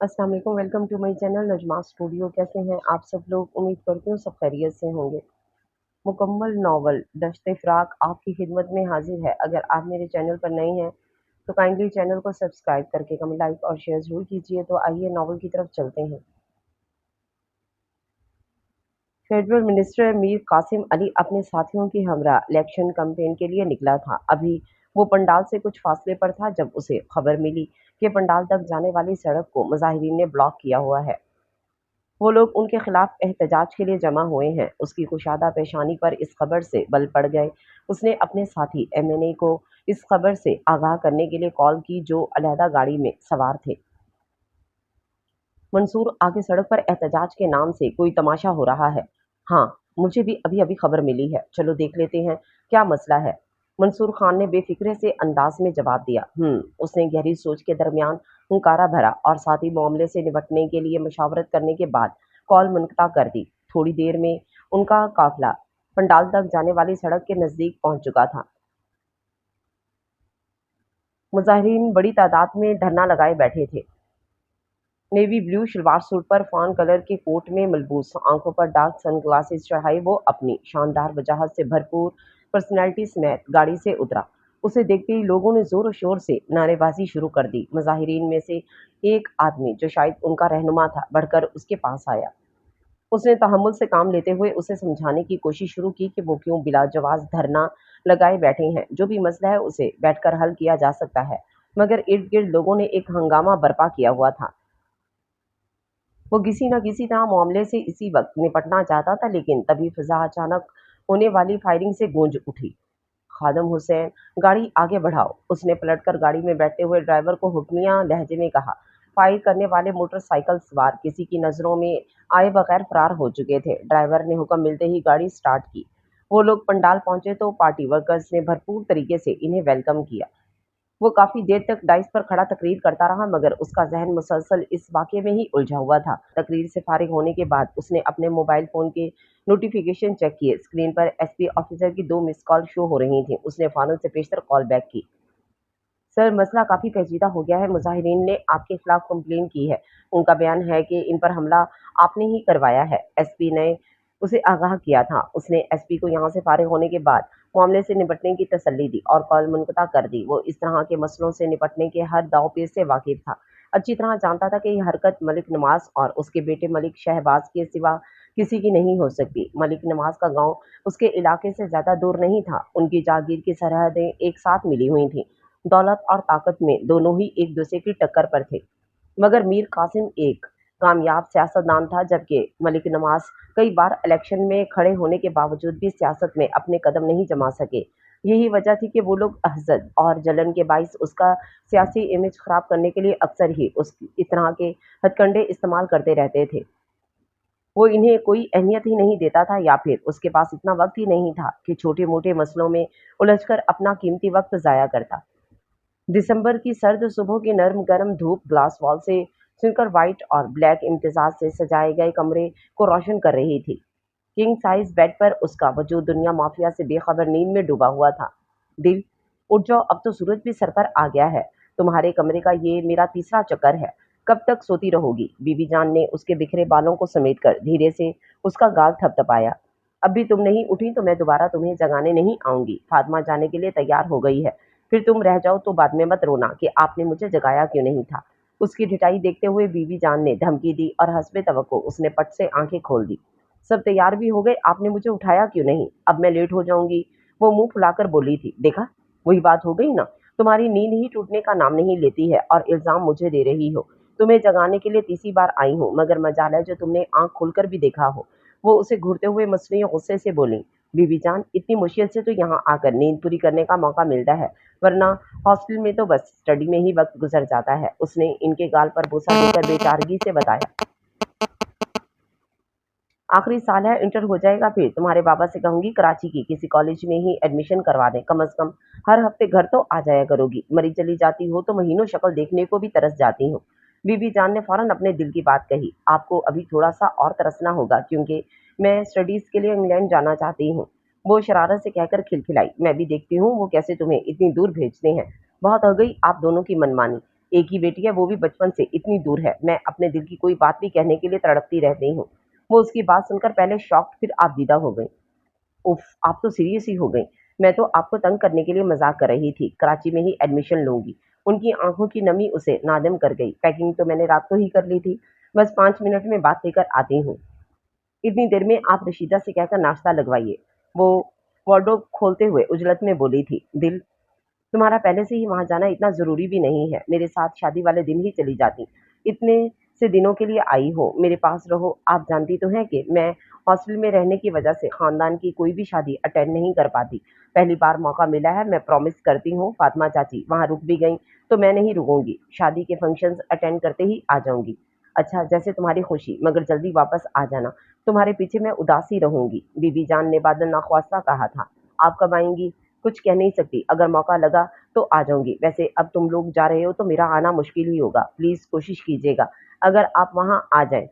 अस्सलाम वालेकुम, welcome to my channel Najma studio. कैसे हैं आप सब लोग? उम्मीद करती हूँ सब खैरियत से होंगे। मुकम्मल नावल दश्ते फ़राक आपकी खिदमत में हाजिर है। अगर आप मेरे चैनल पर नए हैं तो काइंडली चैनल को सब्सक्राइब करके कमेंट, लाइक और शेयर ज़रूर कीजिए। तो आइए नावल की तरफ चलते हैं। फेडरल मिनिस्टर मीर कासिम अली अपने साथियों की हमरा इलेक्शन कैंपेन के लिए निकला था। अभी वो पंडाल से कुछ फासले पर था जब उसे खबर मिली कि पंडाल तक जाने वाली सड़क को मुजाहिरीन ने ब्लॉक किया हुआ है। वो लोग उनके खिलाफ एहतजाज के लिए जमा हुए हैं। उसकी कुशादा पेशानी पर इस खबर से बल पड़ गए। उसने अपने साथी एमएनए को इस खबर से आगाह करने के लिए कॉल की, जो अलहदा गाड़ी में सवार थे। मंसूर, आगे सड़क पर एहतजाज के नाम से कोई तमाशा हो रहा है। हाँ, मुझे भी अभी अभी खबर मिली है, चलो देख लेते हैं क्या मसला है। मंसूर खान ने बेफिक्रे से अंदाज में जवाब दिया। उसने गहरी सोच के दरमियान हुंकारा भरा और साथी मामले से निपटने के लिए मशावरत करने के बाद कॉल मुनक़ता कर दी। थोड़ी देर में उनका काफिला पंडाल तक जाने वाली सड़क के नज़दीक पहुंच चुका था। मुजाहिरीन बड़ी तादाद में धरना लगाए बैठे थे। नेवी ब्लू शलवार सूट पर फान कलर के कोट में मलबूस, आंखों पर डार्क सनग्लासेस चढ़ाए वो अपनी शानदार वजाहत से भरपूर पर्सनैलिटी समेत गाड़ी से उतरा। उसे देखते ही लोगों ने जोर शोर से नारेबाजी शुरू कर दी। मुजाहिरीन में से एक आदमी, जो शायद उनका रहनुमा था, बढ़कर उसके पास आया। उसने तहम्मुल से काम लेते हुए उसे समझाने की कोशिश शुरू की कि वो क्यों बिला जवाज धरना लगाए बैठे हैं। जो भी मसला है उसे बैठकर हल किया जा सकता है। मगर इर्द गिर्द लोगों ने एक हंगामा बर्पा किया हुआ था। वो किसी न किसी तरह मामले से इसी वक्त निपटना चाहता था, लेकिन तभी फिजा अचानक होने वाली फायरिंग से गूंज उठी। खादम हुसैन, गाड़ी आगे बढ़ाओ। उसने पलटकर गाड़ी में बैठते हुए ड्राइवर को हुक्मिया लहजे में कहा। फायर करने वाले मोटरसाइकिल सवार किसी की नजरों में आए बगैर फरार हो चुके थे। ड्राइवर ने हुक्म मिलते ही गाड़ी स्टार्ट की। वो लोग पंडाल पहुंचे तो पार्टी वर्कर्स ने भरपूर तरीके से इन्हें वेलकम किया। वो काफ़ी देर तक डाइस पर खड़ा तकरीर करता रहा, मगर उसका ज़हन मुसलसल इस वाक़ये में ही उलझा हुआ था। तकरीर से फ़ारिग होने के बाद उसने अपने मोबाइल फ़ोन के नोटिफ़िकेशन चेक किए। स्क्रीन पर एसपी ऑफ़िसर की 2 मिस्ड कॉल शो हो रही थीं। उसने फ़ौरन से पेशतर कॉल बैक की। सर, मसला काफ़ी पेचीदा हो गया है। मुज़ाहिरीन ने आपके खिलाफ कंप्लेन की है। उनका बयान है कि इन पर हमला आपने ही करवाया है। एसपी ने उसे आगाह किया था। उसने एसपी को यहाँ से फारिग होने के बाद मामले से निपटने की तसल्ली दी और कॉल मुनक़ता कर दी। वो इस तरह के मसलों से निपटने के हर दांव-पेच से वाकिफ़ था। अच्छी तरह जानता था कि ये हरकत मलिक नवाज़ और उसके बेटे मलिक शहबाज के सिवा किसी की नहीं हो सकती। मलिक नवाज़ का गाँव उसके इलाके से ज़्यादा दूर नहीं था। उनकी जागीर की सरहदें एक साथ मिली हुई थीं। दौलत और ताकत में दोनों ही एक दूसरे की टक्कर पर थे। मगर मीर कासिम एक कामयाब सियासतदान था, जबकि मलिक नवाज कई बार इलेक्शन में खड़े होने के बावजूद भी सियासत में अपने कदम नहीं जमा सके। यही वजह थी कि वो लोग अहज़द और जलन के बाइस उसका सियासी इमेज खराब करने के लिए अक्सर ही उस इस तरह के हथकंडे इस्तेमाल करते रहते थे। वो इन्हें कोई अहमियत ही नहीं देता था, या फिर उसके पास इतना वक्त ही नहीं था कि छोटे मोटे मसलों में उलझकर अपना कीमती वक्त ज़ाया करता। दिसंबर की सर्द सुबह की नर्म गर्म धूप ग्लास वॉल से सिल्कर व्हाइट और ब्लैक इम्तिजाज से सजाए गए कमरे को रोशन कर रही थी। किंग साइज बेड पर उसका वजूद दुनिया माफिया से बेखबर नींद में डूबा हुआ था। दिल, उठ जाओ, अब तो सूरज भी सर पर आ गया है। तुम्हारे कमरे का ये मेरा तीसरा चक्कर है। कब तक सोती रहोगी? बीबी जान ने उसके बिखरे बालों को समेटकर धीरे से उसका गाल थपथपाया। अब भी तुम नहीं उठी तो मैं दोबारा तुम्हें जगाने नहीं आऊंगी। फातिमा जाने के लिए तैयार हो गई है। फिर तुम रह जाओ तो बाद में मत रोना कि आपने मुझे जगाया क्यों नहीं था। उसकी ढिठाई देखते हुए बीबी जान ने धमकी दी और हस्बे तवक्को उसने पट से आंखें खोल दी। सब तैयार भी हो गए, आपने मुझे उठाया क्यों नहीं? अब मैं लेट हो जाऊंगी। वो मुंह फुलाकर बोली थी। देखा, वही बात हो गई ना। तुम्हारी नींद ही टूटने का नाम नहीं लेती है और इल्जाम मुझे दे रही हो। तुम्हें जगाने के लिए तीसरी बार आई हूँ, मगर मजाल है जो तुमने आंख खोलकर भी देखा हो। वो उसे घूरते हुए मसनूई गुस्से से बोली। बीबी जान, इतनी मुश्किल से तो यहाँ आकर नींद पूरी करने का मौका मिलता है, वरना हॉस्टल में तो बस स्टडी में ही वक्त गुजर जाता है। उसने इनके गाल पर बोसा देकर बेचारगी से बताया। आखिरी साल है, इंटर हो जाएगा, फिर तुम्हारे बाबा से कहूंगी कराची की किसी कॉलेज में ही एडमिशन करवा दें। कम से कम हर हफ्ते घर तो आ जाया करोगी। मरी चली जाती हो तो महीनों शक्ल देखने को भी तरस जाती हूँ। बीबी जान ने फौरन अपने दिल की बात कही। आपको अभी थोड़ा सा और तरसना होगा, क्योंकि मैं स्टडीज के लिए इंग्लैंड जाना चाहती हूँ। वो शरारत से कहकर खिलखिलाई। मैं भी देखती हूँ वो कैसे तुम्हें इतनी दूर भेजते हैं। बहुत हो गई आप दोनों की मनमानी। एक ही बेटी है, वो भी बचपन से इतनी दूर है। मैं अपने दिल की कोई बात भी कहने के लिए तड़पती रहती हूँ। वो उसकी बात सुनकर पहले शॉक्ड फिर आबदीदा हो गई। उफ, आप तो सीरियस ही हो गई। मैं तो आपको तंग करने के लिए मजाक कर रही थी। कराची में ही एडमिशन लूंगी। उनकी आंखों की नमी उसे नादम कर गई। पैकिंग तो मैंने रात को ही कर ली थी। बस 5 मिनट में बात लेकर आती हूँ। इतनी देर में आप रशीदा से कहकर नाश्ता लगवाइए। वो वार्डरोब खोलते हुए उजलत में बोली थी। दिल, तुम्हारा पहले से ही वहां जाना इतना जरूरी भी नहीं है। मेरे साथ शादी वाले दिन ही चली जाती। इतने से दिनों के लिए आई हो, मेरे पास रहो। आप जानती तो हैं कि मैं हॉस्टल में रहने की वजह से खानदान की कोई भी शादी अटेंड नहीं कर पाती। पहली बार मौका मिला है। मैं प्रॉमिस करती हूँ फातिमा चाची वहां रुक भी गई तो मैं नहीं रुकूंगी। शादी के फंक्शंस अटेंड करते ही आ जाऊंगी। अच्छा, जैसे तुम्हारी खुशी, मगर जल्दी वापस आ जाना। तुम्हारे पीछे मैं उदासी रहूंगी। बीबी जान ने बादल नाख्वास्ता कहा था। आप कब आएंगी? कुछ कह नहीं सकती। अगर मौका लगा तो आ जाऊंगी। वैसे अब तुम लोग जा रहे हो तो मेरा आना मुश्किल ही होगा। प्लीज कोशिश कीजिएगा। अगर आप वहां आ जाए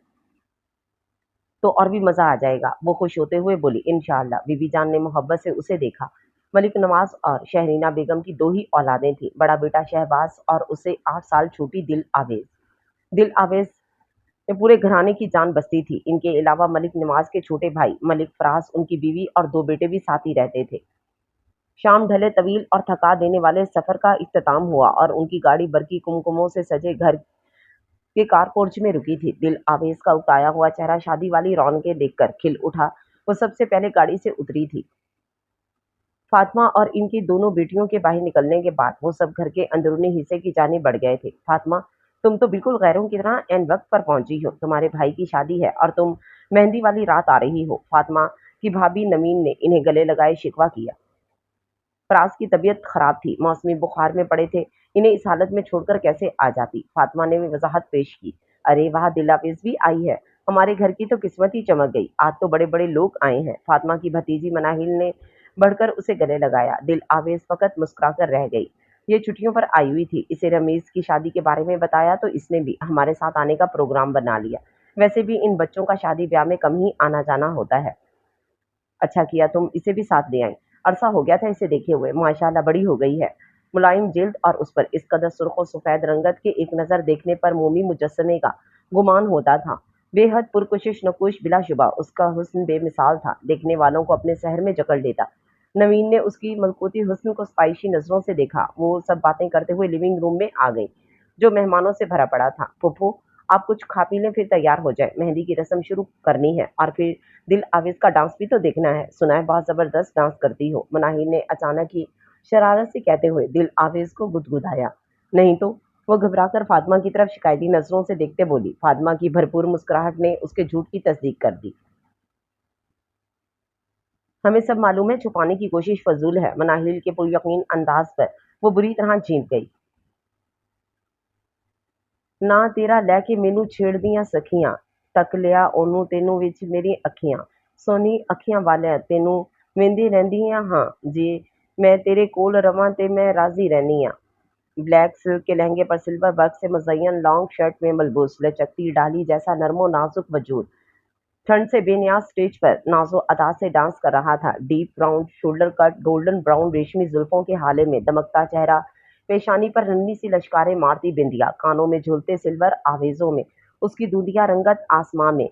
तो और भी मजा आ जाएगा। वो खुश होते हुए बोली, इंशाअल्लाह। बीबी जान ने मोहब्बत से उसे देखा। मलिक नवाज और शहरीना बेगम की दो ही औलादें थी। बड़ा बेटा शहबाज और उससे 8 साल छोटी दिल आवेज। दिल आवेज में पूरे घराने की जान बसती थी। इनके अलावा मलिक नवाज के छोटे भाई मलिक फराज, उनकी बीवी और 2 बेटे भी साथ ही रहते थे। शाम ढले तवील और थका देने वाले सफर का इख्तिताम हुआ और उनकी गाड़ी बरकी कुमकुमों से सजे घर के कारपोर्च में रुकी थी। दिल आवेज का उताया हुआ चेहरा शादी वाली रौनकें देखकर खिल उठा। वो सबसे पहले गाड़ी से उतरी थी। फातिमा और इनकी दोनों बेटियों के बाहर निकलने के बाद वो सब घर के अंदरूनी हिस्से की जाने बढ़ गए थे। फातिमा, तुम तो बिल्कुल गैरों की तरह एन वक्त पर पहुंची हो। तुम्हारे भाई की शादी है और तुम मेहंदी वाली रात आ रही हो। फातिमा की भाभी नमीन ने इन्हें गले लगाए शिकवा किया। फराज की तबीयत खराब थी, मौसमी बुखार में पड़े थे। इन्हें इस हालत में छोड़कर कैसे आ जाती? फातिमा ने भी वजाहत पेश की। अरे वाह, दिलावेज भी आई है। हमारे घर की तो किस्मत ही चमक गई। आज तो बड़े बड़े लोग आए हैं। फातिमा की भतीजी मनाहिल ने बढ़कर उसे गले लगाया। दिल आवेज फकत मुस्कुराकर रह गई। ये छुट्टियों पर आई हुई थी। इसे रमीज की शादी के बारे में बताया तो इसने भी हमारे साथ आने का प्रोग्राम बना लिया। वैसे भी इन बच्चों का शादी ब्याह में कम ही आना जाना होता है। अच्छा किया तुम इसे भी साथ ले आई। अरसा हो गया था इसे देखे हुए। माशाल्लाह बड़ी हो गई है। मुलायम जिल्द और उस पर इस कदर सुर्ख और सफेद रंगत के एक नज़र देखने पर मोमी मुजस्समे का गुमान होता था। बेहद पुरकशिश नकुश, बिलाशुबा उसका हुस्न बेमिसाल था। देखने वालों को अपने शहर में जकड़ लेता। नवीन ने उसकी मलकूती हुस्न को स्पाइशी नजरों से देखा। वो सब बातें करते हुए लिविंग रूम में आ गई, जो मेहमानों से भरा पड़ा था। फुफ्फू, आप कुछ खा पी लें फिर तैयार हो जाए। मेहंदी की रस्म शुरू करनी है और फिर दिल आवेज का डांस भी तो देखना है। सुना है बहुत जबरदस्त डांस करती हो। मनाही ने अचानक ही शरारत से कहते हुए दिल आवेज को गुदगुदाया। नहीं तो। वो घबराकर फातिमा की तरफ शिकायती नजरों से देखते बोली। फातिमा की भरपूर मुस्कुराहट ने उसके झूठ की तस्दीक कर दी। हमें सब मालूम है, छुपाने की कोशिश फजूल है। मनाहिल के पुरयकीन अंदाज पर वो बुरी तरह जीत गई। ना तेरा लैके मैनू छेड़दियां सखियां, तक लिया ओनू तेनू विच मेरी अखियां, सोनी अखियां वाले तेनू वेंदी रहिंदियां हां, जे मैं तेरे कोल रवां ते मैं राजी रहनी आ। ब्लैक सिल्क के लहंगे पर सिल्वर वर्क से मुजयन लॉन्ग शर्ट में मलबूस लचकती डाली जैसा नरमो नाजुक वजूद ठंड से बेनियाज स्टेज पर नाजो अदा से डांस कर रहा था। Deep brown shoulder cut, golden brown रेशमी जुल्फों के हाले में दमकता चेहरा, पेशानी पर नन्ही सी लश्कारे मारती बिंदिया, कानों में झूलते सिल्वर आवेजों में उसकी दूधिया रंगत आसमां में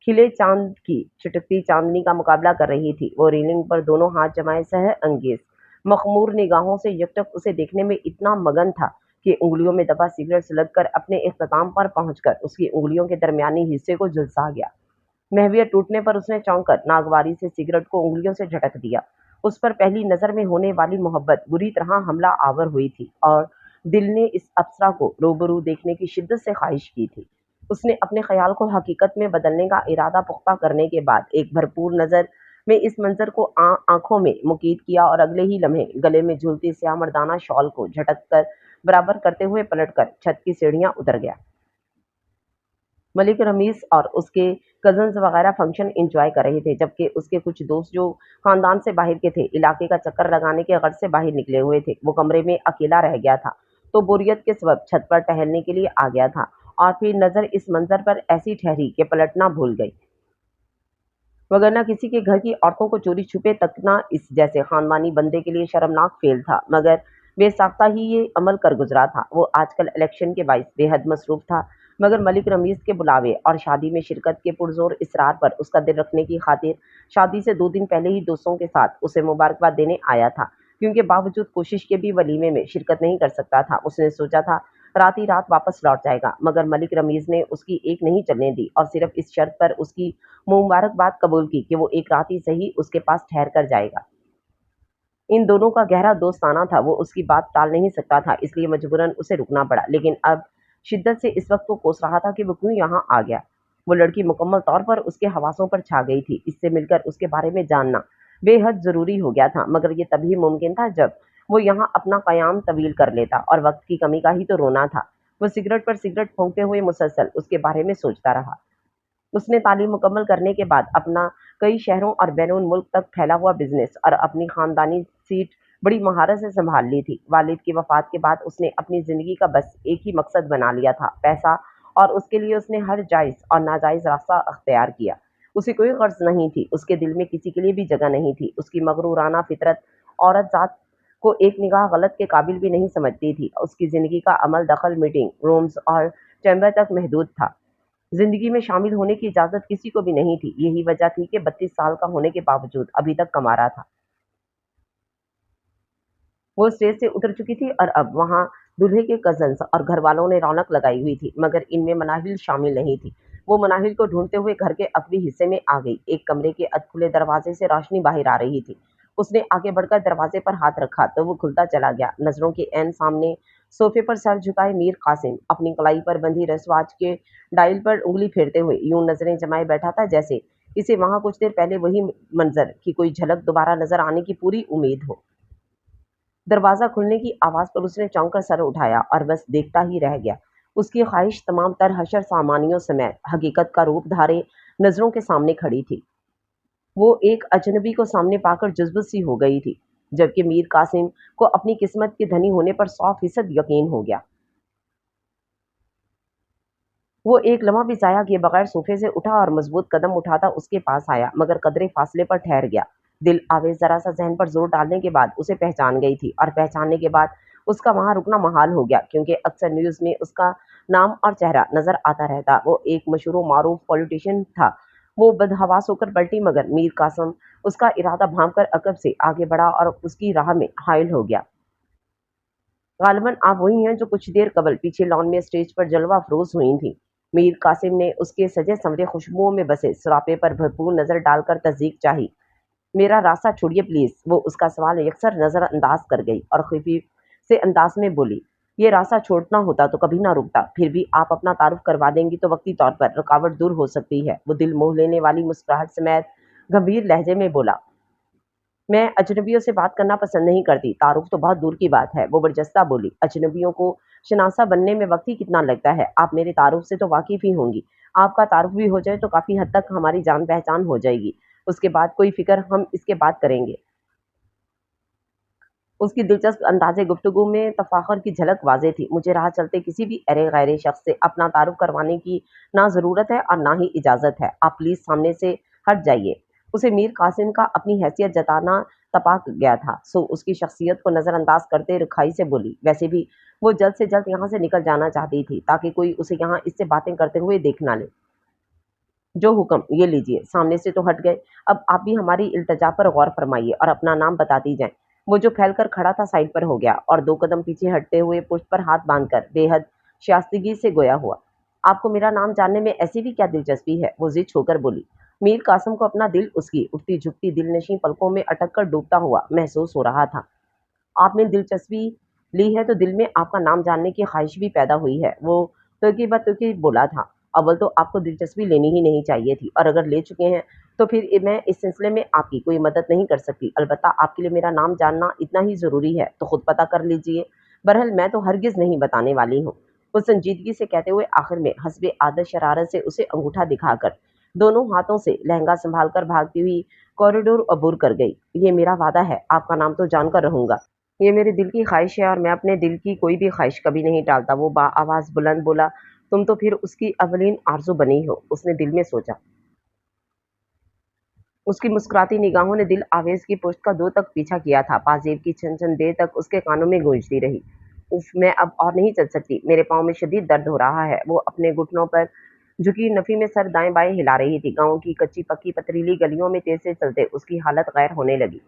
खिले चांद की छिटकती चांदनी का मुकाबला कर रही थी। वो रीलिंग पर दोनों हाथ जमाए सह अंगेज मखमूर निगाहों से यकटक उसे देखने में इतना मगन था कि उंगलियों में दबा सिगरेट सुलगकर अपने इख्तिताम पर पहुंचकर उसकी उंगलियों के दरमियानी हिस्से को झुलसा गया। महविया टूटने पर उसने चौंक कर नागवारी से सिगरेट को उंगलियों से झटक दिया। उस पर पहली नजर में होने वाली मोहब्बत बुरी तरह हमला आवर हुई थी और दिल ने इस अप्सरा को रूबरू देखने की शिद्दत से ख्वाहिश की थी। उसने अपने ख्याल को हकीकत में बदलने का इरादा पुख्ता करने के बाद एक भरपूर नजर में इस मंजर को आंखों में मुकीद किया और अगले ही लम्हे गले में झूलती स्याह मर्दाना शॉल को झटक कर बराबर करते हुए पलटकर छत की सीढ़ियां उतर गया। मलिक रमीज और उसके कजन्स वगैरह फंक्शन एंजॉय कर रहे थे, जबकि उसके कुछ दोस्त जो खानदान से बाहर के थे इलाके का चक्कर लगाने के गर्ज से बाहर निकले हुए थे। वो कमरे में अकेला रह गया था तो बोरियत के सबब छत पर टहलने के लिए आ गया था और फिर नजर इस मंजर पर ऐसी ठहरी कि पलटना भूल गई। वगरना किसी के घर की औरतों को चोरी छुपे तकना इस जैसे खानदानी बंदे के लिए शर्मनाक फेल था, मगर बेसाख्ता ही ये अमल कर गुजरा था। वो आजकल इलेक्शन के बाइस बेहद मसरूफ था, मगर मलिक रमीज के बुलावे और शादी में शिरकत के पुरजोर इसरार पर उसका दिल रखने की खातिर शादी से 2 दिन पहले ही दोस्तों के साथ उसे मुबारकबाद देने आया था। क्योंकि बावजूद कोशिश के भी वलीमे में शिरकत नहीं कर सकता था, उसने सोचा था रात ही रात वापस लौट जाएगा, मगर मलिक रमीज ने उसकी एक नहीं चलने दी और सिर्फ इस शर्त पर उसकी मुबारकबाद कबूल की कि वो एक रात ही सही उसके पास ठहर कर जाएगा। इन दोनों का गहरा दोस्ताना था, वो उसकी बात टाल नहीं सकता था, इसलिए मजबूरन उसे रुकना पड़ा। लेकिन अब शिद्दत से इस वक्त वो कोस रहा था कि वो क्यों यहाँ आ गया। वो लड़की मुकम्मल तौर पर उसके हवासों पर छा गई थी। इससे मिलकर उसके बारे में जानना बेहद जरूरी हो गया था, मगर ये तभी मुमकिन था जब वो यहाँ अपना कयाम तवील कर लेता, और वक्त की कमी का ही तो रोना था। वो सिगरेट पर सिगरेट फूंकते हुए मुसलसल उसके बारे में सोचता रहा। उसने तालीम मुकम्मल करने के बाद अपना कई शहरों और बैरून मुल्क तक फैला हुआ बिजनेस और अपनी खानदानी सीट बड़ी महारत से संभाल ली थी। वालिद की वफात के बाद उसने अपनी जिंदगी का बस एक ही मकसद बना लिया था, पैसा, और उसके लिए उसने हर जायज और नाजायज रास्ता अख्तियार किया। उसे कोई गर्ज नहीं थी, उसके दिल में किसी के लिए भी जगह नहीं थी। उसकी मगरूराना फितरत औरत जात को एक निगाह गलत के काबिल भी नहीं समझती थी। उसकी जिंदगी का अमल दखल मीटिंग रूम्स और चैम्बर तक महदूद था। जिंदगी में शामिल होने की इजाजत किसी को भी नहीं थी। यही वजह थी कि 32 साल का होने के बावजूद अभी तक कमा रहा था। वो स्टेज से उतर चुकी थी और अब वहां दूल्हे के कजन्स और घर वालों ने रौनक लगाई हुई थी, मगर इनमें मनाहिल शामिल नहीं थी। वो मनाहिल को ढूंढते हुए घर के अगवी हिस्से में आ गई। एक कमरे के अधखुले दरवाजे से रोशनी बाहर आ रही थी। उसने आगे बढ़कर दरवाजे पर हाथ रखा तो वो खुलता चला गया। नजरों के ऐन सामने सोफे पर सर झुकाए मीर कासिम अपनी कलाई पर बंधी रसवाज के डायल पर उंगली फेरते हुए यूं नजरें जमाए बैठा था, जैसे इसे वहां कुछ देर पहले वही मंजर की कोई झलक दोबारा नजर आने की पूरी उम्मीद हो। दरवाजा खुलने की आवाज पर उसने चौंक कर सर उठाया और बस देखता ही रह गया। उसकी ख्वाहिश तमाम तर हशर सामानियों समेत हकीकत का रूप धारे नजरों के सामने खड़ी थी। वो एक अजनबी को सामने पाकर जुज्ब सी हो गई थी, जबकि मीर कासिम को अपनी किस्मत के धनी होने पर 100% यकीन हो गया। वो एक लम्हा भी ज़ाया किए बगैर सोफे से उठा और मजबूत कदम उठाता उसके पास आया, मगर कदरे फासले पर ठहर गया। दिल आवेज जरा सा जहन पर जोर डालने के बाद उसे पहचान गई थी, और पहचानने के बाद उसका वहां रुकना महाल हो गया, क्योंकि अक्सर न्यूज में उसका नाम और चेहरा नजर आता रहता। वो एक मशहूर मारूफ पॉलिटिशियन था। वो बदहवास होकर पलटी, मगर मीर कासम उसका इरादा भांप कर अकब से आगे बढ़ा और उसकी राह में हायल हो गया। गालिबन आप वही हैं जो कुछ देर कबल पीछे लॉन में स्टेज पर जलवा अफरोज हुई थी। मीर कासिम ने उसके सजे संवरे खुशबुओं में बसे सरापे पर भरपूर नजर डालकर तस्दीक चाही। मेरा रास्ता छोड़िए प्लीज। वो उसका सवाल यकसर नजरअंदाज कर गई और खफीफ से अंदाज में बोली, ये रास्ता छोड़ना होता तो कभी ना रुकता, फिर भी आप अपना तारुफ करवा देंगी तो वक्ती तौर पर रुकावट दूर हो सकती है। वो दिल मोह लेने वाली मुस्कुराहट समेत गंभीर लहजे में बोला, मैं अजनबियों से बात करना पसंद नहीं करती। तारुफ तो बहुत दूर की बात है, वो बरजस्ता बोली। अजनबियों को शनासा बनने में वक्त ही कितना लगता है, आप मेरे तारुफ से तो वाकिफ ही होंगी। आपका तारुफ भी हो जाए तो काफी हद तक हमारी जान पहचान हो जाएगी। उसके बाद कोई फिक्र हम इसके बाद करेंगे। उसकी दिलचस्प अंदाजे गुफ्तगू में तफाखर की झलक वाज़ेह थी। मुझे राह चलते किसी भी अरे गैर शख्स से अपना तारुफ करवाने की ना ज़रूरत है और ना ही इजाज़त है। आप प्लीज़ सामने से हट जाइए। उसे मीर कासिम का अपनी हैसियत जताना तपाक गया था, सो उसकी शख्सियत को नज़रअंदाज करते रुखाई से बोली, वैसे भी वो जल्द से जल्द यहाँ से निकल जाना चाहती थी, ताकि कोई उसे यहाँ इससे बातें करते हुए देख ना ले। जो हुक्म, ये लीजिए। सामने से तो हट गए, अब आप भी हमारी इल्तजा पर गौर फरमाइए और अपना नाम बताती जाएं। वो जो फैल कर खड़ा था साइड पर हो गया और 2 कदम पीछे हटते हुए पुष्ट पर हाथ बांधकर बेहद शास्तगी से गोया हुआ। आपको मेरा नाम जानने में ऐसी भी क्या दिलचस्पी है? वो जिद होकर बोली। मीर कासिम को अपना दिल उसकी उठती झुकती दिलनशी पलकों में अटक कर डूबता हुआ महसूस हो रहा था। आपने दिलचस्पी ली है तो दिल में आपका नाम जानने की ख्वाहिश भी पैदा हुई है, वो तो बोला था। अव्वल तो आपको दिलचस्पी लेनी ही नहीं चाहिए थी, और अगर ले चुके हैं तो फिर मैं इस सिलसिले में आपकी कोई मदद नहीं कर सकती। अलबत्ता आपके लिए मेरा नाम जानना इतना ही ज़रूरी है तो खुद पता कर लीजिए। बहरहाल मैं तो हरगिज़ नहीं बताने वाली हूँ। वो संजीदगी से कहते हुए आखिर में हस्बे आदत शरारत से उसे अंगूठा दिखाकर दोनों हाथों से लहंगा संभाल कर भागती हुई कॉरिडोर अबूर कर गई। ये मेरा वादा है, आपका नाम तो जानकर रहूंगा। ये मेरे दिल की ख्वाहिश है और मैं अपने दिल की कोई भी ख्वाहिश कभी नहीं टालता। वो आवाज बुलंद बोला। तुम तो फिर उसकी अवलीन आरजू बनी हो, उसने दिल में सोचा। उसकी मुस्कुराती निगाहों ने दिल आवेज की पुश्त का दूर तक पीछा किया था। पाजेब की छन-छन देर तक उसके कानों में गूंजती रही। उफ़! मैं अब और नहीं चल सकती, मेरे पाँव में शदीद दर्द हो रहा है। वो अपने घुटनों पर झुकी नफ़ी में सर दाएँ-बाएँ हिला रही थी। गाँव की कच्ची-पक्की पथरीली गलियों में तेज़ से चलते उसकी हालत गैर होने लगी।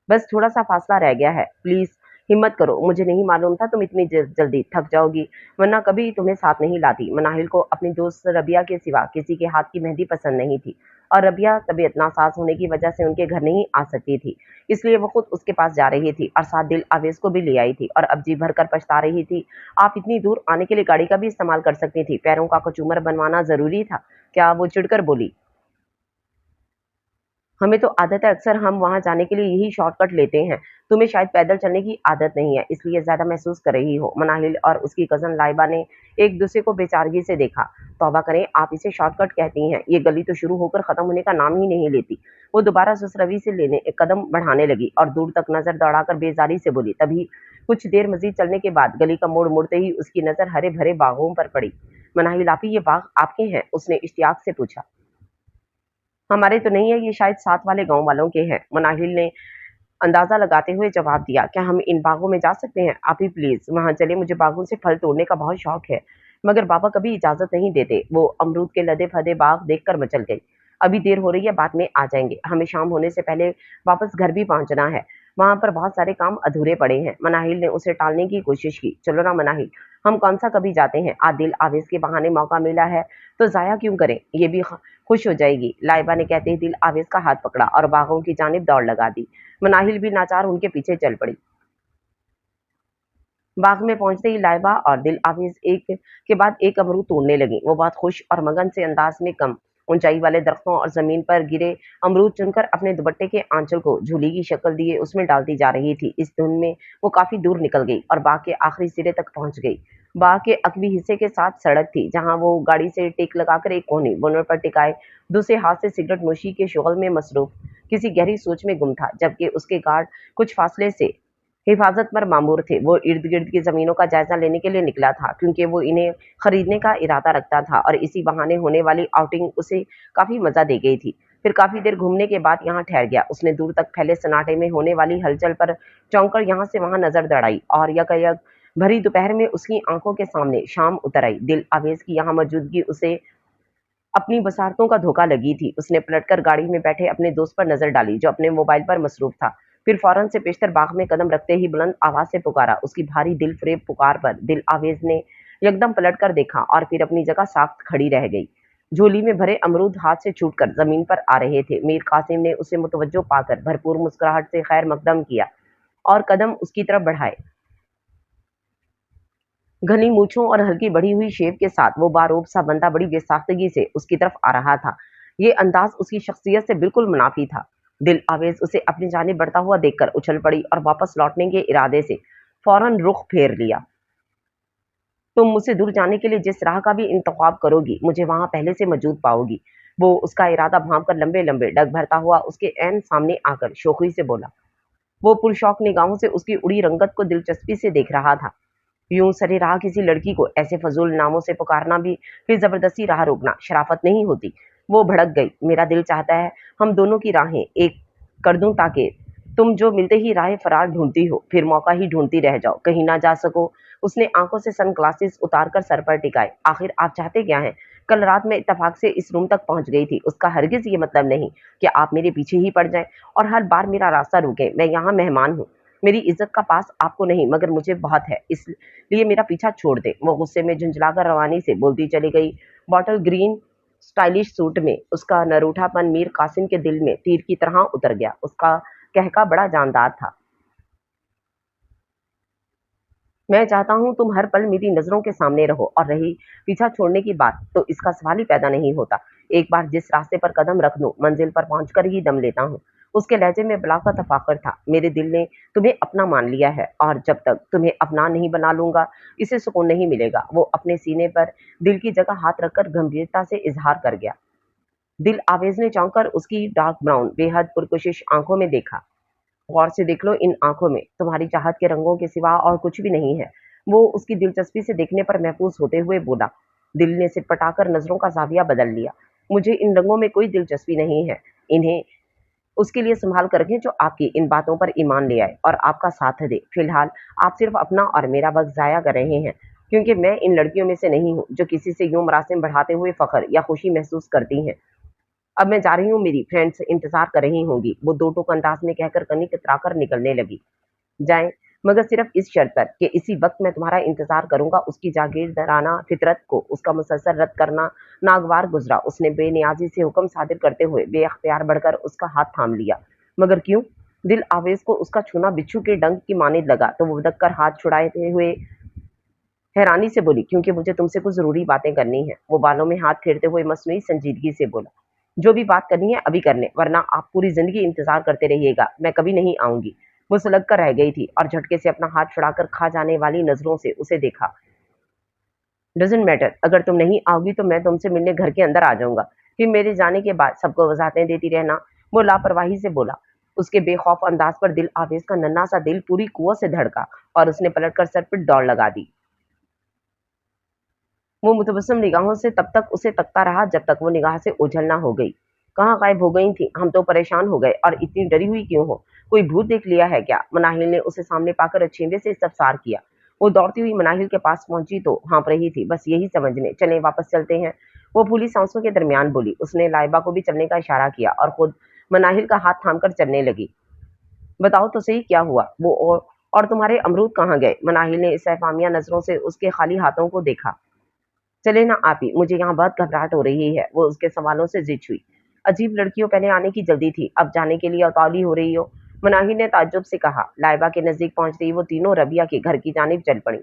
बस थोड़ा-सा फ़ासला रह गया है, प्लीज़ हिम्मत करो, मुझे नहीं मालूम था तुम इतनी जल्दी थक जाओगी, वरना कभी तुम्हें साथ नहीं लाती। मनाहिल को अपनी दोस्त रबिया के सिवा किसी के हाथ की मेहंदी पसंद नहीं थी और रबिया तबीयत नासाज़ होने की वजह से उनके घर नहीं आ सकती थी, इसलिए वो खुद उसके पास जा रही थी और साथ दिल आवेज़ को भी ले आई थी और अब जी भरकर पछता रही थी। आप इतनी दूर आने के लिए गाड़ी का भी इस्तेमाल कर सकती थी, पैरों का कचूमर बनवाना ज़रूरी था क्या? वो चिढ़कर बोली। हमें तो आदत है अक्सर हम वहाँ जाने के लिए यही शॉर्टकट लेते हैं। तुम्हें शायद पैदल चलने की आदत नहीं है, इसलिए ज़्यादा महसूस कर रही हो। मनाहिल और उसकी कज़न लाइबा ने एक-दूसरे को बेचारगी से देखा। तौबा करें, आप इसे शॉर्टकट कहती हैं। ये गली तो शुरू होकर ख़त्म होने का नाम ही नहीं लेती। वो दोबारा सुसरवी से लेने एक कदम बढ़ाने लगी और दूर तक नज़र दौड़ाकर बेज़ारी से बोली। तभी कुछ देर मज़ीद चलने के बाद गली का मोड़ मुड़ते ही उसकी नज़र हरे-भरे बागों पर पड़ी। मनाहिल आपी, ये बाग आपके हैं? उसने इश्तियाक से पूछा। हमारे तो नहीं है, ये शायद साथ वाले गाँव वालों के हैं। मनाहिल ने अंदाज़ा लगाते हुए जवाब दिया, क्या हम इन बागों में जा सकते हैं? आप ही प्लीज़ वहाँ चले, मुझे बागों से फल तोड़ने का बहुत शौक है। मगर बाबा कभी इजाज़त नहीं देते। वो अमरूद के लदे-फदे बाग देखकर मचल गई। अभी देर हो रही है, बाद में आ जाएँगे। हमें शाम होने से पहले वापस घर भी पहुँचना है। वहाँ पर बहुत सारे काम अधूरे पड़े हैं। मनाहिल ने उसे टालने की कोशिश की। चलो ना मनाहिल, हम कौन-सा कभी जाते हैं? आज दिल आवेज़ के बहाने मौका मिला है, तो ज़ाया क्यों करें? ये भी खुश हो जाएगी। लाइबा ने कहते ही दिल आवेज़ का हाथ पकड़ा और बागों की जानिब दौड़ लगा दी। मनाहिल भी नाचार उनके पीछे चल पड़ी। बाग में पहुंचते ही लाइबा और दिल आवेज एक के बाद एक अमरूद तोड़ने लगी। वो बहुत खुश और मगन से अंदाज में कम ऊंचाई वाले दरख्तों और जमीन पर गिरे अमरूद चुनकर अपने दुपट्टे के आंचल को झूली की शक्ल दिए उसमें डालती जा रही थी। इस धुन में वो काफी दूर निकल गई और बाग के आखिरी सिरे तक पहुंच गई। बाग के अकबी हिस्से के साथ सड़क थी, जहां वो गाड़ी से टेक लगाकर एक कोनी बोनट पर टिकाए दूसरे हाथ से सिगरेट नोशी के शुगल में मसरूफ किसी गहरी सोच में गुम था, जबकि उसके गार्ड कुछ फासले से हिफाजत पर मामूर थे। वो इर्द-गिर्द की ज़मीनों का जायज़ा लेने के लिए निकला था, क्योंकि वो इन्हें खरीदने का इरादा रखता था और इसी बहाने होने वाली आउटिंग उसे काफ़ी मज़ा दे गई थी। फिर काफ़ी देर घूमने के बाद यहाँ ठहर गया। उसने दूर तक फैले सन्नाटे में होने वाली हलचल पर चौंक कर यहाँ से वहाँ नज़र दौड़ाई और यकयक भरी दोपहर में उसकी आँखों के सामने शाम उतर आई। दिल आवेज़ की यहाँ मौजूदगी उसे अपनी बसारतों का धोखा लगी थी। उसने पलटकर गाड़ी में बैठे अपने दोस्त पर नजर डाली, जो अपने मोबाइल पर मसरूफ था। फिर फौरन से पेशतर बाग में कदम रखते ही बुलंद आवाज से पुकारा। उसकी भारी दिल फरेब पुकार पर दिल आवेज ने एकदम पलट कर देखा और फिर अपनी जगह साख्त खड़ी रह गई। झोली में भरे अमरूद हाथ से छूटकर जमीन पर आ रहे थे। मीर कासिम ने उसे मुतवज्जो पाकर भरपूर मुस्कुराहट से खैर मकदम किया और कदम उसकी तरफ बढ़ाए। घनी मूछों और हल्की बढ़ी हुई शेव के साथ वो बारोब सा बंदा बड़ी बेसाख्तगी से उसकी तरफ आ रहा था। ये अंदाज उसकी शख्सियत से बिल्कुल मुनाफी था। दिल आवेज उसे अपनी जानिब बढ़ता हुआ देखकर उछल पड़ी और वापस लौटने के इरादे से फौरन रुख फेर लिया। तुम मुझसे दूर जाने के लिए जिस राह का भी इंतखाब करोगी, मुझे वहां पहले से मौजूद पाओगी। वो उसका इरादा भांप कर लंबे लंबे डग भरता हुआ उसके ऐन सामने आकर शोखी से बोला। वो पुरशौक निगाहों से उसकी उड़ी रंगत को दिलचस्पी से देख रहा था। यूं सरेराह किसी लड़की को ऐसे फजूल नामों से पुकारना भी फिर जबरदस्ती राह रोकना शराफत नहीं होती। वो भड़क गई। मेरा दिल चाहता है हम दोनों की राहें एक कर दूं, ताकि तुम जो मिलते ही राह फरार ढूंढती हो फिर मौका ही ढूंढती रह जाओ, कहीं ना जा सको। उसने आंखों से सनग्लासेस उतार कर सर पर टिकाए। आखिर आप चाहते क्या हैं? कल रात में इत्तेफाक से इस रूम तक पहुंच गई थी। उसका हरगिज ये मतलब नहीं कि आप मेरे पीछे ही पड़ जाएं और हर बार मेरा रास्ता रोकें। मैं यहाँ मेहमान हूँ। मेरी इज्जत का पास आपको नहीं, मगर मुझे बहुत है, इसलिए मेरा पीछा छोड़ दे। वो गुस्से में झुंझलाकर रवानी से बोलती चली गई। बॉटल ग्रीन स्टाइलिश सूट में उसका नरूठापन मीर कासिम के दिल में तीर की तरह उतर गया। उसका कहका बड़ा जानदार था। मैं चाहता हूँ तुम हर पल मेरी नज़रों के सामने रहो, और रही पीछा छोड़ने की बात, तो इसका सवाल ही पैदा नहीं होता। एक बार जिस रास्ते पर कदम रख दूं, मंजिल पर पहुंचकर ही दम लेता हूँ। उसके लहजे में बला का तफाकर था। मेरे दिल ने तुम्हें अपना मान लिया है, और जब तक तुम्हें अपना नहीं बना लूंगा, इसे सुकून नहीं मिलेगा। वो अपने सीने पर दिल की जगह हाथ रखकर गंभीरता से इजहार कर गया। दिल आवेज ने चौंक कर उसकी डार्क ब्राउन बेहद पुरकशिश आंखों में देखा। गौर से देख लो, इन आंखों में तुम्हारी चाहत के रंगों के सिवा और कुछ भी नहीं है। वो उसकी दिलचस्पी से देखने पर महफूज होते हुए बोला। दिल ने सिटपटाकर नजरों का जाविया बदल लिया। मुझे इन रंगों में कोई दिलचस्पी नहीं है। इन्हें اس کے لیے संभाल कर रखें जो आपकी इन बातों पर ईमान ले आए और आपका साथ दे। फिलहाल आप सिर्फ अपना और मेरा वक्त ज़ाया कर रहे हैं, क्योंकि मैं इन लड़कियों में से नहीं हूँ जो किसी से यूं मरासिम बढ़ाते हुए फ़ख्र या खुशी महसूस करती हैं। अब मैं जा रही हूँ, मेरी फ्रेंड्स इंतज़ार कर रही होंगी। वो दो टूक अंदाज में कहकर कनीक कतराकर निकलने लगी। जाएँ, मगर सिर्फ इस शर्त पर कि इसी वक्त मैं तुम्हारा इंतज़ार करूँगा। उसकी जागीरदाराना फितरत को उसका मुसलसल रद्द करना नागवार गुज़रा। उसने बेनियाज़ी से हुक्म सादिर करते हुए बेअख्तियार बढ़कर उसका हाथ थाम लिया। मगर क्यों? दिल आवेज़ को उसका छूना बिच्छू के डंक की मानिंद लगा, तो वो बदक कर हाथ छुड़ाते हुए हैरानी से बोली, क्योंकि मुझे तुमसे कुछ ज़रूरी बातें करनी हैं। वो बालों में हाथ फेरते हुए मसनूई संजीदगी से बोला, जो भी बात करनी है अभी करने, वरना आप पूरी ज़िंदगी इंतज़ार करते रहिएगा। मैं कभी नहीं आऊँगी। वो सुलग कर रह गई थी और झटके से अपना हाथ छुड़ाकर खा जाने वाली नज़रों से उसे देखा। डज़न्ट मैटर, अगर तुम नहीं आओगी तो मैं तुमसे मिलने घर के अंदर आ जाऊँगा। फिर मेरे जाने के बाद सबको वज़ाहतें देती रहना। वो लापरवाही से बोला। उसके बेखौफ अंदाज पर दिल आवेज़ का नन्हा सा दिल पूरी कुव्वत से धड़का और उसने पलटकर सर पर दौड़ लगा दी। वो मुतबस्सम निगाहों से तब तक उसे तकता रहा जब तक वो निगाह से ओझल ना हो गई। कहाँ गायब हो गई थी? हम तो परेशान हो गए। और इतनी डरी हुई क्यों हो? कोई भूत देख लिया है क्या? मनाहिल ने उसे सामने पाकर अचेंबे से इस्तफसार किया। वो दौड़ती हुई मनाहिल के पास पहुंची तो हाँफ रही थी, बस यही समझने। चलें, वापस चलते हैं। वो फूली सांसों के दरमियान बोली। उसने लाइबा को भी चलने का इशारा किया और खुद मनाहिल का हाथ थामकर चलने लगी। बताओ तो सही, क्या हुआ? वो और तुम्हारे अमरूद कहाँ गए? मनाहिल ने इस्तेफामिया नजरों से उसके खाली हाथों को देखा। चले ना आप ही, मुझे यहाँ बहुत घबराहट हो रही है। वो उसके सवालों से जिद हुई। अजीब लड़कियों, पहले आने की जल्दी थी, अब जाने के लिए उतावली हो रही हो? मनाही ने ताज्जुब से कहा। लाइबा के नजदीक पहुंचते ही वो तीनों रबिया के घर की जानिब चल पड़ी।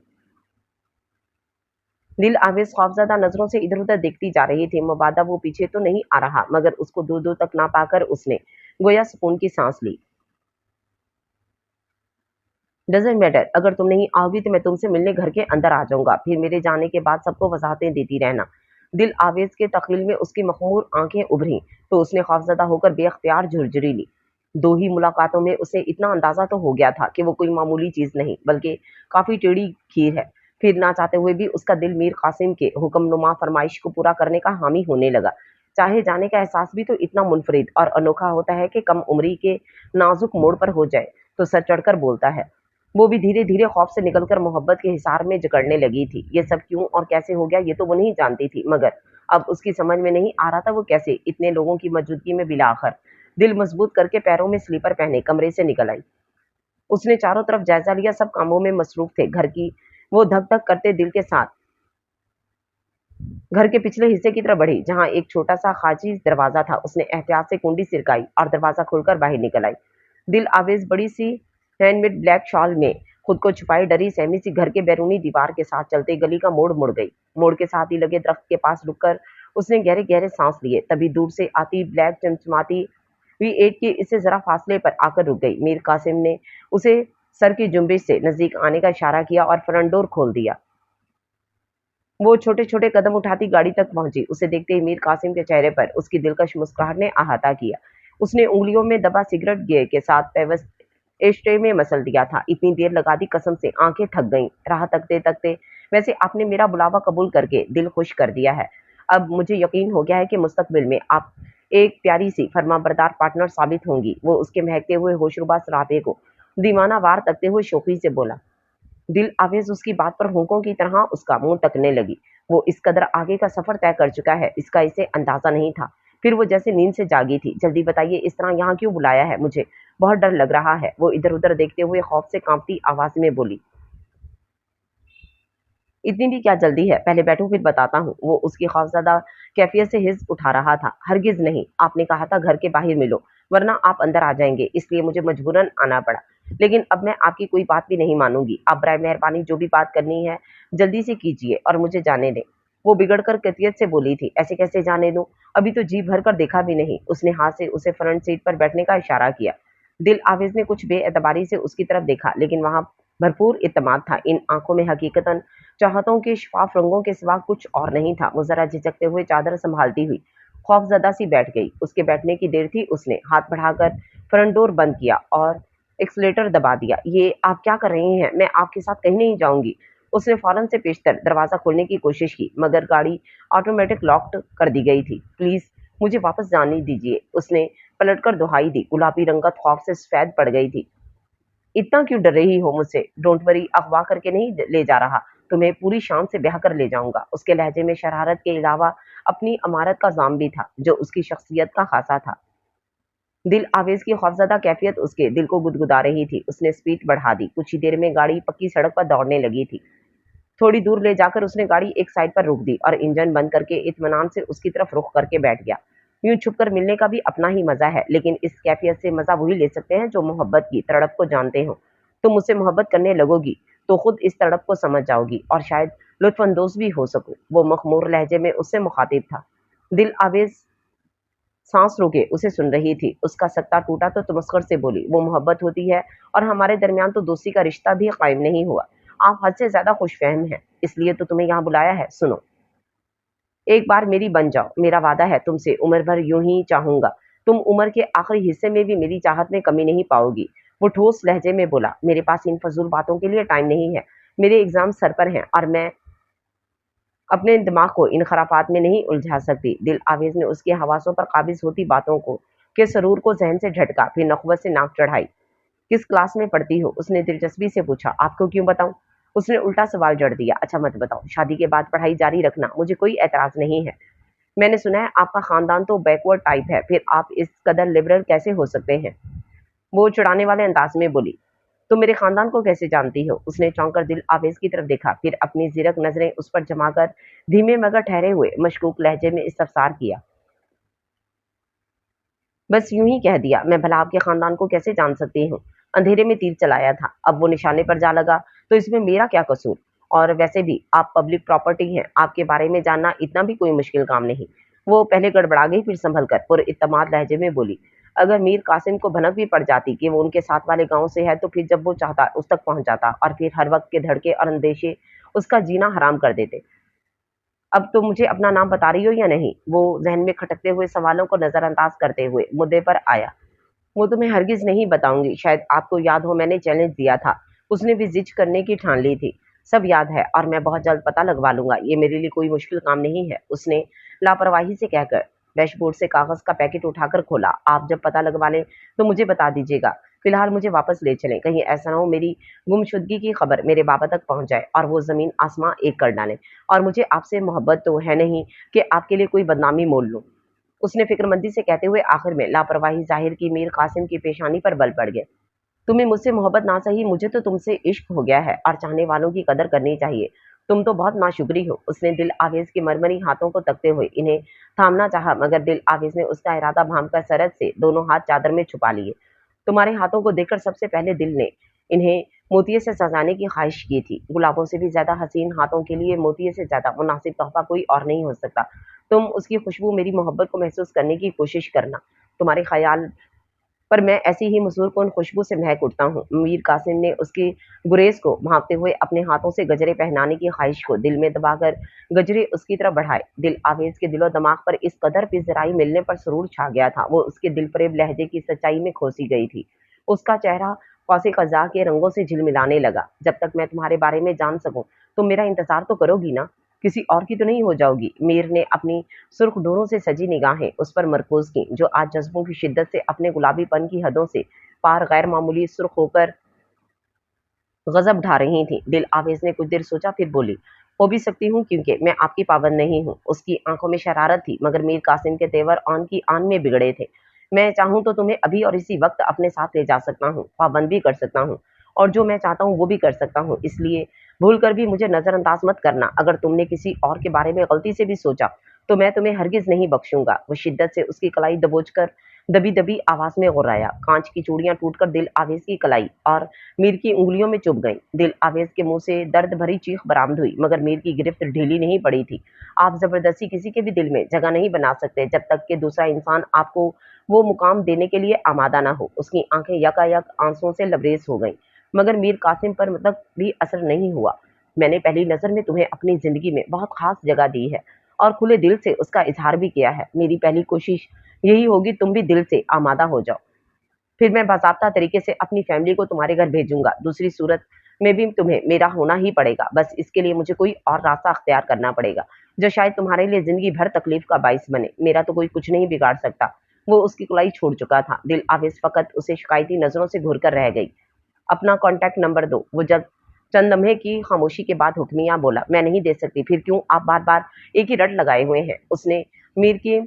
दिल आवेज खौफजदा नजरों से इधर उधर देखती जा रही थी। मुबादा वो पीछे तो नहीं आ रहा, मगर उसको दूर दूर तक ना पाकर उसने गोया सुकून की सांस ली। डजेंट मैटर, अगर तुम नहीं आओगी तो मैं तुमसे मिलने घर के अंदर आ जाऊंगा। फिर मेरे जाने के बाद सबको वजाहतें देती रहना। दिल आवेज के तखील में उसकी मखमूर आंखें उभरी तो उसने खौफजदा होकर बेअख्तियार झुरझुरी ली। दो ही मुलाकातों में उसे इतना अंदाजा तो हो गया था कि वो कोई मामूली चीज नहीं बल्कि काफी टेढ़ी खीर है। फिर ना चाहते हुए भी उसका दिल मीर कासिम के हुक्मनुमा फरमाइश को पूरा करने का हामी होने लगा। चाहे जाने का एहसास भी तो इतना मुनफरिद और अनोखा होता है कि कम उम्री के नाजुक मोड़ पर हो जाए तो सर चढ़कर बोलता है। वो भी धीरे धीरे खौफ से निकलकर मोहब्बत के हिसार में जकड़ने लगी थी। ये सब क्यों और कैसे हो गया ये तो वो नहीं जानती थी, मगर अब उसकी समझ में नहीं आ रहा था वो कैसे इतने लोगों की मौजूदगी में बिलाखर दिल मजबूत करके पैरों में स्लीपर पहने कमरे से निकल आई। उसने चारों तरफ जायजा लिया, सब कामों में मसरूफ थे घर की। वो धक धक करते दिल के साथ घर के पिछले हिस्से की तरफ बढ़ी, जहां एक छोटा सा खाची दरवाजा था। उसने एहतियात से कुंडी सिरकाई और दरवाजा खोलकर बाहर निकल आई। दिल आवेज बड़ी सी हैंडमेड ब्लैक शॉल में खुद को छुपाई डरी सहमी सी घर के बैरूनी दीवार के साथ चलते गली का मोड़ मुड़ गई। मोड़ के साथ ही लगे दरख्त के पास रुककर उसने गहरे गहरे सांस लिए। तभी दूर से आती ब्लैक चमचमाती हुई ईंट के इससे जरा फासले पर आकर रुक गई। मीर कासिम ने उसे सर की जुम्बिश से नजदीक आने का इशारा किया और फ्रंट डोर खोल दिया। वो छोटे छोटे कदम उठाती गाड़ी तक पहुंची। उसे देखते ही मीर कासिम के चेहरे पर उसकी दिलकश मुस्कुराहट ने अहाता किया। उसने उंगलियों में दबा सिगरेट गे के साथ पेवस एस्ट्रे में मसल दिया था। इतनी देर लगा दी, कसम से आंखें थक गईं। राह तकते तकते, वैसे आपने मेरा बुलावा कबूल करके दिल खुश कर दिया है। अब मुझे यकीन हो गया है कि मुस्तकबिल में आप एक प्यारी सी फरमाबरदार पार्टनर साबित होंगी। वो उसके महकते हुए होशरुबा सरापे को दीवाना वार तकते हुए शोखी से बोला। दिल आवेज उसकी बात पर होंकों की तरह उसका मुंह तकने लगी। वो इस कदर आगे का सफर तय कर चुका है, इसका इसे अंदाजा नहीं था। फिर वो जैसे नींद से जागी थी। जल्दी बताइए, इस तरह यहाँ क्यों बुलाया है? मुझे बहुत डर लग रहा है। वो इधर उधर देखते हुए खौफ से कांपती आवाज में बोली। इतनी भी क्या जल्दी है? पहले बैठो फिर बताता हूँ। वो उसकी खौफजदा कैफियत से हिज उठा रहा था। हरगिज नहीं, आपने कहा था घर के बाहर मिलो, वरना आप अंदर आ जाएंगे, इसलिए मुझे मजबूरन आना पड़ा। लेकिन अब मैं आपकी कोई बात भी नहीं मानूंगी। आप बराए मेहरबानी जो भी बात करनी है जल्दी से कीजिए और मुझे जाने दें। वो बिगड़कर कैफियत से बोली थी। ऐसे कैसे जाने दूं? अभी तो जी भर कर देखा भी नहीं। उसने हाथ से उसे फ्रंट सीट पर बैठने का इशारा किया। दिल आवेज ने कुछ बेएतबारी से उसकी तरफ देखा, लेकिन वहां भरपूर इत्तेमाद था। इन आंखों में हकीकतन चाहतों के शफाफ रंगों के सिवा कुछ और नहीं था। वो जरा झिझकते हुए चादर संभालती हुई खौफजदा सी बैठ गई। उसके बैठने की देर थी। उसने हाथ बढ़ाकर फ्रंट डोर बंद किया और एक्सलेटर दबा दिया। ये आप क्या कर रही हैं? मैं आपके साथ कहीं नहीं जाऊंगी। उसने फौरन से पेशतर दरवाजा खोलने की कोशिश की, मगर गाड़ी ऑटोमेटिक लॉक्ड कर दी गई थी। प्लीज مجھے واپس جانے دیجیے۔ اس نے پلٹ کر دہائی دی۔ گلابی رنگت خوف سے سفید پڑ گئی تھی۔ اتنا کیوں ڈر رہی ہو مجھ سے؟ ڈونٹ وری، اغوا کر کے نہیں لے جا رہا، تمہیں پوری شان سے بیاہ کر لے جاؤں گا۔ اس کے لہجے میں شرارت کے علاوہ اپنی امارت کا زام بھی تھا جو اس کی شخصیت کا خاصا تھا۔ دل آویز کی خوفزدہ کیفیت اس کے دل کو گدگدا رہی تھی۔ اس نے سپیڈ بڑھا دی۔ کچھ ہی دیر میں گاڑی پکی سڑک پر دوڑنے لگی تھی۔ تھوڑی دور لے جا کر اس نے گاڑی ایک سائڈ پر روک دی اور انجن بند کر کے اطمینان سے اس کی طرف رخ کر کے بیٹھ گیا۔ یوں چھپ کر ملنے کا بھی اپنا ہی مزہ ہے، لیکن اس کیفیت سے مزہ وہی لے سکتے ہیں جو محبت کی تڑپ کو جانتے ہوں۔ تم مجھ سے محبت کرنے لگو گی تو خود اس تڑپ کو سمجھ جاؤ گی اور شاید لطف اندوز بھی ہو سکو۔ وہ مخمور لہجے میں اس سے مخاطب تھا۔ دل آویز سانس روکے اسے سن رہی تھی۔ اس کا سکتہ ٹوٹا تو تمسخر سے بولی، وہ محبت ہوتی ہے اور ہمارے درمیان تو دوستی کا رشتہ بھی قائم نہیں ہوا۔ آپ حد سے زیادہ خوش فہم ہیں، اس لیے تو تمہیں یہاں بلایا ہے۔ سنو، ایک بار میری بن جاؤ، میرا وعدہ ہے تم سے عمر بھر یوں ہی چاہوں گا۔ تم عمر کے آخری حصے میں بھی میری چاہت میں کمی نہیں پاؤ گی۔ وہ ٹھوس لہجے میں بولا، میرے پاس ان فضول باتوں کے لیے ٹائم نہیں ہے۔ میرے ایگزام سر پر ہیں اور میں اپنے دماغ کو ان خرافات میں نہیں الجھا سکتی۔ دل آویز نے اس کے حواسوں پر قابض ہوتی باتوں کو کے سرور کو ذہن سے جھٹکا، پھر نخوت سے ناک چڑھائی۔ کس کلاس میں پڑھتی ہو؟ اس نے دلچسپی سے پوچھا۔ آپ کو کیوں بتاؤں؟ اس نے الٹا سوال جڑ دیا۔ اچھا مت بتاؤ، شادی کے بعد پڑھائی جاری رکھنا، مجھے کوئی اعتراض نہیں ہے۔ میں نے سنا ہے آپ کا خاندان تو بیکورڈ ٹائپ ہے، پھر آپ اس قدر لبرل کیسے ہو سکتے ہیں؟ وہ چڑھانے والے انداز میں بولی۔ تم میرے خاندان کو کیسے جانتی ہو؟ اس نے چونک کر دل آویز کی طرف دیکھا، پھر اپنی زرک نظریں اس پر جما کر دھیمے مگر ٹھہرے ہوئے مشکوک لہجے میں استفسار کیا۔ بس یوں ہی کہہ دیا، میں بھلا آپ کے خاندان کو کیسے جان سکتی ہوں؟ اندھیرے میں تیر چلایا تھا، اب وہ نشانے پر جا لگا تو اس میں میرا کیا قصور؟ اور ویسے بھی آپ پبلک پراپرٹی ہیں، آپ کے بارے میں جاننا اتنا بھی کوئی مشکل کام نہیں۔ وہ پہلے گڑبڑا گئی، پھر سنبھل کر پر اعتماد لہجے میں بولی، اگر میر قاسم کو بھنک بھی پڑ جاتی کہ وہ ان کے ساتھ والے گاؤں سے ہے تو پھر جب وہ چاہتا اس تک پہنچ جاتا اور پھر ہر وقت کے دھڑکے اور اندیشے اس کا جینا حرام کر دیتے۔ اب تو مجھے اپنا نام بتا رہی ہو یا نہیں؟ وہ ذہن میں کھٹکتے ہوئے سوالوں کو نظر انداز کرتے ہوئے مدعے پر آیا۔ وہ تمہیں ہرگز نہیں بتاؤں گی، شاید آپ کو یاد ہو میں نے چیلنج دیا تھا، اس نے بھی زج کرنے کی ٹھان لی تھی۔ سب یاد ہے اور میں بہت جلد پتہ لگوا لوں گا، یہ میرے لیے کوئی مشکل کام نہیں ہے، اس نے لاپرواہی سے کہہ کر ڈیش بورڈ سے کاغذ کا پیکٹ اٹھا کر کھولا۔ آپ جب پتہ لگوا لیں تو مجھے بتا دیجیے گا، فی الحال مجھے واپس لے چلیں، کہیں ایسا نہ ہو میری گمشدگی کی خبر میرے بابا تک پہنچ جائے اور وہ زمین آسماں ایک کر ڈالیں، اور مجھے آپ سے محبت تو ہے نہیں کہ آپ کے لیے کوئی بدنامی مول لوں۔ اس نے فکر مندی سے کہتے ہوئے آخر میں لاپرواہی ظاہر کی میر قاسم کی پیشانی پر بل پڑ گئے۔ تمہیں مجھ سے محبت نہ صحیح، مجھے تو تم سے عشق ہو گیا ہے اور چاہنے والوں کی قدر کرنی چاہیے۔ تم تو بہت ناشکری ہو۔ اس نے دل آویز کے مرمری ہاتھوں کو تکتے ہوئے انہیں تھامنا چاہا، مگر دل آویز نے اس کا ارادہ بھانپ کر سرحد سے دونوں ہاتھ چادر میں چھپا لیے۔ تمہارے ہاتھوں کو دیکھ کر سب سے پہلے دل نے انہیں موتیے سے سجانے کی خواہش کی تھی۔ گلابوں سے بھی زیادہ حسین ہاتھوں کے لیے موتیے سے زیادہ مناسب تحفہ کوئی اور نہیں ہو سکتا۔ تم اس کی خوشبو میری محبت کو محسوس کرنے کی کوشش کرنا، تمہارے خیال پر میں ایسی ہی مسحور کن خوشبو سے مہک اٹھتا ہوں۔ میر قاسم نے اس کی گریز کو بھانپتے ہوئے اپنے ہاتھوں سے گجرے پہنانے کی خواہش کو دل میں دبا کر گجرے اس کی طرف بڑھائے۔ دل آویز کے دل و دماغ پر اس قدر پذیرائی ملنے پر سرور چھا گیا تھا، وہ اس کے دل فریب لہجے کی سچائی میں کھوسی گئی تھی۔ اس کا چہرہ قوس قزح کے رنگوں سے جھلملانے لگا۔ جب تک میں تمہارے بارے میں جان سکوں تم میرا انتظار تو کرو گی نا، کسی اور کی تو نہیں ہو جاؤ گی؟ میر نے اپنی سرخ ڈوروں سے سجی نگاہیں اس پر مرکوز کی، جو آج جذبوں کی شدت سے اپنے گلابی پن کی حدوں سے پار غیر معمولی سرخ ہو کر غضب ڈھا رہی تھیں۔ دل آویز نے کچھ دیر سوچا، پھر بولی، ہو بھی سکتی ہوں کیونکہ میں آپ کی پابند نہیں ہوں۔ اس کی آنکھوں میں شرارت تھی، مگر میر قاسم کے تیور آن کی آن میں بگڑے تھے۔ میں چاہوں تو تمہیں ابھی اور اسی وقت اپنے ساتھ لے جا سکتا ہوں، پابند بھی کر سکتا ہوں، اور جو میں چاہتا ہوں وہ بھی کر سکتا ہوں، اس لیے بھول کر بھی مجھے نظر انداز مت کرنا۔ اگر تم نے کسی اور کے بارے میں غلطی سے بھی سوچا تو میں تمہیں ہرگز نہیں بخشوں گا۔ وہ شدت سے اس کی کلائی دبوچ کر دبی دبی آواز میں غرایا۔ کانچ کی چوڑیاں ٹوٹ کر دل آویز کی کلائی اور میر کی انگلیوں میں چبھ گئیں۔ دل آویز کے منہ سے درد بھری چیخ برآمد ہوئی، مگر میر کی گرفت ڈھیلی نہیں پڑی تھی۔ آپ زبردستی کسی کے بھی دل میں جگہ نہیں بنا سکتے جب تک کہ دوسرا انسان آپ کو وہ مقام دینے کے لیے آمادہ نہ ہو۔ اس کی آنکھیں یکایک آنسوؤں سے لبریز ہو گئیں، مگر میر قاسم پر مطلب بھی اثر نہیں ہوا۔ میں نے پہلی نظر میں تمہیں اپنی زندگی میں بہت خاص جگہ دی ہے اور کھلے دل سے اس کا اظہار بھی کیا ہے۔ میری پہلی کوشش یہی ہوگی تم بھی دل سے آمادہ ہو جاؤ، پھر میں باضابطہ طریقے سے اپنی فیملی کو تمہارے گھر بھیجوں گا۔ دوسری صورت میں بھی تمہیں میرا ہونا ہی پڑے گا، بس اس کے لیے مجھے کوئی اور راستہ اختیار کرنا پڑے گا۔ जो शायद तुम्हारे लिए जिंदगी भर तकलीफ का बाइस बने। मेरा तो कोई कुछ नहीं बिगाड़ सकता। वो उसकी कुलाई छोड़ चुका था। दिल आवेश फकत उसे शिकायती नजरों से घूर कर रह गई। अपना कॉन्टैक्ट नंबर दो। वो जब चंद लम्हे की खामोशी के बाद हुक्मिया बोला, मैं नहीं दे सकती। फिर क्यों? आप बार बार एक ही रट लगाए हुए हैं। उसने मीर के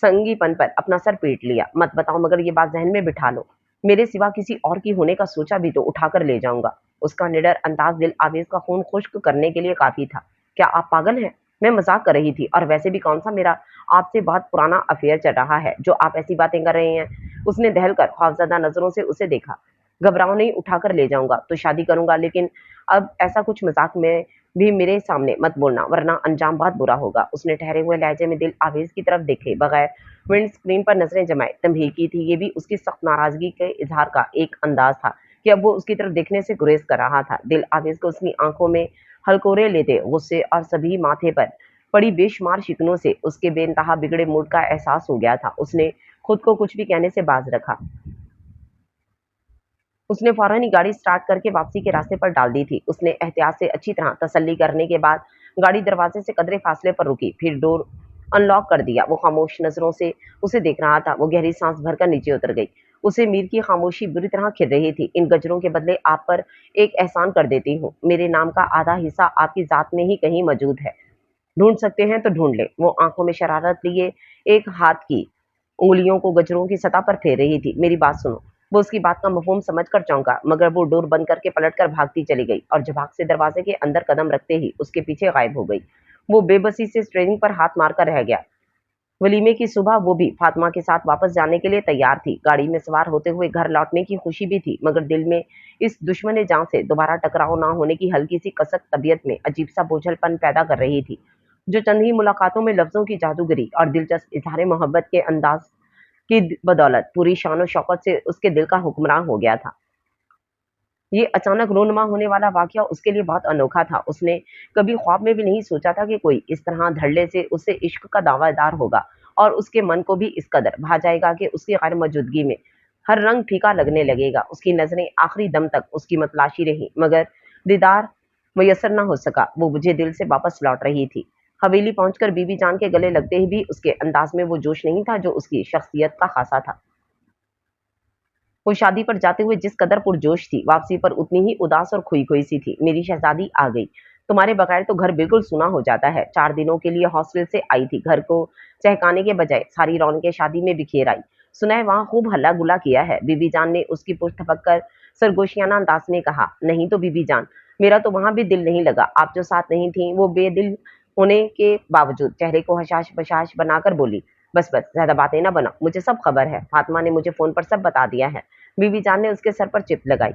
संगीपन पर अपना सर पीट लिया। मत बताओ, मगर ये बात जहन में बिठा लो, मेरे सिवा किसी और की होने का सोचा भी तो उठाकर ले जाऊंगा। उसका निडर अंदाज दिल आवेश का खून खुश्क करने के लिए काफी था। क्या आप पागल हैं? मैं मजाक कर रही थी, और वैसे भी कौन सा मेरा आपसे बहुत पुराना अफेयर चल रहा है जो आप ऐसी बातें कर रहे हैं। उसने दहलकर खौफजदा नजरों से उसे देखा। घबराओ नहीं, उठाकर ले जाऊंगा तो शादी करूंगा, लेकिन अब ऐसा कुछ मजाक में भी मेरे सामने मत बोलना, वरना अंजाम बहुत बुरा होगा। उसने ठहरे हुए लहजे में दिल आवेश की तरफ देखे बगैर विंड स्क्रीन पर नजरें जमाए तंबीह की थी। ये भी उसकी सख्त नाराजगी के इजहार का एक अंदाज था कि अब वो उसकी तरफ देखने से गुरेज कर रहा था। दिल आवेश को उसकी आंखों में हलकोरे लेते गुस्से और सभी माथे पर पड़ी बेशुमार शिकनों से उसके बेइंतहा बिगड़े मूड का एहसास हो गया था। उसने खुद को कुछ भी कहने से बाज रखा। उसने फौरन ही गाड़ी स्टार्ट करके वापसी के रास्ते पर डाल दी थी। उसने एहतियात से अच्छी तरह तसल्ली करने के बाद गाड़ी दरवाजे से कदरे फासले पर रुकी, फिर डोर अनलॉक कर दिया। वो खामोश नजरों से उसे देख रहा था। वो गहरी सांस भरकर नीचे उतर गई। उसे मीर की खामोशी बुरी तरह खिल रही थी। इन गजरों के बदले आप पर एक एहसान कर देती हूँ। मेरे नाम का आधा हिस्सा आपकी जात में ही कहीं मौजूद है। ढूंढ सकते हैं तो ढूंढ ले। वो आंखों में शरारत लिए एक हाथ की उंगलियों को गजरों की सतह पर फेर रही थी। मेरी बात सुनो। वो उसकी बात का मफहूम समझकर चौंका, मगर वो डोर बंद करके पलटकर भागती चली गई और झपाक से दरवाजे के अंदर कदम रखते ही उसके पीछे गायब हो गई। वो बेबसी से स्टीयरिंग पर हाथ मारकर रह गया। वलीमे की सुबह वो भी फातिमा के साथ वापस जाने के लिए तैयार थी। गाड़ी में सवार होते हुए घर लौटने की खुशी भी थी, मगर दिल में इस दुश्मन जान से दोबारा टकराव ना होने की हल्की सी कसक तबीयत में अजीब सा बोझलपन पैदा कर रही थी, जो चंद ही मुलाकातों में लफ्जों की जादूगरी और दिलचस्प इजहार मोहब्बत के अंदाज की बदौलत पूरी शान शौकत से उसके दिल का हुक्मरान हो गया था। ये अचानक रोनमा होने वाला वाकया उसके लिए बहुत अनोखा था। उसने कभी ख्वाब में भी नहीं सोचा था कि कोई इस तरह धड़ल्ले से उससे इश्क का दावेदार होगा, और उसके मन को भी इस कदर भा जाएगा कि उसकी गैर मौजूदगी में हर रंग फीका लगने लगेगा। उसकी नजरें आखिरी दम तक उसकी मतलाशी रही, मगर दीदार मुयसर न हो सका। वो मुझे दिल से वापस लौट रही थी। हवेली पहुंचकर बीबी जान के गले लगते ही भी उसके अंदाज में वो जोश नहीं था जो उसकी शख्सियत का खासा था। वो शादी पर जाते हुए जिस कदर पुरजोश थी, वापसी पर उतनी ही उदास और खोई खोई सी थी। मेरी शहजादी आ गई। तुम्हारे बगैर तो घर बिल्कुल सूना हो जाता है। 4 दिनों के लिए हॉस्टल से आई थी। घर को चहकाने के बजाय सारी रौनकें शादी में बिखेर आई। सुना है वहां खूब हल्ला गुला किया है। बीबी जान ने उसकी पुष्ट थपक कर सरगोशियाना अंदाज में कहा। नहीं तो बीबी जान, मेरा तो वहां भी दिल नहीं लगा। आप जो साथ नहीं थी, वो बेदिल होने के बावजूद चेहरे को हशाश बशाश बनाकर बोली, बस बस, ज्यादा बातें ना बनाओ, मुझे सब खबर है। फातिमा ने मुझे फोन पर सब बता दिया है। बीवी जान ने उसके सर पर चिप लगाई।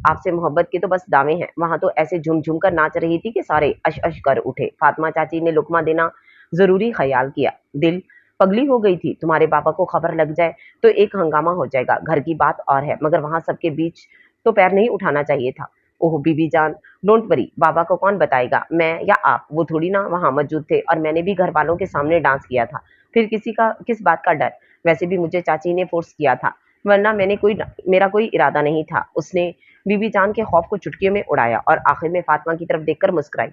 आपसे मोहब्बत के तो बस दावे हैं। वहां तो ऐसे झूम झूम कर नाच रही थी कि सारे अश अश कर उठे। फातिमा चाची ने लुकमा देना जरूरी ख्याल किया। दिल पगली हो गई थी। तुम्हारे पापा को खबर लग जाए तो एक हंगामा हो जाएगा। घर की बात और है, मगर वहां सबके बीच तो पैर नहीं उठाना चाहिए था। ओह बीबी जान, डोंट वरी। बाबा को कौन बताएगा, मैं या आप? वो थोड़ी ना वहां मौजूद थे, और मैंने भी घर वालों के सामने डांस किया था। फिर किस बात का डर? वैसे भी मुझे चाची ने फोर्स किया था, वरना मेरा कोई इरादा नहीं था। उसने बीबी जान के खौफ को चुटकियों में उड़ाया और आखिर में फातिमा की तरफ देखकर मुस्कुराई।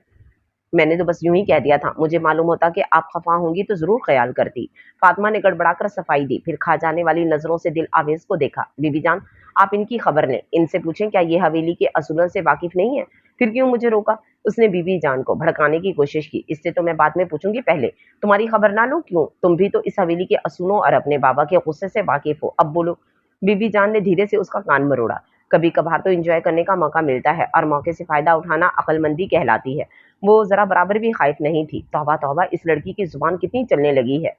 मैंने तो बस यूं ही कह दिया था। मुझे मालूम होता कि आप खफा होंगी तो जरूर ख्याल करती। फातिमा ने गड़बड़ाकर सफाई दी, फिर खा जाने वाली नजरों से दिल आवेश को देखा। बीबी जान, आप इनकी खबर लें, इनसे पूछें क्या ये हवेली के असूलों से वाकिफ नहीं है। फिर क्यों मुझे रोका? उसने बीबी जान को भड़काने की कोशिश की। इससे तो मैं बाद में पूछूंगी, पहले तुम्हारी खबर ना लूं? क्यों? तुम भी तो इस हवेली के असूलों और अपने बाबा के गुस्से से वाकिफ हो। अब बोलो। बीबी जान ने धीरे से उसका कान मरोड़ा। कभी कभार तो एंजॉय करने का मौका मिलता है, और मौके से फायदा उठाना अक्लमंदी कहलाती है। वो जरा बराबर भी खाइफ नहीं थी। तौबा तौबा, इस लड़की की जुबान कितनी चलने लगी है,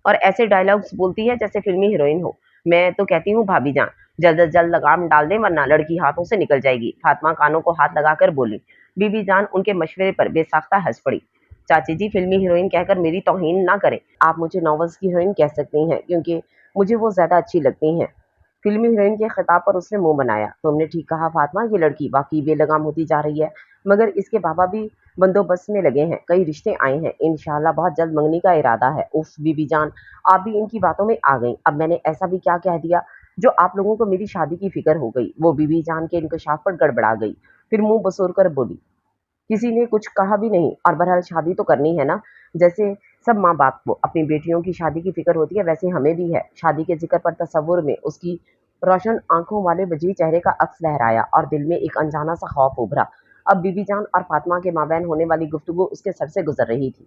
और ऐसे डायलॉग्स बोलती है जैसे फिल्मी हीरोइन हो। मैं तो कहती हूँ भाभी जान, जल्द अज जल्द लगाम डाल दें, वरना लड़की हाथों से निकल जाएगी। फातिमा कानों को हाथ लगाकर बोली। बीबी जान उनके मशवरे पर बेसाख्ता हंस पड़ी। चाची जी, फिल्मी हीरोइन कहकर मेरी तौहीन ना करें। आप मुझे नॉवेल्स की हीरोइन कह सकती हैं, क्योंकि मुझे वो ज्यादा अच्छी लगती हैं। फिल्मी हीरोइन के खिताब पर उसने मुंह बनाया। तुमने ठीक कहा फातिमा, ये लड़की वाकई बेलगाम होती जा रही है, मगर इसके बाबा भी बंदोबस्त में लगे हैं। कई रिश्ते आए हैं, इंशाल्लाह बहुत जल्द मंगनी का इरादा है। उफ बीबी जान, आप भी इनकी बातों में आ गई। अब मैंने ऐसा भी क्या कह दिया जो आप लोगों को मेरी शादी की फिक्र हो गई? वो बीबी जान के इंकशाफ पर गड़बड़ा गई, फिर मुंह बसोर कर बोली। किसी ने कुछ कहा भी नहीं, और बहरहाल शादी तो करनी है ना। जैसे सब माँ बाप को अपनी बेटियों की शादी की फिक्र होती है, वैसे हमें भी है। शादी के जिक्र पर तसव्वुर में उसकी रोशन आंखों वाले वजीह चेहरे का अक्स लहराया और दिल में एक अनजाना सा खौफ उभरा। अब बीबी जान और फातिमा के माबैन होने वाली गुफ्तगू उसके सर से गुजर रही थी।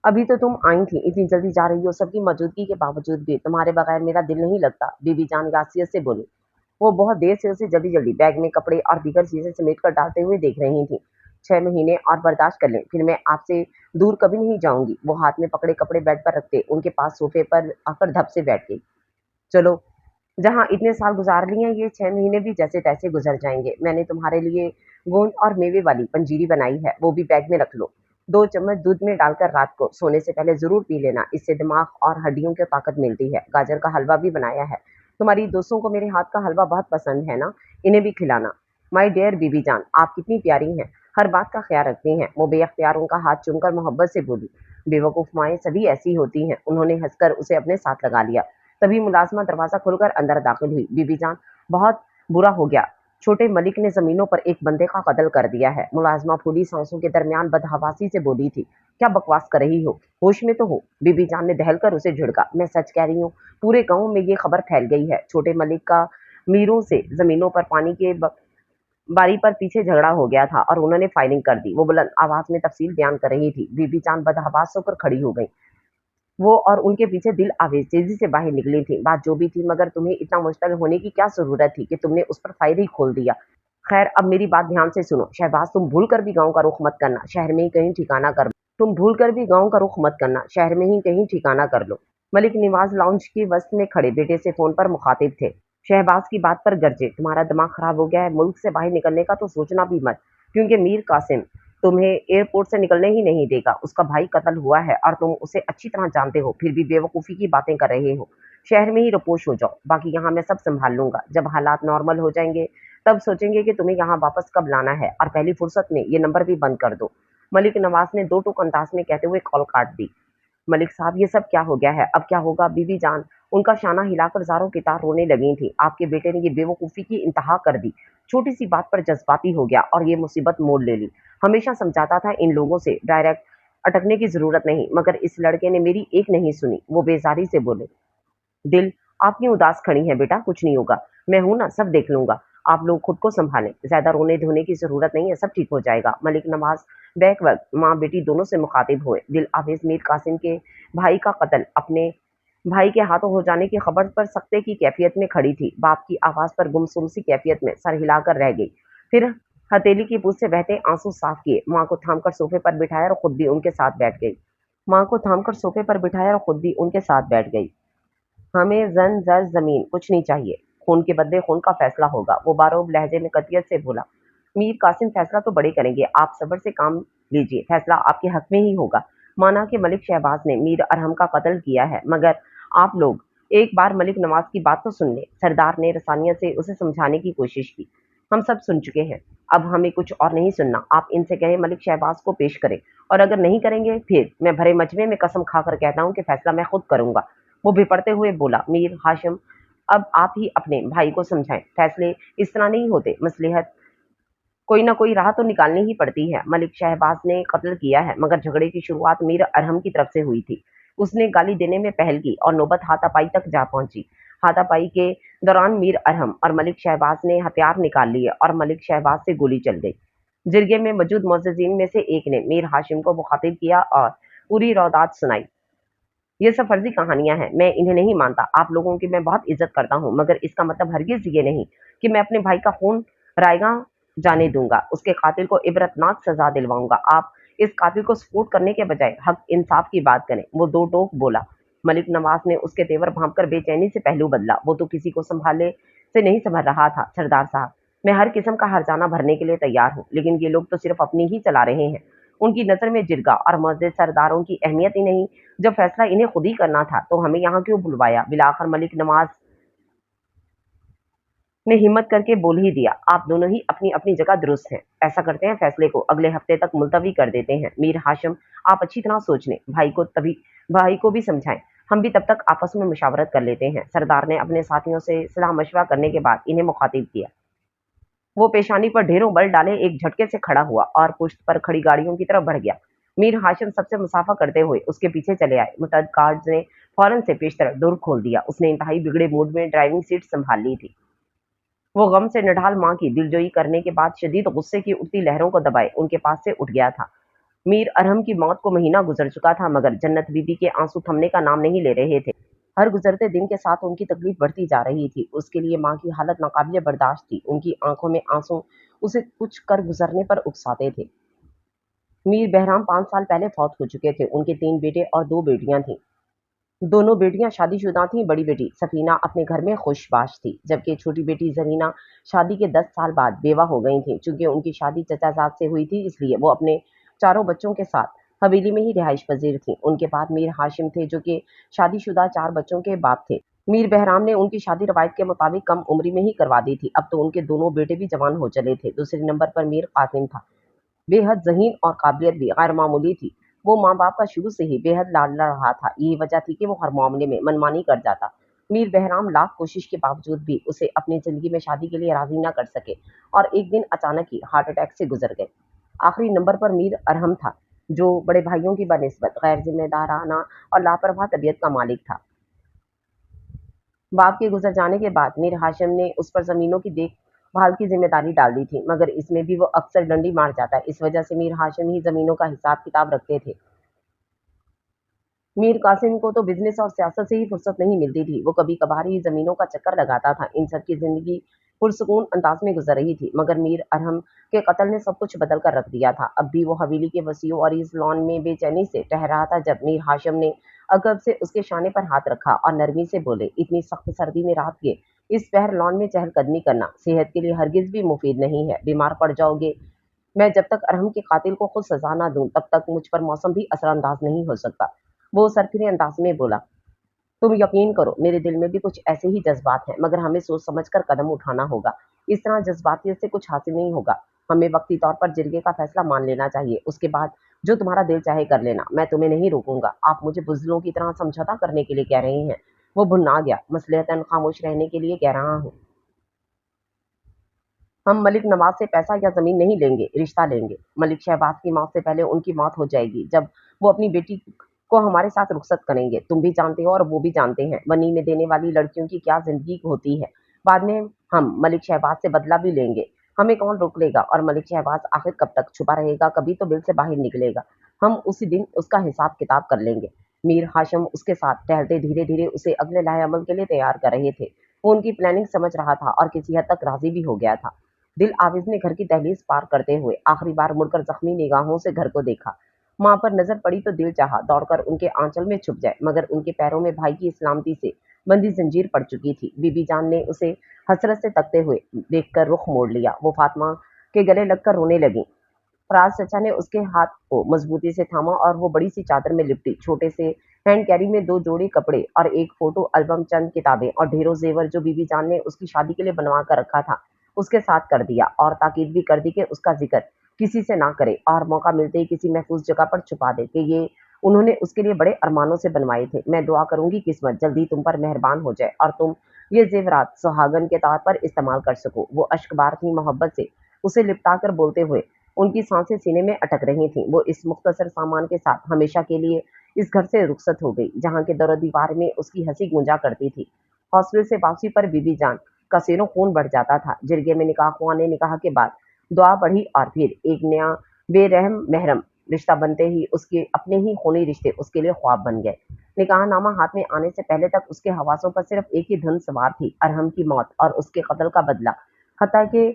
अभी तो तुम आई थी, इतनी जल्दी जा रही हो? सबकी मौजूदगी के बावजूद भी तुम्हारे बगैर मेरा दिल नहीं लगता, बीबी जान यासियत से बोली। वो बहुत देर से उसे जल्दी जल्दी बैग में कपड़े और दीगर चीजें समेट कर डालते हुए देख रही थी। 6 महीने और बर्दाश्त कर लें, फिर मैं आपसे दूर कभी नहीं जाऊंगी। वो हाथ में पकड़े कपड़े बेड पर रखते उनके पास सोफे पर आकर धप से बैठ गई। चलो, जहाँ इतने साल गुजार लिए, ये 6 महीने भी जैसे तैसे गुजर जाएंगे। मैंने तुम्हारे लिए गोंद और मेवे वाली पंजीरी बनाई है, वो भी बैग में रख लो। 2 चम्मच दूध में डालकर रात को सोने से पहले जरूर पी लेना, इससे दिमाग और हड्डियों को ताकत मिलती है। गाजर का हलवा भी बनाया है, तुम्हारी दोस्तों को मेरे हाथ का हलवा बहुत पसंद है ना, इन्हें भी खिलाना। माई डियर बीबी जान, आप कितनी प्यारी हैं, हर बात का ख्याल रखती हैं। वो बेअख्तियार उनका हाथ चूमकर मोहब्बत से बोली। बेवकूफ माएँ सभी ऐसी होती हैं। उन्होंने हंसकर उसे अपने साथ लगा लिया। तभी मुलाजमा दरवाजा खोलकर अंदर दाखिल हुई। बीबी जान, बहुत बुरा हो गया, छोटे मलिक ने जमीनों पर एक बंदे का कत्ल कर दिया है। मुलाजमा फूली सांसों के दरमियान बदहवासी से बोली थी। क्या बकवास कर रही हो, होश में तो हो? बीबी जान ने दहलकर उसे झिड़का। मैं सच कह रही हूँ, पूरे गांव में ये खबर फैल गई है। छोटे मलिक का मीरों से जमीनों पर पानी के बारी पर पीछे झगड़ा हो गया था और उन्होंने फायरिंग कर दी। वो बुलंद आवाज में तफसील बयान कर रही थी। बीबी जान बदहवास होकर खड़ी हो गई। वो और उनके पीछे दिल आवेज तेजी से बाहर निकली थी। बात जो भी थी, मगर तुम्हें इतना मुश्तल होने की क्या जरूरत थी कि तुमने उस पर फायर ही खोल दिया? खैर, अब मेरी बात ध्यान से सुनो। शहबाज, तुम भूल कर भी गांव का रुख मत करना, शहर में ही कहीं ठिकाना कर लो। तुम भूल कर भी गांव का रुख मत करना, शहर में ही कहीं ठिकाना कर लो। मलिक नवाज लाउंज की वस्त में खड़े बेटे से फोन पर मुखातिब थे। शहबाज की बात पर गरजे, तुम्हारा दिमाग खराब हो गया है? मुल्क से बाहर निकलने का तो सोचना भी मत, क्योंकि मीर कासिम तुम्हें एयरपोर्ट से निकलने ही नहीं देगा। उसका भाई कत्ल हुआ है और तुम उसे अच्छी तरह जानते हो, फिर भी बेवकूफ़ी की बातें कर रहे हो। शहर में ही रपोश हो जाओ, बाकी यहाँ मैं सब संभाल लूंगा। जब हालात नॉर्मल हो जाएंगे तब सोचेंगे कि तुम्हें यहाँ वापस कब लाना है, और पहली फुर्सत में ये नंबर भी बंद कर दो। मलिक नवाज ने दो टूक अंदाज में कहते हुए कॉल काट दी। मलिक साहब, ये सब क्या हो गया है? अब क्या होगा? बीबी जान उनका शाना हिलाकर ज़ारों की तार रोने लगी थी। आपके बेटे ने ये बेवकूफ़ी की इंतहा कर दी, छोटी सी बात पर जज्बाती हो गया और ये मुसीबत मोल ले ली। हमेशा समझाता था इन लोगों से डायरेक्ट अटकने की ज़रूरत नहीं, मगर इस लड़के ने मेरी एक नहीं सुनी। वो बेजारी से बोले। दिल, आप क्यों उदास खड़ी हैं बेटा? कुछ नहीं होगा, मैं हूं ना, सब देख लूंगा। आप लोग खुद को संभालें, ज्यादा रोने धोने की जरूरत नहीं है, सब ठीक हो जाएगा। मलिक नवाज बैक वक्त माँ बेटी दोनों से मुखातिब हुए। दिल आवेज मीर कासिम के भाई का कत्ल अपने भाई के हाथों हो जाने की खबर पर सख्ते की कैफियत में खड़ी थी। बाप की आवाज पर गुमसुम सी कैफियत में सर हिलाकर रह गई। फिर हथेली की पूछ से बहते आंसू साफ किए, माँ को थामकर सोफे पर बिठाया और खुद भी उनके साथ बैठ गई। माँ को थामकर सोफे पर बिठाया और खुद भी उनके साथ बैठ गई। हमें जन जर जमीन कुछ नहीं चाहिए, खून के बदले खून का फैसला होगा। वो बारोब लहजे में कतियत से बोला। मीर कासिम, फैसला तो बड़े करेंगे, आप सब्र से काम लीजिए, फैसला आपके हक में ही होगा। माना कि मलिक शहबाज ने मीर अरहम का कत्ल किया है, मगर आप लोग एक बार मलिक नवाज की बात तो सुन ले। सरदार ने रसानियत से उसे समझाने की कोशिश की। हम सब सुन चुके हैं, अब हमें कुछ और नहीं सुनना। आप इनसे कहें मलिक शहबाज को पेश करें, और अगर नहीं करेंगे फिर मैं भरे मजमे में कसम खाकर कहता हूँ कि फैसला मैं खुद करूंगा। वो बिपड़ते हुए बोला। मीर हाशिम, अब आप ही अपने भाई को समझाएं, फैसले इस तरह नहीं होते, मसलिहत कोई ना कोई राह तो निकालनी ही पड़ती है। मलिक शहबाज ने कत्ल किया है, मगर झगड़े की शुरुआत मीर अरहम की तरफ से हुई थी। उसने गाली देने में पहल की और नौबत हाथापाई तक जा पहुंची। हाथापाई के दौरान मीर अरहम और मलिक शहबाज ने हथियार निकाल लिए और मलिक शहबाज से गोली चल गई। जिरगे में मौजूद मोअज़्ज़िज़ीन में से एक ने मीर हाशिम को मुखातिब किया और पूरी रौदात सुनाई। ये सब फर्जी कहानियां हैं, मैं इन्हें नहीं मानता। आप लोगों की मैं बहुत इज्जत करता हूं, मगर इसका मतलब हरगिज ये नहीं कि मैं अपने भाई का खून रायगा जाने दूंगा। उसके कातिल को इबरतनाक सजा दिलवाऊंगा। आप इस कातिल को सपोर्ट करने के बजाय हक इंसाफ की बात करें। वो दो टोक बोला। मलिक नवाज ने उसके तेवर भांप कर बेचैनी से पहलू बदला। वो तो किसी को संभाले से नहीं संभल रहा था। सरदार साहब, मैं हर किस्म का हर्जाना भरने के लिए तैयार हूँ, लेकिन ये लोग तो सिर्फ अपनी ही चला रहे हैं। उनकी नजर में जिरगा और मुअज़्ज़िज़ सरदारों की अहमियत ही नहीं। जब फैसला इन्हें खुद ही करना था तो हमें यहाँ क्यों बुलवाया? बिलाखिर मलिक नवाज ने हिम्मत करके बोल ही दिया। आप दोनों ही अपनी अपनी जगह दुरुस्त हैं। ऐसा करते हैं, फैसले को अगले हफ्ते तक मुलतवी कर देते हैं। मीर हाशिम, आप अच्छी तरह सोच लें, भाई को भी समझाएं। हम भी तब तक आपस में मुशावरत कर लेते हैं। सरदार ने अपने साथियों से सलाह मशवरा करने के बाद इन्हें मुखातिब किया। वो पेशानी पर ढेरों बल डाले एक झटके से खड़ा हुआ और पुश्त पर खड़ी गाड़ियों की तरफ बढ़ गया। मीर हाशिम सबसे मुसाफा करते हुए उसके पीछे चले आए। मुतअद्दिद गार्ड्स ने फौरन से पेश तरफ डोर खोल दिया। उसने इंतहाई बिगड़े मूड में ड्राइविंग सीट संभाल ली थी। वो गम से निढाल माँ की दिलजोई करने के बाद शदीद गुस्से की उठती लहरों को दबाए उनके पास से उठ गया था। मीर अरहम की मौत को महीना गुजर चुका था, मगर जन्नत बीबी के आंसू थमने का नाम नहीं ले रहे थे। हर गुजरते दिन के साथ उनकी तकलीफ बढ़ती जा रही थी। उसके लिए माँ की हालत नाकाबिले बर्दाश्त थी। उनकी आंखों में आंसू उसे कुछ कर गुजरने पर उकसाते थे। मीर बहराम 5 साल पहले फौत हो चुके थे। उनके 3 बेटे और 2 बेटियां थीं। दोनों बेटियां शादीशुदा थीं। बड़ी बेटी सफीना अपने घर में खुशबाश थी, जबकि छोटी बेटी जरीना शादी के 10 साल बाद बेवा हो गई थी। चूंकि उनकी शादी चचाजाद से हुई थी, इसलिए वो अपने चारों बच्चों के साथ हवेली में ही रिहाइश पजीर थी। उनके बाद मीर हाशिम थे, जो कि शादीशुदा 4 बच्चों के बाप थे। मीर बहराम ने उनकी शादी रवायत के मुताबिक कम उम्री में ही करवा दी थी। अब तो उनके दोनों बेटे भी जवान हो चले थे। दूसरे नंबर पर मीर कासिम था। बेहद ज़हीन और काबिलियत भी गैर मामूली थी। वो माँ बाप का शुरू से ही बेहद लाडला रहा था। यही वजह थी कि वो हर मामले में मनमानी कर जाता। मीर बहराम लाख कोशिश के बावजूद भी उसे अपनी जिंदगी में शादी के लिए राजी न कर सके और एक दिन अचानक ही हार्ट अटैक से गुजर गए। आखिरी नंबर पर मीर अरहम था, जो बड़े भाइयों की बनिस्बत गैर जिम्मेदाराना और लापरवाह तबीयत का मालिक था। बाप के गुजर जाने के बाद मीर हाशिम ने उस पर जमीनों की देखभाल की जिम्मेदारी डाल दी थी, मगर इसमें भी वो अक्सर डंडी मार जाता। इस वजह से मीर हाशिम ही जमीनों का हिसाब किताब रखते थे। मीर कासिम को तो बिजनेस और सियासत से ही फुर्सत नहीं मिलती थी। वो कभी कभार ही जमीनों का चक्कर लगाता था। इन सब की जिंदगी पुरसुकून अंदाज में गुजर रही थी, मगर मीर अरहम के कत्ल ने सब कुछ बदल कर रख दिया था। अब भी वो हवेली के वसीओं और इस लॉन में बेचैनी से टह रहा था, जब मीर हाशिम ने अकब से उसके शाने पर हाथ रखा और नरमी से बोले, इतनी सख्त सर्दी में रात के इस पहर लॉन में चहलकदमी करना सेहत के लिए हरगिज भी मुफीद नहीं है। बीमार पड़ जाओगे। मैं जब तक अरहम के कातिल को खुद सजा ना दूं, तब तक मुझ पर मौसम भी असरअंदाज नहीं हो सकता। वो सरफिरे अंदाज में बोला, तुम यकीन करो, मेरे दिल में भी कुछ ऐसे ही जज्बात हैं, मगर हमें सोच समझ कर कदम उठाना होगा। इस तरह जज्बातियत से कुछ हासिल नहीं होगा। हमें वक्ती तौर पर जिरगे का फैसला मान लेना चाहिए। उसके बाद जो तुम्हारा दिल चाहे कर लेना। मैं तुम्हें नहीं रोकूंगा। आप मुझे बुज़दिलों की तरह समझौता करने के लिए कह रहे हैं। वो भुन्ना गया। मसलहतन खामोश रहने के लिए कह रहा हूँ। हम मलिक नवाज से पैसा या जमीन नहीं लेंगे, रिश्ता लेंगे। मलिक शहबाज की मौत से पहले उनकी मौत हो जाएगी, जब वो अपनी बेटी को हमारे साथ रुखसत करेंगे। तुम भी जानते हो और वो भी जानते हैं बनी में देने वाली लड़कियों की क्या जिंदगी होती है। बाद में हम मलिक शहबाज से बदला भी लेंगे। हमें कौन रोक लेगा? और मलिक शहबाज आखिर कब तक छुपा रहेगा? कभी तो बिल से बाहर निकलेगा। हम उसी दिन उसका हिसाब किताब कर लेंगे। मीर हाशिम उसके साथ टहलते धीरे धीरे उसे अगले लाहे अमल के लिए तैयार कर रहे थे। वो उनकी प्लानिंग समझ रहा था और किसी हद तक राजी भी हो गया था। दिल आविज ने घर की दहलीज पार करते हुए आखिरी बार मुड़कर जख्मी निगाहों से घर को देखा। माँ पर नजर पड़ी तो दिल चाहा दौड़कर उनके आंचल में छुप जाए, मगर उनके पैरों में भाई की सलामती से बंदी जंजीर पड़ चुकी थी। बीबी जान ने उसे हसरत से तकते हुए देखकर रुख मोड़ लिया। वो फातिमा के गले लगकर रोने लगी। फराज चचा ने उसके हाथ को मजबूती से थामा और वो बड़ी सी चादर में लिपटी छोटे से हैंड कैरी में 2 जोड़ी कपड़े और एक फोटो एल्बम, चंद किताबें और ढेरों जेवर जो बीबी जान ने उसकी शादी के लिए बनवा कर रखा था, उसके साथ कर दिया और ताकीद भी कर दी कि उसका जिक्र किसी से ना करे और मौका मिलते ही किसी महफूज जगह पर छुपा दे कि ये उन्होंने उसके लिए बड़े अरमानों से बनवाए थे। मैं दुआ करूंगी किस्मत जल्दी तुम पर मेहरबान हो जाए और तुम ये जेवरात सुहागन के तौर पर इस्तेमाल कर सको। वो अश्कबार थी मोहब्बत से उसे लिपटा कर बोलते हुए। उनकी सांसें सीने में अटक रही थीं। वो इस मुख्तसर सामान के साथ हमेशा के लिए इस घर से रुखसत हो गई, जहाँ के दर दीवार में उसकी हंसी गूंजा करती थी। हॉस्टल से वापसी पर बीबी जान का सेनो खून बढ़ जाता था। जिरगे में निकाह हुआ ने निकाह के बाद दुआ बढ़ी और फिर एक नया बेरहम महरम रिश्ता बनते ही उसके अपने ही खूनी रिश्ते उसके लिए ख्वाब बन गए। निकाहनामा हाथ में आने से पहले तक उसके हवासों पर सिर्फ एक ही धुन सवार थी, अरहम की मौत और उसके कत्ल का बदला। हत्ता के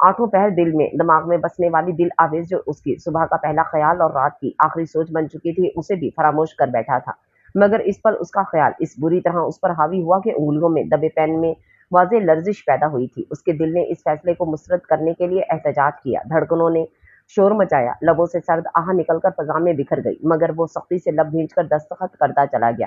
आठों पहर दिल में दिमाग में बसने वाली दिल आवेज जो उसकी सुबह का पहला ख्याल और रात की आखिरी सोच बन चुकी थी, उसे भी फरामोश कर बैठा था। मगर इस पल उसका ख्याल इस बुरी तरह उस पर हावी हुआ कि उंगलियों में दबे पेन में वाज़ेह लर्जिश पैदा हुई थी। उसके दिल ने इस फैसले को मुस्तरद करने के लिए एहतजाज किया। धड़कनों ने शोर मचाया। लबों से सर्द आह निकलकर फजा में बिखर गई, मगर वो सख्ती से लब भींच कर दस्तखत करता चला गया,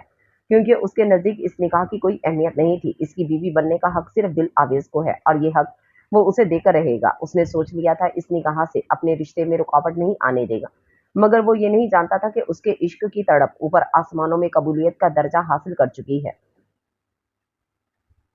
क्योंकि उसके नजदीक इस निकाह की कोई अहमियत नहीं थी। इसकी बीवी बनने का हक सिर्फ दिल आवेज को है और ये हक वो उसे देकर रहेगा। उसने सोच लिया था इस निकाह से अपने रिश्ते में रुकावट नहीं आने देगा, मगर वो ये नहीं जानता था कि उसके इश्क की तड़प ऊपर आसमानों में कबूलियत का दर्जा हासिल कर चुकी है।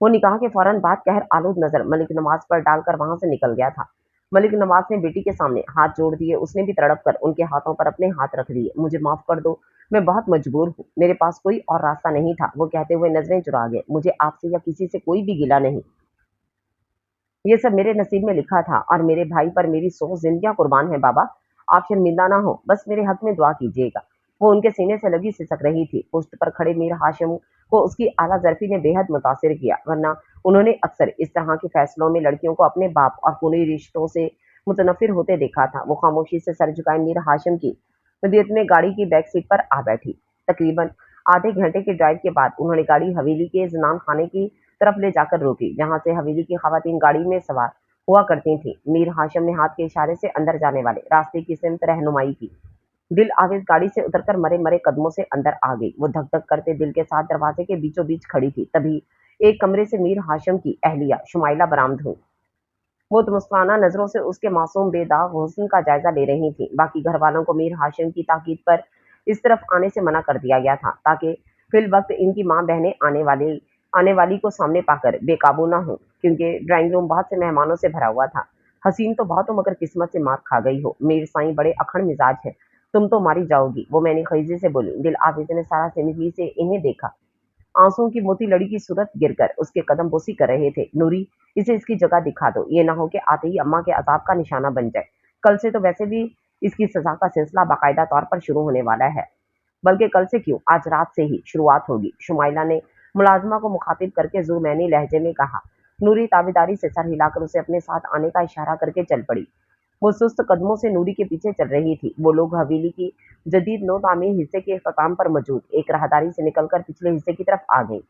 वो निकाह के फौरन बाद कहर आलूद नजर मलिक नवाज पर डालकर वहां से निकल गया था। मलिक नवाज ने बेटी के सामने हाथ जोड़ दिए। उसने भी तड़प कर उनके हाथों पर अपने हाथ रख दिए। मुझे माफ कर दो, मैं बहुत मजबूर हूँ, मेरे पास कोई और रास्ता नहीं था, वो कहते हुए नजरें चुरा गए। मुझे आपसे या किसी से कोई भी गिला नहीं, ये सब मेरे नसीब में लिखा था और मेरे भाई पर मेरी 100 जिंदगियां कुर्बान है। बाबा, आप शर्मिंदा ना हो, बस मेरे हक में दुआ कीजिएगा। वो उनके सीने से लगी सिसक रही थी। पुश्त पर खड़े मीर हाशिम को उसकी आला जरफी ने बेहद मुतासिर किया, वरना उन्होंने अक्सर इस तरह के फैसलों में लड़कियों को अपने बाप और खूनी रिश्तों से मुतनफिर होते देखा था। वो खामोशी से सर झुकाए मीर हाशिम की मदीयत में गाड़ी की बैक सीट पर आ बैठी। तकरीबन आधे घंटे के ड्राइव के बाद उन्होंने गाड़ी हवेली के जनान खाने की तरफ ले जाकर रोकी, जहां से हवेली की खवातीन गाड़ी में सवार हुआ करती थीं। मीर हाशिम ने हाथ के इशारे से अंदर जाने वाले रास्ते की सिमत रहनुमाई की। दिल आवेज गाड़ी से उतरकर मरे मरे कदमों से अंदर आ गई। वो धक धक करते दिल के साथ दरवाजे के बीचों बीच खड़ी थी। तभी एक कमरे से मीर हाशिम की अहलिया शुमाइला बरामद हुई। वो मुस्कुराना नजरों से उसके मासूम बेदाग हुस्न का जायजा ले रही थी। बाकी घर वालों को मीर हाशिम की ताकीद पर इस तरफ आने से मना कर दिया गया था, ताकि फिल वक्त इनकी माँ बहनें आने वाली को सामने पाकर बेकाबू ना हो, क्योंकि ड्राइंग रूम बहुत से मेहमानों से भरा हुआ था। हसीन तो बहुत हो, मगर किस्मत से मार खा गई हो। मीर साईं बड़े अखड़ मिजाज है, तुम तो मारी जाओगी, वो मैंने खीजे से बोली। दिल आवेज ने सारा सेमिली से इन्हें देखा। आंसुओं की मोती लड़ी की सूरत गिरकर उसके कदम बोसी कर रहे थे। नूरी, इसे इसकी जगह दिखा दो, ये ना हो कि आते ही अम्मा के अजाब का निशाना बन जाए। कल से तो वैसे भी इसकी सजा का सिलसिला बाकायदा तौर पर शुरू होने वाला है, बल्कि कल से क्यों, आज रात से ही शुरुआत होगी। शुमाइला ने मुलाजमा को मुखातिब करके जुर्मैनी लहजे में कहा। नूरी ताबेदारी से सर हिलाकर उसे अपने साथ आने का इशारा करके चल पड़ी। वो सुस्त कदमों से नूरी के पीछे चल रही थी। वो लोग हवेली की जदीद नो तामीर हिस्से के अख्ताम पर मौजूद एक राहदारी से निकलकर पिछले हिस्से की तरफ आ गई।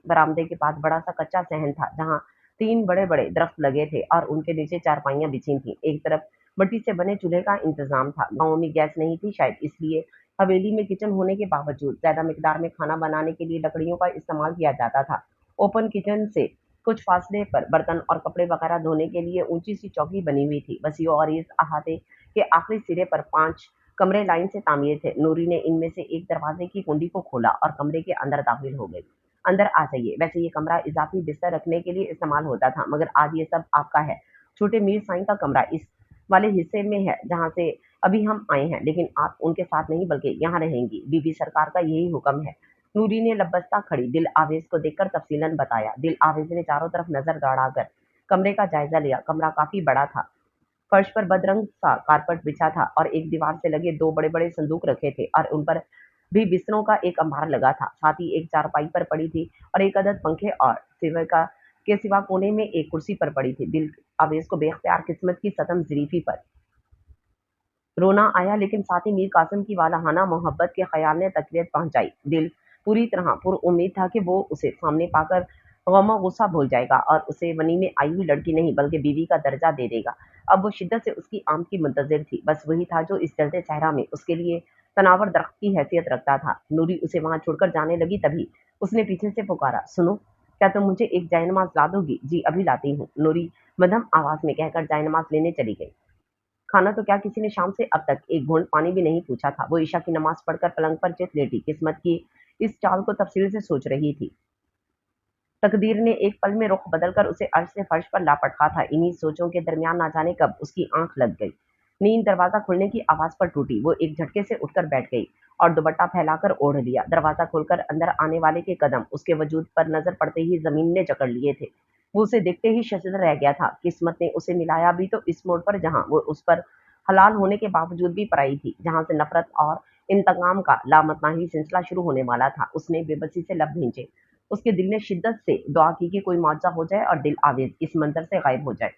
बरामदे के पास बड़ा सा कच्चा सहन था, जहां 3 बड़े-बड़े दरख्त लगे थे और उनके नीचे चारपाइयां बिछी थीं। एक तरफ मिट्टी से बने चूल्हे का इंतजाम था। गाँव में गैस नहीं थी, शायद इसलिए हवेली में किचन होने के बावजूद ज्यादा मिकदार में खाना बनाने के लिए लकड़ियों का इस्तेमाल किया जाता था। ओपन किचन से कुछ फासले पर बर्तन और कपड़े वगैरह धोने के लिए ऊंची सी चौकी बनी हुई थी। वसी और इस अहाते के आखिरी सिरे पर 5 कमरे लाइन से तामीर थे। नूरी ने इनमें से एक दरवाजे की कुंडी को खोला और कमरे के अंदर दाखिल हो गई। अंदर आ जाइए। वैसे ये कमरा इजाफी बिस्तर रखने के लिए इस्तेमाल होता था, मगर आज ये सब आपका है। छोटे मीर साईं का कमरा इस वाले हिस्से में है जहाँ से अभी हम आए हैं, लेकिन आप उनके साथ नहीं बल्कि यहाँ रहेंगी। बीबी सरकार का यही हुक्म है। नूरी ने लबस्ता खड़ी दिल आवेज को देखकर तफसीलन बताया। दिल आवेज ने चारों तरफ नजर दौड़ाकर कमरे का जायजा लिया। कमरा काफी बड़ा था। फर्श पर बदरंग सा कारपेट बिछा था और एक दीवार से लगे 2 बड़े-बड़े संदूक रखे थे और उन पर भी बिस्तरों का एक अंबार लगा था। साथ ही एक चारपाई पर पड़ी थी और एक अदद पंखे और सिवा कोने में एक कुर्सी पर पड़ी थी। दिल आवेज को बेख्तियार किस्मत की सतम ज़रीफ़ी पर रोना आया, लेकिन साथ ही मीर कासिम की वालाहाना मोहब्बत के ख्याल ने तकवीत पहुंचाई। दिल पूरी तरह पुरउम्मीद था कि वो उसे सामने पाकर गम गुस्सा भूल जाएगा और उसे वनी में आई हुई लड़की नहीं बल्कि बीवी का दर्जा दे देगा। अब वो शिद्दत से उसकी आमद की मुंतजिर थी। बस वही था जो इस जलते सहरा में उसके लिए तनावर दरख्त की हैसियत रखता था। नूरी उसे वहां छोड़कर जाने लगी, तभी उसने पीछे से पुकारा, सुनो, क्या तुम मुझे एक जायनमाज ला दोगी? जी अभी लाती हूँ, नूरी मध्यम आवाज में कहकर जायनमाज लेने चली गई। खाना तो क्या, किसी ने शाम से अब तक एक घूंट पानी भी नहीं पूछा था। वो ईशा की नमाज पढ़कर पलंग पर चित लेटी किस्मत की इस चाल को तफसील से सोच रही थी। तकदीर ने एक पल में रुख बदलकर उसे अर्श से फर्श पर ला पटका था। इन्हीं सोचों के दरमियान ना जाने कब उसकी आंख लग गई। नींद दरवाजा खुलने की आवाज पर टूटी। वो एक झटके से उठकर बैठ गई और दुपट्टा फैलाकर ओढ़ लिया। दरवाजा खोलकर अंदर आने वाले के कदम उसके वजूद पर नजर पड़ते ही जमीन ने जकड़ लिए थे। वो उसे देखते ही शर्मसार रह गया था। किस्मत ने उसे मिलाया भी तो इस मोड़ पर, जहां वो उस पर हलाल होने के बावजूद भी पराई थी, जहां से नफरत और इंतकाम का लामतनाही सिलसिला शुरू होने वाला था। उसने बेबसी से लब भींचे। उसके दिल ने शिद्दत से दुआ की कि कोई मुआवजा हो जाए और दिल आवेज इस मंजर से गायब हो जाए।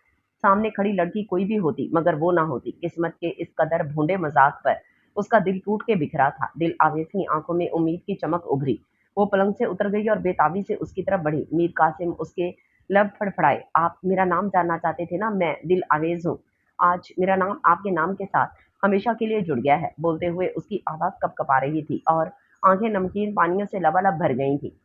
सामने खड़ी लड़की कोई भी होती, मगर वो ना होती। किस्मत के इस कदर भूडे मजाक पर उसका दिल टूट के बिखरा था। दिल आवेज की आंखों में उम्मीद की चमक उभरी। वो पलंग से उतर गई और बेताबी से उसकी तरफ बढ़ी। मीर कासिम उसके लब फड़फड़ाए। आप मेरा नाम जानना चाहते थे ना? मैं दिल आवेज हूँ। आज मेरा नाम आपके नाम के साथ हमेशा के लिए जुड़ गया है। बोलते हुए उसकी आवाज कपकपा रही थी और आंखें नमकीन पानियों से लबालब भर गई थी।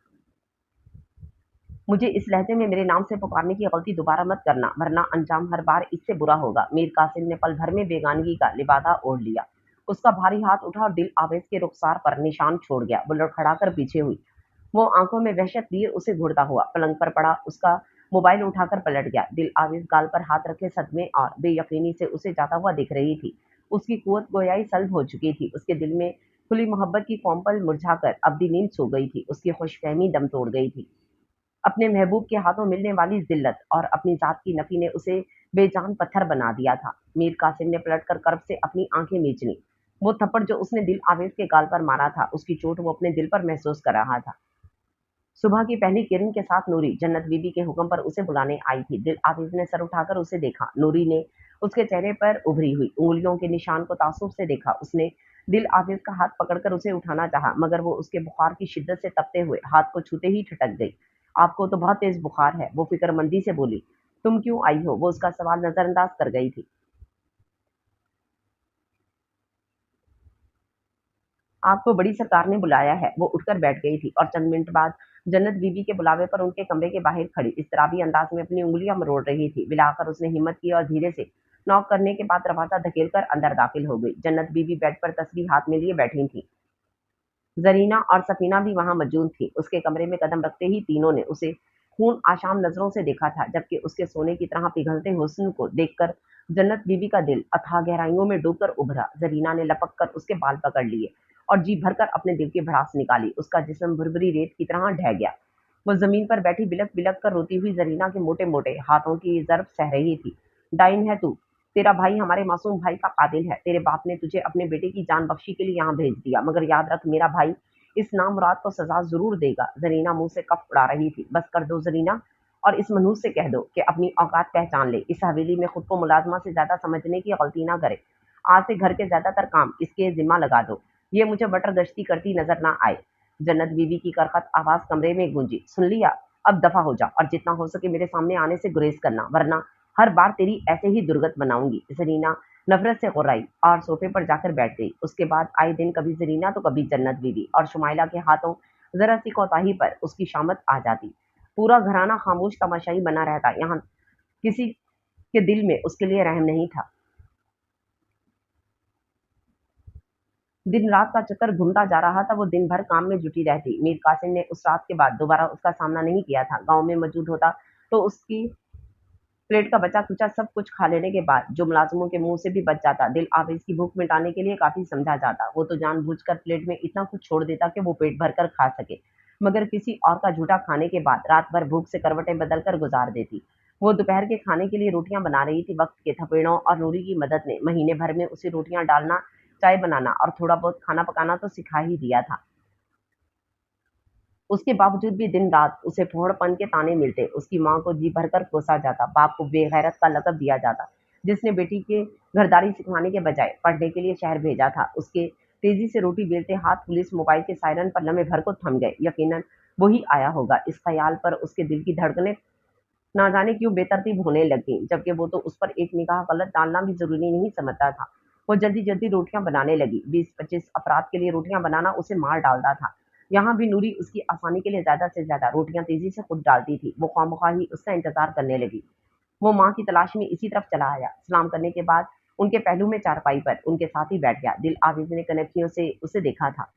मुझे इस लहजे में मेरे नाम से पुकारने की गलती दोबारा मत करना, वरना अंजाम हर बार इससे बुरा होगा। मीर कासिम ने पल भर में बेगानगी का लिबादा ओढ़ लिया। उसका भारी हाथ उठा और दिल आवेज के रुखसार पर निशान छोड़ गया। वो लड़खड़ाकर पीछे हुई। वो आंखों में वहशत लिए उसे घूरता हुआ पलंग पर पड़ा, उसका मोबाइल उठाकर पलट गया। दिल आविज गाल पर हाथ रखे सदमे और बेयकीनी से उसे जाता हुआ दिख रही थी। उसकी कुव्वत गोयाई सल्ब हो चुकी थी। उसके दिल में खुली मोहब्बत की कोमपल मुरझाकर अब्दी नींद सो गई थी। उसकी खुशफहमी दम तोड़ गई थी। अपने महबूब के हाथों मिलने वाली जिल्लत और अपनी जात की नफी ने उसे बेजान पत्थर बना दिया था। मीर कासिम ने पलटकर कर्ब से अपनी आंखें मींच लीं। वो थप्पड़ जो उसने दिल आवेज के गाल पर मारा था, उसकी चोट वो अपने दिल पर महसूस कर रहा था। सुबह की पहली किरण के साथ नूरी जन्नत बीबी के हुक्म पर उसे बुलाने आई थी। दिल आवेज ने सर उठाकर उसे देखा। नूरी ने उसके चेहरे पर उभरी हुई उंगलियों के निशान को तासुब से देखा। उसने दिल आवेज का हाथ पकड़कर उसे उठाना चाहा, मगर वो उसके बुखार की शिद्दत से तपते हुए हाथ को छूते ही ठिठक गई। आपको तो बहुत तेज बुखार है, वो फिक्रमंदी से बोली। तुम क्यों आई हो? वो उसका सवाल नजरअंदाज कर गई थी। आपको बड़ी सरकार ने बुलाया है। वो उठकर बैठ गई थी और चंद मिनट बाद जन्नत बीबी के बुलावे पर उनके कमरे के बाहर खड़ी इस्तराबी अंदाज में अपनी उंगलियां मरोड़ रही थी। मिलाकर उसने हिम्मत की और धीरे से नॉक करने के बाद दरवाजा धकेलकर अंदर दाखिल हो गई। जन्नत बीबी बेड पर तस्बीह हाथ में लिए बैठी थी। जरीना और सफीना भी वहां मौजूद थी। उसके कमरे में कदम रखते ही तीनों ने उसे खून आशाम नजरों से देखा था, जबकि उसके सोने की तरह पिघलते हुस्न को देखकर जन्नत बीबी का दिल अथाह गहराइयों में डूबकर उभरा। जरीना ने लपक कर उसके बाल पकड़ लिए और जी भरकर अपने दिल की भड़ास निकाली। उसका जिस्म भुरभुरी रेत की तरह ढह गया। वो जमीन पर बैठी बिलक बिलक कर रोती हुई जरीना के मोटे मोटे हाथों की जरब सह रही थी। डाइन है तू। तेरा भाई हमारे मासूम भाई का कातिल है। तेरे बाप ने तुझे अपने बेटे की जान बख्शी के लिए यहाँ भेज दिया, मगर याद रख, मेरा भाई इस नामुराद को सजा जरूर देगा। जरीना मुंह से कफ उड़ा रही थी। बस कर दो जरीना, और इस मनहूस से कह दो कि अपनी औकात पहचान ले। इस हवेली में खुद को मुलाजमा से ज्यादा समझने की गलती ना करे। आज से घर के ज्यादातर काम इसके जिम्मा लगा दो। ये मुझे बटर गश्ती करती नजर ना आए। जन्नत बीवी की करखत आवाज कमरे में गूंजी। सुन लिया? अब दफा हो जा और जितना हो सके मेरे सामने आने से गुरेज करना, वरना हर बार तेरी ऐसे ही दुर्गत बनाऊंगी। जरीना नफरत से गुर्राई और सोफे पर जाकर बैठ गई। उसके बाद आए दिन कभी जरीना तो कभी जन्नत बीवी, और शुमाइला के हाथों जरा सी कोताही पर उसकी शामत आ जाती। पूरा घराना खामोश तमाशाई बना रहता। यहाँ किसी के दिल में उसके लिए रहम नहीं था। दिन रात का चक्कर घूमता जा रहा था। वो दिन भर काम में जुटी रहती। मीर कासिम ने उस रात के बाद दोबारा उसका सामना नहीं किया था। गांव में मौजूद होता तो उसकी प्लेट का बचा खुचा सब कुछ खा लेने के बाद जो मुलाजिमों के मुंह से भी बच जाता, दिल आवेज की भूख मिटाने के लिए काफी समझा जाता। वो तो जानबूझकर प्लेट में इतना कुछ छोड़ देता कि वो पेट भरकर खा सके, मगर किसी और का झूठा खाने के बाद रात भर भूख से करवटें बदल कर गुजार देती। वो दोपहर के खाने के लिए रोटियां बना रही थी। वक्त के थपेड़ों और नूरी की मदद ने महीने भर में उसे रोटियां डालना, चाय बनाना और थोड़ा बहुत खाना पकाना तो सिखा ही दिया था। उसके बावजूद भी दिन रात उसे फूहड़पन के ताने मिलते। उसकी माँ को जी भरकर कोसा जाता, बाप को बेगैरत का लक़ब दिया जाता, जिसने बेटी के घरदारी सिखवाने के बजाय पढ़ने के लिए शहर भेजा था। उसके तेजी से रोटी बेलते हाथ पुलिस मोबाइल के सायरन पर लम्हे भर को थम गए। यकीनन वही आया होगा। इस ख्याल पर उसके दिल की धड़कनें ना जाने क्यों बेतरतीब होने लगी, जबकि वो तो उस पर एक निगाह गलत डालना भी जरूरी नहीं समझता था। वो जल्दी जल्दी रोटियां बनाने लगी। 20-25 अफराद के लिए रोटियां बनाना उसे मार डालता था। यहाँ भी नूरी उसकी आसानी के लिए ज्यादा से ज्यादा रोटियां तेजी से खुद डालती थी। वो खामखा ही उसका इंतजार करने लगी। वो माँ की तलाश में इसी तरफ चला आया। सलाम करने के बाद उनके पहलू में चारपाई पर उनके साथ ही बैठ गया। दिल आविज ने कनखियों से उसे देखा था।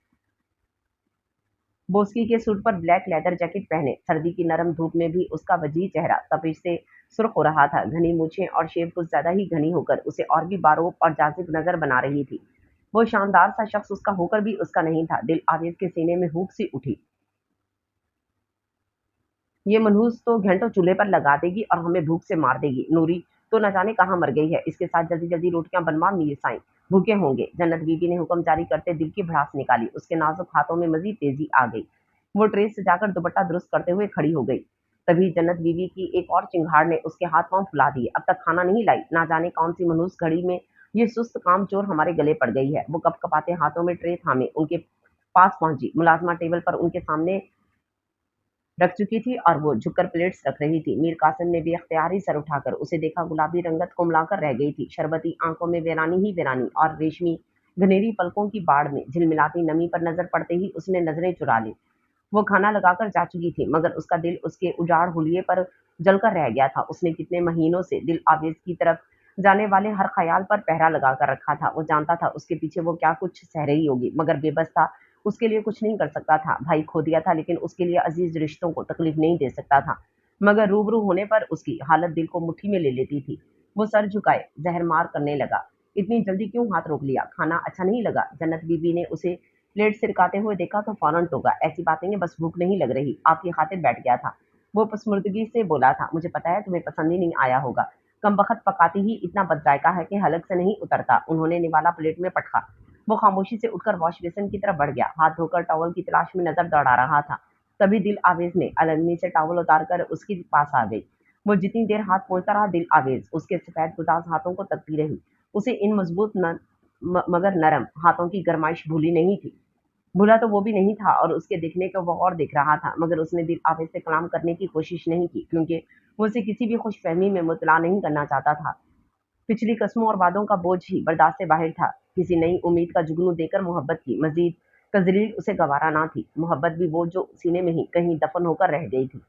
बोस्की के सूट पर ब्लैक लेदर जैकेट पहने सर्दी की नरम धूप में भी उसका वजीह चेहरा तपिश से सुर्ख हो रहा था। घनी मूछें और शेव कुछ ज्यादा ही घनी होकर उसे और भी बारोब और जाजिब नजर बना रही थी। वो शानदार सा शख्स उसका होकर भी उसका नहीं था। दिल आवेज के सीने में हुक सी उठी। ये मनहूस तो घंटों चूल्हे पर लगा देगी और हमें भूख से मार देगी। नूरी तो न जाने कहाँ मर गई है। इसके साथ जल्दी जल्दी रोटियां बनवा, मीर साईं भूखे होंगे। जन्नत बीबी ने हुक्म जारी करते दिल की भड़ास निकाली। उसके नाजुक हाथों में मजीद तेजी आ गई। वो ट्रे सजाकर दुपट्टा दुरुस्त करते हुए खड़ी हो गई। तभी जन्नत बीबी की एक और चिंगाड़ ने उसके हाथ पांव फुला दिए। अब तक खाना नहीं लाई, ना जाने कौन सी मनहूस घड़ी में ये सुस्त कामचोर हमारे गले पड़ गई है। वो कप कपाते हाथों में ट्रे थामे उनके पास पहुंची। मुलाजमा टेबल पर उनके सामने रख चुकी थी और वो झुककर प्लेट्स रख रही थी। मीर कासिम ने भी अख्तियारी सर उठाकर उसे देखा। गुलाबी रंगत कुमलाकर रह गई थी। शरबती आंखों में वीरानी ही वीरानी और रेशमी घनेरी पलकों की बाढ़ में झिलमिलाती नमी पर नजर पड़ते ही उसने नजरें चुरा ली। वो खाना लगाकर जा चुकी थी, मगर उसका दिल उसके उजाड़ हुलिये पर जलकर रह गया था। उसने कितने महीनों से दिल आवेज की तरफ जाने वाले हर ख्याल पर पहरा लगाकर रखा था। वो जानता था उसके पीछे वो क्या कुछ सह रही होगी, मगर बेबस था। اس کے لیے کچھ نہیں کر سکتا تھا، بھائی کھو دیا تھا لیکن اس کے لیے عزیز رشتوں کو تکلیف نہیں دے سکتا تھا، مگر روبرو ہونے پر اس کی حالت دل کو مٹھی میں لے لیتی تھی۔ وہ سر جھکائے زہر مار کرنے لگا۔ اتنی جلدی کیوں ہاتھ روک لیا؟ کھانا اچھا نہیں لگا؟ جنت بی بی نے اسے پلیٹ سرکاتے ہوئے دیکھا تو فوراً ٹوکا، ایسی باتیں ہیں، بس بھوک نہیں لگ رہی، آپ کی خاطر بیٹھ گیا تھا۔ وہ پسمردگی سے بولا تھا، مجھے پتا ہے تمہیں پسند ہی نہیں آیا ہوگا، کم بخت پکاتی ہی اتنا بد ذائقہ ہے کہ حلق سے نہیں اترتا۔ انہوں نے نوالا پلیٹ میں پٹخا۔ وہ خاموشی سے اٹھ کر واش بیسن کی طرف بڑھ گیا، ہاتھ دھو کر ٹاول کی تلاش میں نظر دوڑا رہا تھا۔ تبھی دل آویز نے المی سے ٹاول اتار کر اس کے پاس آ گئی۔ وہ جتنی دیر ہاتھ پہنچتا رہا، دل آویز اس کے سفید گداز ہاتھوں کو تکتی رہی۔ اسے ان مضبوط مگر نرم ہاتھوں کی گرمائش بھولی نہیں تھی۔ بھولا تو وہ بھی نہیں تھا اور اس کے دیکھنے کو وہ اور دیکھ رہا تھا، مگر اس نے دل آویز سے کلام کرنے کی کوشش نہیں کی، کیونکہ وہ اسے کسی بھی خوش فہمی میں مطلع نہیں کرنا چاہتا تھا۔ پچھلی قسموں اور وعدوں کا بوجھ ہی برداشت سے باہر تھا۔ کسی نئی امید کا جگنو دے کر محبت کی مزید تذلیل اسے گوارا نہ تھی۔ محبت بھی وہ جو سینے میں ہی کہیں دفن ہو کر رہ گئی تھی۔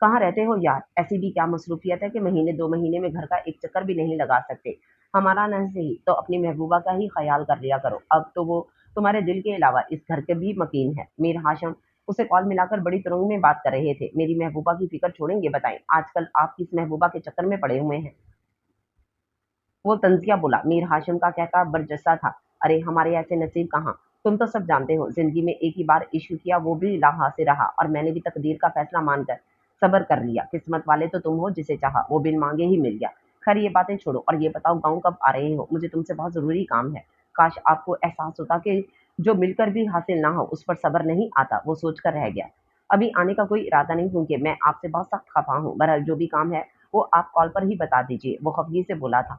کہاں رہتے ہو یار؟ ایسی بھی کیا مصروفیت ہے کہ مہینے 2 مہینے میں گھر کا ایک چکر بھی نہیں لگا سکتے؟ ہمارا نہ صحیح تو اپنی محبوبہ کا ہی خیال کر لیا کرو، اب تو وہ تمہارے دل کے علاوہ اس گھر کے بھی مکین ہے۔ میر ہاشم اسے کال ملا کر بڑی ترنگ میں بات کر رہے تھے۔ میری محبوبہ کی فکر چھوڑیں گے؟ بتائیں آج کل آپ کس محبوبہ کے چکر میں پڑے ہوئے ہیں؟ وہ طنزیہ بولا۔ میر ہاشم کا کہتا برجستہ تھا، ارے ہمارے ایسے نصیب کہاں، تم تو سب جانتے ہو، زندگی میں ایک ہی بار عشق کیا، وہ بھی لاحا سے رہا، اور میں نے بھی تقدیر کا فیصلہ مان کر صبر کر لیا۔ قسمت والے تو تم ہو، جسے چاہا وہ بن مانگے ہی مل گیا۔ خیر یہ باتیں چھوڑو اور یہ بتاؤ گاؤں کب آ رہے ہو؟ مجھے تم سے بہت ضروری کام ہے۔ کاش آپ کو احساس ہوتا کہ جو مل کر بھی حاصل نہ ہو اس پر صبر نہیں آتا۔ وہ سوچ کر رہ گیا۔ ابھی آنے کا کوئی ارادہ نہیں، کیونکہ میں آپ سے بہت سخت خفا ہوں۔ بہرحال جو بھی کام ہے وہ آپ کال پر ہی بتا دیجیے، وہ خفگی سے بولا تھا۔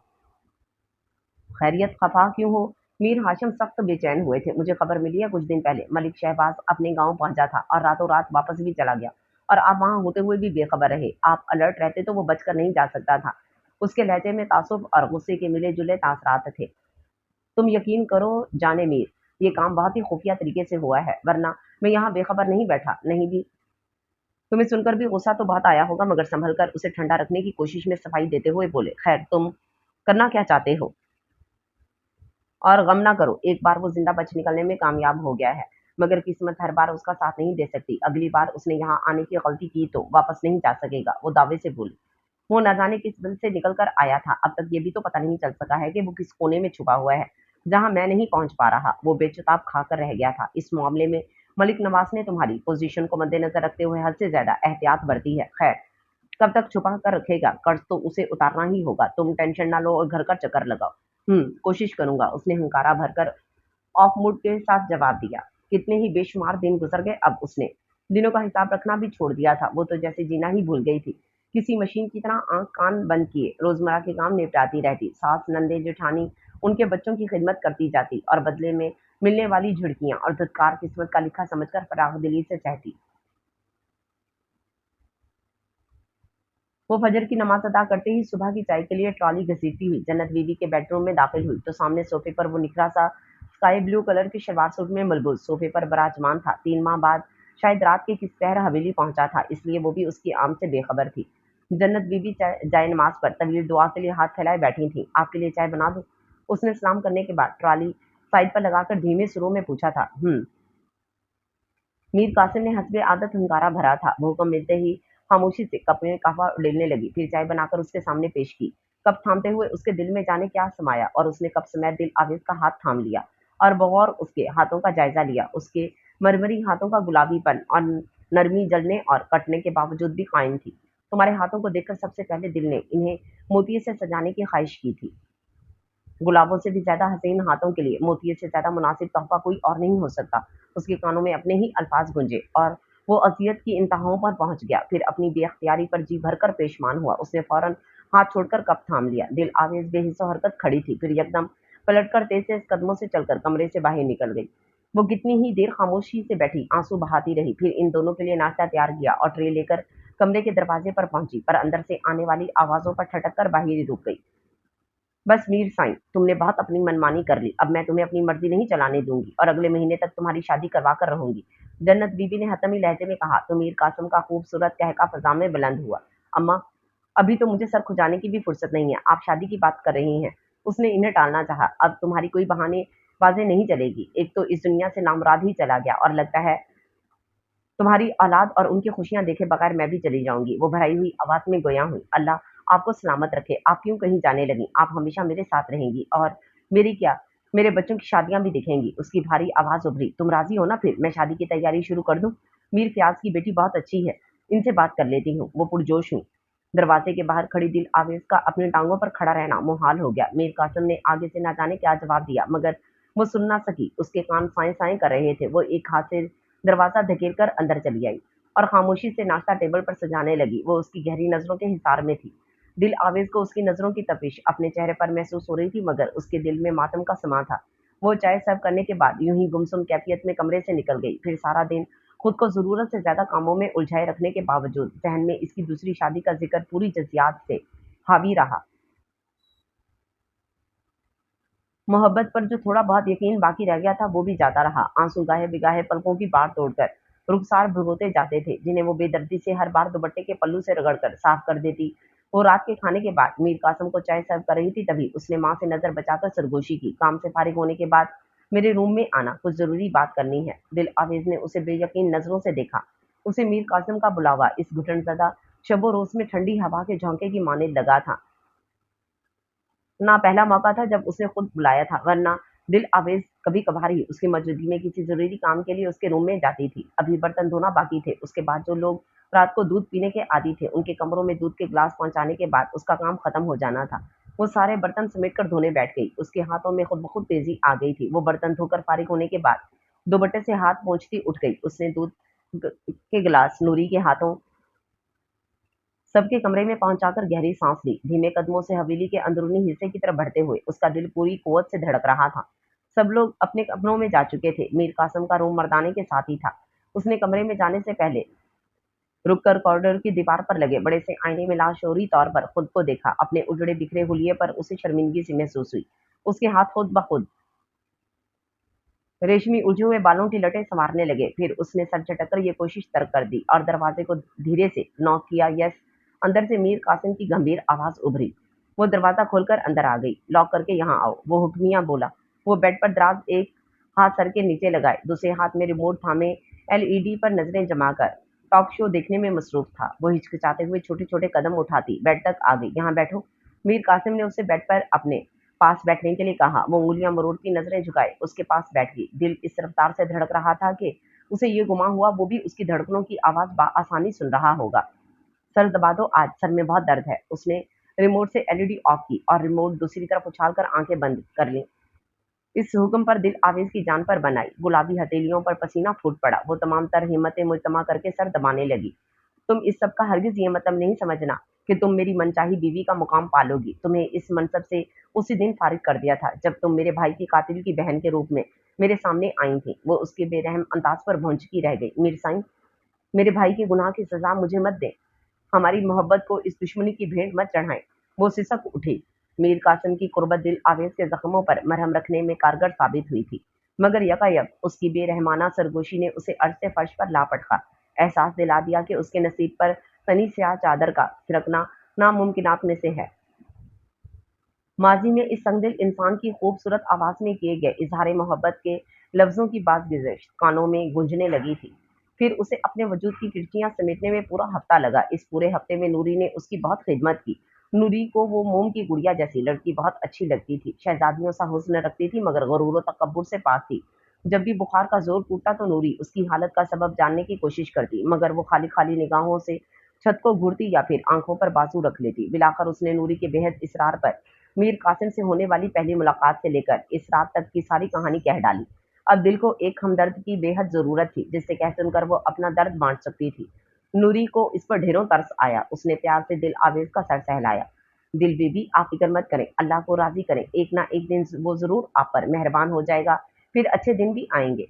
خیریت؟ خفا کیوں ہو؟ میر ہاشم سخت بے چین ہوئے تھے۔ مجھے خبر ملی ہے کچھ دن پہلے ملک شہباز اپنے گاؤں پہنچا تھا اور راتوں رات واپس بھی چلا گیا، اور آپ وہاں ہوتے ہوئے بھی بے خبر رہے۔ آپ الرٹ رہتے تو وہ بچ کر نہیں جا سکتا تھا۔ اس کے لہجے میں تعصب اور غصے کے ملے جلے تاثرات تھے۔ تم یقین کرو جانے میر، یہ کام بہت ہی خفیہ طریقے سے ہوا ہے، ورنہ میں یہاں بے خبر نہیں بیٹھا۔ نہیں بھی تمہیں سن کر بھی غصہ تو بہت آیا ہوگا، مگر سنبھل کر اسے ٹھنڈا رکھنے کی کوشش میں صفائی دیتے ہوئے بولے، خیر تم کرنا کیا چاہتے ہو؟ اور غم نہ کرو، ایک بار وہ زندہ بچ نکلنے میں کامیاب ہو گیا ہے، مگر قسمت ہر بار اس کا ساتھ نہیں دے سکتی۔ اگلی بار اس نے یہاں آنے کی غلطی کی تو واپس نہیں جا سکے گا، وہ دعوے سے بولی۔ وہ نہ جانے کس دل سے نکل کر آیا تھا، اب تک یہ بھی تو پتہ نہیں چل سکا ہے کہ وہ کس کونے میں چھپا ہوا ہے جہاں میں نہیں پہنچ پا رہا۔ وہ بے چتاب کھا کر رہ گیا تھا۔ اس معاملے میں ملک نواز نے تمہاری پوزیشن کو مد نظر رکھتے ہوئے حد سے زیادہ احتیاط برتی ہے۔ خیر کب تک چھپا کر رکھے گا؟ قرض تو اسے اتارنا ہی ہوگا، تم ٹینشن نہ لو اور گھر کا چکر لگاؤ۔ کوشش کروں گا، اس نے ہنکارا بھر کر آف موڈ کے ساتھ جواب دیا۔ کتنے ہی بے شمار دن گزر گئے، اب اس نے دنوں کا حساب رکھنا بھی چھوڑ دیا تھا۔ وہ تو جیسے جینا ہی بھول گئی تھی، کسی مشین کی طرح آنکھ کان بند کیے روزمرہ کے کام نپٹاتی رہتی۔ ساس نندے جٹھانی ان کے بچوں کی خدمت کرتی جاتی اور بدلے میں ملنے والی جھڑکیاں اور دھتکار قسمت کا لکھا سمجھ کر فراغ دلی سے سہتی۔ وہ فجر کی نماز ادا کرتے ہی صبح کی چائے کے لیے ٹرالی گھسیٹتی ہوئی جنت بی بی کے بیڈ روم میں داخل ہوئی تو سامنے صوفے پر وہ نکھرا سا اسکائی بلو کلر کے شلوار سوٹ میں ملبوس صوفے پر براجمان تھا۔ 3 ماہ بعد شاید رات کے کس پہر حویلی پہنچا تھا، اس لیے وہ بھی اس کی آمد سے بے خبر تھی۔ جنت بی بی جائے نماز پر طویل دعا کے لیے ہاتھ پھیلائے بیٹھی تھیں۔ آپ کے لیے چائے بنا دوں؟ اس نے سلام کرنے کے بعد ٹرالی سائڈ پر لگا کر دھیمے سروں میں پوچھا تھا۔ میر قاسم نے حسب عادت ہنکارا بھرا تھا۔ وہ حکم ملتے ہی خاموشی سے کپ میں قہوہ اڈیلنے لگی، پھر چائے بنا کر اس کے سامنے پیش کی۔ کپ تھامتے ہوئے اس کے دل میں جانے کیا سمایا، اور اس نے کپ سمیت دل آویز کا ہاتھ تھام لیا اور بغور اس کے ہاتھوں کا جائزہ لیا۔ اس کے مرمری ہاتھوں کا گلابی پن اور نرمی جلنے اور کٹنے کے باوجود بھی قائم تھی۔ تمہارے ہاتھوں کو دیکھ کر سب سے پہلے دل نے انہیں موتیے سے سجانے کی خواہش کی تھی۔ گلابوں سے بھی زیادہ حسین ہاتھوں کے لیے موتیے سے زیادہ مناسب تحفہ کوئی اور نہیں ہو سکتا۔ اس کے کانوں میں اپنے ہی الفاظ گونجے اور وہ اذیت کی انتہاؤں پر پہنچ گیا، پھر اپنی بے اختیاری پر جی بھر کر پیشمان ہوا۔ اس نے فوراً ہاتھ چھوڑ کر کپ تھام لیا۔ دل آویز بے حس و حرکت کھڑی تھی، پھر یکدم پلٹ کر تیز تیز قدموں سے چل کر کمرے سے باہر نکل گئی۔ وہ کتنی ہی دیر خاموشی سے بیٹھی آنسو بہاتی رہی، پھر ان دونوں کے لیے ناشتہ تیار کیا اور ٹرے لے کر کمرے کے دروازے پر پہنچی، پر اندر سے آنے والی آوازوں پر ٹھٹک کر باہر ہی رک گئی۔ بس میر سائیں، تم نے بہت اپنی منمانی کر لی، اب میں تمہیں اپنی مرضی نہیں چلانے دوں گی اور اگلے مہینے تک تمہاری شادی کروا کر رہوں گی، جنت بی بی نے حتمی لہجے میں کہا تو میر قاسم کا خوبصورت کہکا فضا میں بلند ہوا۔ اماں ابھی تو مجھے سر کھجانے کی بھی فرصت نہیں ہے، آپ شادی کی بات کر رہی ہیں؟ उसने इन्हें टालना चाहा। अब तुम्हारी कोई बहानेबाज़ी नहीं चलेगी। एक तो इस दुनिया से नामुराद ही चला गया और लगता है तुम्हारी औलाद और उनकी खुशियाँ देखे बगैर मैं भी चली जाऊँगी। वो भराई हुई आवाज़ में गोया हुई। अल्लाह आपको सलामत रखे। आप क्यों कहीं जाने लगीं? आप हमेशा मेरे साथ रहेंगी और मेरी क्या, मेरे बच्चों की शादियाँ भी दिखेंगी। उसकी भारी आवाज़ उभरी। तुम राज़ी हो ना फिर? मैं शादी की तैयारी शुरू कर दूँ? मीर फ़याज़ की बेटी बहुत अच्छी है। इनसे बात कर लेती हूँ। वो पुरजोश हुई। दरवाजे के बाहर खड़ी दिल आवेज़ का अपनी टाँगों पर खड़ा रहना मुहाल हो गया। मीर कासिम ने आगे से ना जाने क्या जवाब दिया, मगर वो सुन ना सकी। उसके कान साएँ-साएँ कर रहे थे। वो एक हाथ से दरवाज़ा धकेल कर अंदर चली आई और खामोशी से नाश्ता टेबल पर सजाने लगी। वो उसकी गहरी नज़रों के हिसार में थी। दिल आवेज़ को उसकी नज़रों की तपिश अपने चेहरे पर महसूस हो रही थी, मगर उसके दिल में मातम का समा था। वो चाय सर्व करने के बाद यूं ही गुमसुम कैफियत में कमरे से निकल गई। फिर सारा दिन खुद को ज़रूरत से ज़्यादा कामों में उलझाए रखने के बावजूद ज़हन में इसकी दूसरी शादी का ज़िक्र पूरी जज़्यात से हावी रहा। मोहब्बत पर जो थोड़ा बहुत यकीन बाकी रह गया था, वो भी जाता रहा। आंसू गाहे-बेगाहे पलकों की बाढ़ तोड़कर रुखसार भिगोते जाते थे, जिन्हें वो बेदर्दी से हर बार दुपट्टे के पल्लू से रगड़कर साफ कर देती। वो रात के खाने के बाद मीर कासिम को चाय सर्व कर रही थी, तभी उसने माँ से नज़र बचाकर सरगोशी की। काम से फारिग होने के बाद मेरे रूम में आना, कुछ ज़रूरी बात करनी है। दिल आवेज़ ने उसे बेयकीन नज़रों से देखा। उसे मीर कासिम का बुलावा इस घुटनज़दा शब-ओ-रोज़ में ठंडी हवा के झोंके की मानद लगा था। ना पहला मौका था जब उसने खुद बुलाया था, वरना दिल आवेज़ कभी-कभार ही उसकी मौजूदगी में किसी ज़रूरी काम के लिए उसके रूम में जाती थी। अभी बर्तन धोना बाकी थे। उसके बाद जो लोग रात को दूध पीने के आदी थे, उनके कमरों में दूध के ग्लास पहुँचाने के बाद उसका काम खत्म हो जाना था। वो सारे बर्तन समेट कर धोने बैठ गई। उसके हाथों में खुद ब खुद तेज़ी आ गई थी। वो बर्तन धोकर फारिग होने के बाद दुपट्टे से हाथ पोंछती उठ गई। उसने दूध के गिलास नूरी के हाथों सबके कमरे में पहुंचाकर गहरी सांस ली। धीमे कदमों से हवेली के अंदरूनी हिस्से की तरफ बढ़ते हुए उसका दिल पूरी कुव्वत से धड़क रहा था। सब लोग अपने कमरों में जा चुके थे। मीर कासिम का रूम मर्दाने के साथ ही था। उसने कमरे में जाने से पहले रुककर कॉरिडोर की दीवार पर लगे बड़े से आईने में लाशौरी तौर पर खुद को देखा। अपने उजड़े बिखरे हुलिये पर उसे शर्मिंदगी सी महसूस हुई। उसके हाथ खुद ब खुद रेशमी उलझे हुए बालों की लटें संवारने लगे। फिर उसने सर झटक कर ये कोशिश तर्क कर दी और दरवाजे को धीरे से नॉक किया। यस। अंदर से मीर कासिम की गंभीर आवाज उभरी। वो दरवाजा खोलकर अंदर आ गई। लॉक करके यहाँ आओ, वो हुक्मिया बोला। वो बेड पर दराज एक हाथ सर के नीचे लगाए, दूसरे हाथ में रिमोट थामे एलईडी पर नजरें जमाकर टॉक शो देखने में मसरूफ था। वो हिचकिचाते हुए छोटे छोटे कदम उठाती बेड तक आ गई। यहाँ बैठो। मीर कासिम ने उसे बेड पर अपने पास बैठने के लिए कहा। वो उंगलियां मरोड़ती नजरें झुकाए उसके पास बैठ गई। दिल इस रफ्तार से धड़क रहा था कि उसे ये गुमान हुआ वो भी उसकी धड़कनों की आवाज आसानी सुन रहा होगा। सर दबा दो, आज सर में बहुत दर्द है। उसने रिमोट से एलईडी ऑफ की और रिमोट दूसरी तरफ उछालकर आंखें बंद कर ली। इस हुक्म पर दिल आवेज की जान पर बनाई। गुलाबी हथेलियों पर पसीना फूट पड़ा। वो तमाम तर हिम्मतें मुजतमा करके सर दबाने लगी। तुम इस सब का हरगिज ये मतलब नहीं समझना कि तुम मेरी मनचाही बीवी का मुकाम पालोगी। तुम्हें इस मनसब से उसी दिन फारिग कर दिया था जब तुम मेरे भाई की कातिल की बहन के रूप में मेरे सामने आई थी। वो उसके बेरहम अंदाज पर भौंचकी रह गई। मीरसाई, मेरे भाई के गुनाह की सजा मुझे मत दे। हमारी मोहब्बत को इस दुश्मनी की भेंट मत चढ़ाएं। वो सिसक उठी। मीर कासिम की कुर्बत दिल आवेज के जख्मों पर मरहम रखने में कारगर साबित हुई थी, मगर यकायक उसकी बेरहमाना सरगोशी ने उसे अर्श से फर्श पर ला पटका। एहसास दिला दिया कि उसके नसीब पर तनी स्याह चादर का थिरकना नामुमकिनात में से है। माजी में इस संगदिल इंसान की खूबसूरत आवाज में किए गए इजहार मोहब्बत के लफ्जों की बात गुज़श्त कानों में गूंजने लगी थी। फिर उसे अपने वजूद की खिड़कियां समेटने में पूरा हफ्ता लगा। इस पूरे हफ्ते में नूरी ने उसकी बहुत खिदमत की। नूरी को वो मोम की गुड़िया जैसी लड़की बहुत अच्छी लगती थी। शहजादियों सा हुस्न रखती थी, मगर गरूर व तकब्बुर से पाक थी। जब भी बुखार का जोर टूटा तो नूरी उसकी हालत का सबब जानने की कोशिश करती, मगर वो खाली खाली निगाहों से छत को घूरती या फिर आंखों पर बाजू रख लेती। मिलाकर उसने नूरी के बेहद इसरार पर मीर कासिम से होने वाली पहली मुलाकात से लेकर इस रात तक की सारी कहानी कह डाली। अब दिल को एक हमदर्द की बेहद जरूरत थी, जिससे कह सुनकर वो अपना दर्द बांट सकती थी। नूरी को इस पर ढेरों तरस आया। उसने प्यार से दिल आवेज का सर सहलाया। दिल बीबी, आप फिक्र मत करें, अल्लाह को राजी करें, एक ना एक दिन वो जरूर आप पर मेहरबान हो जाएगा। फिर अच्छे दिन भी आएंगे।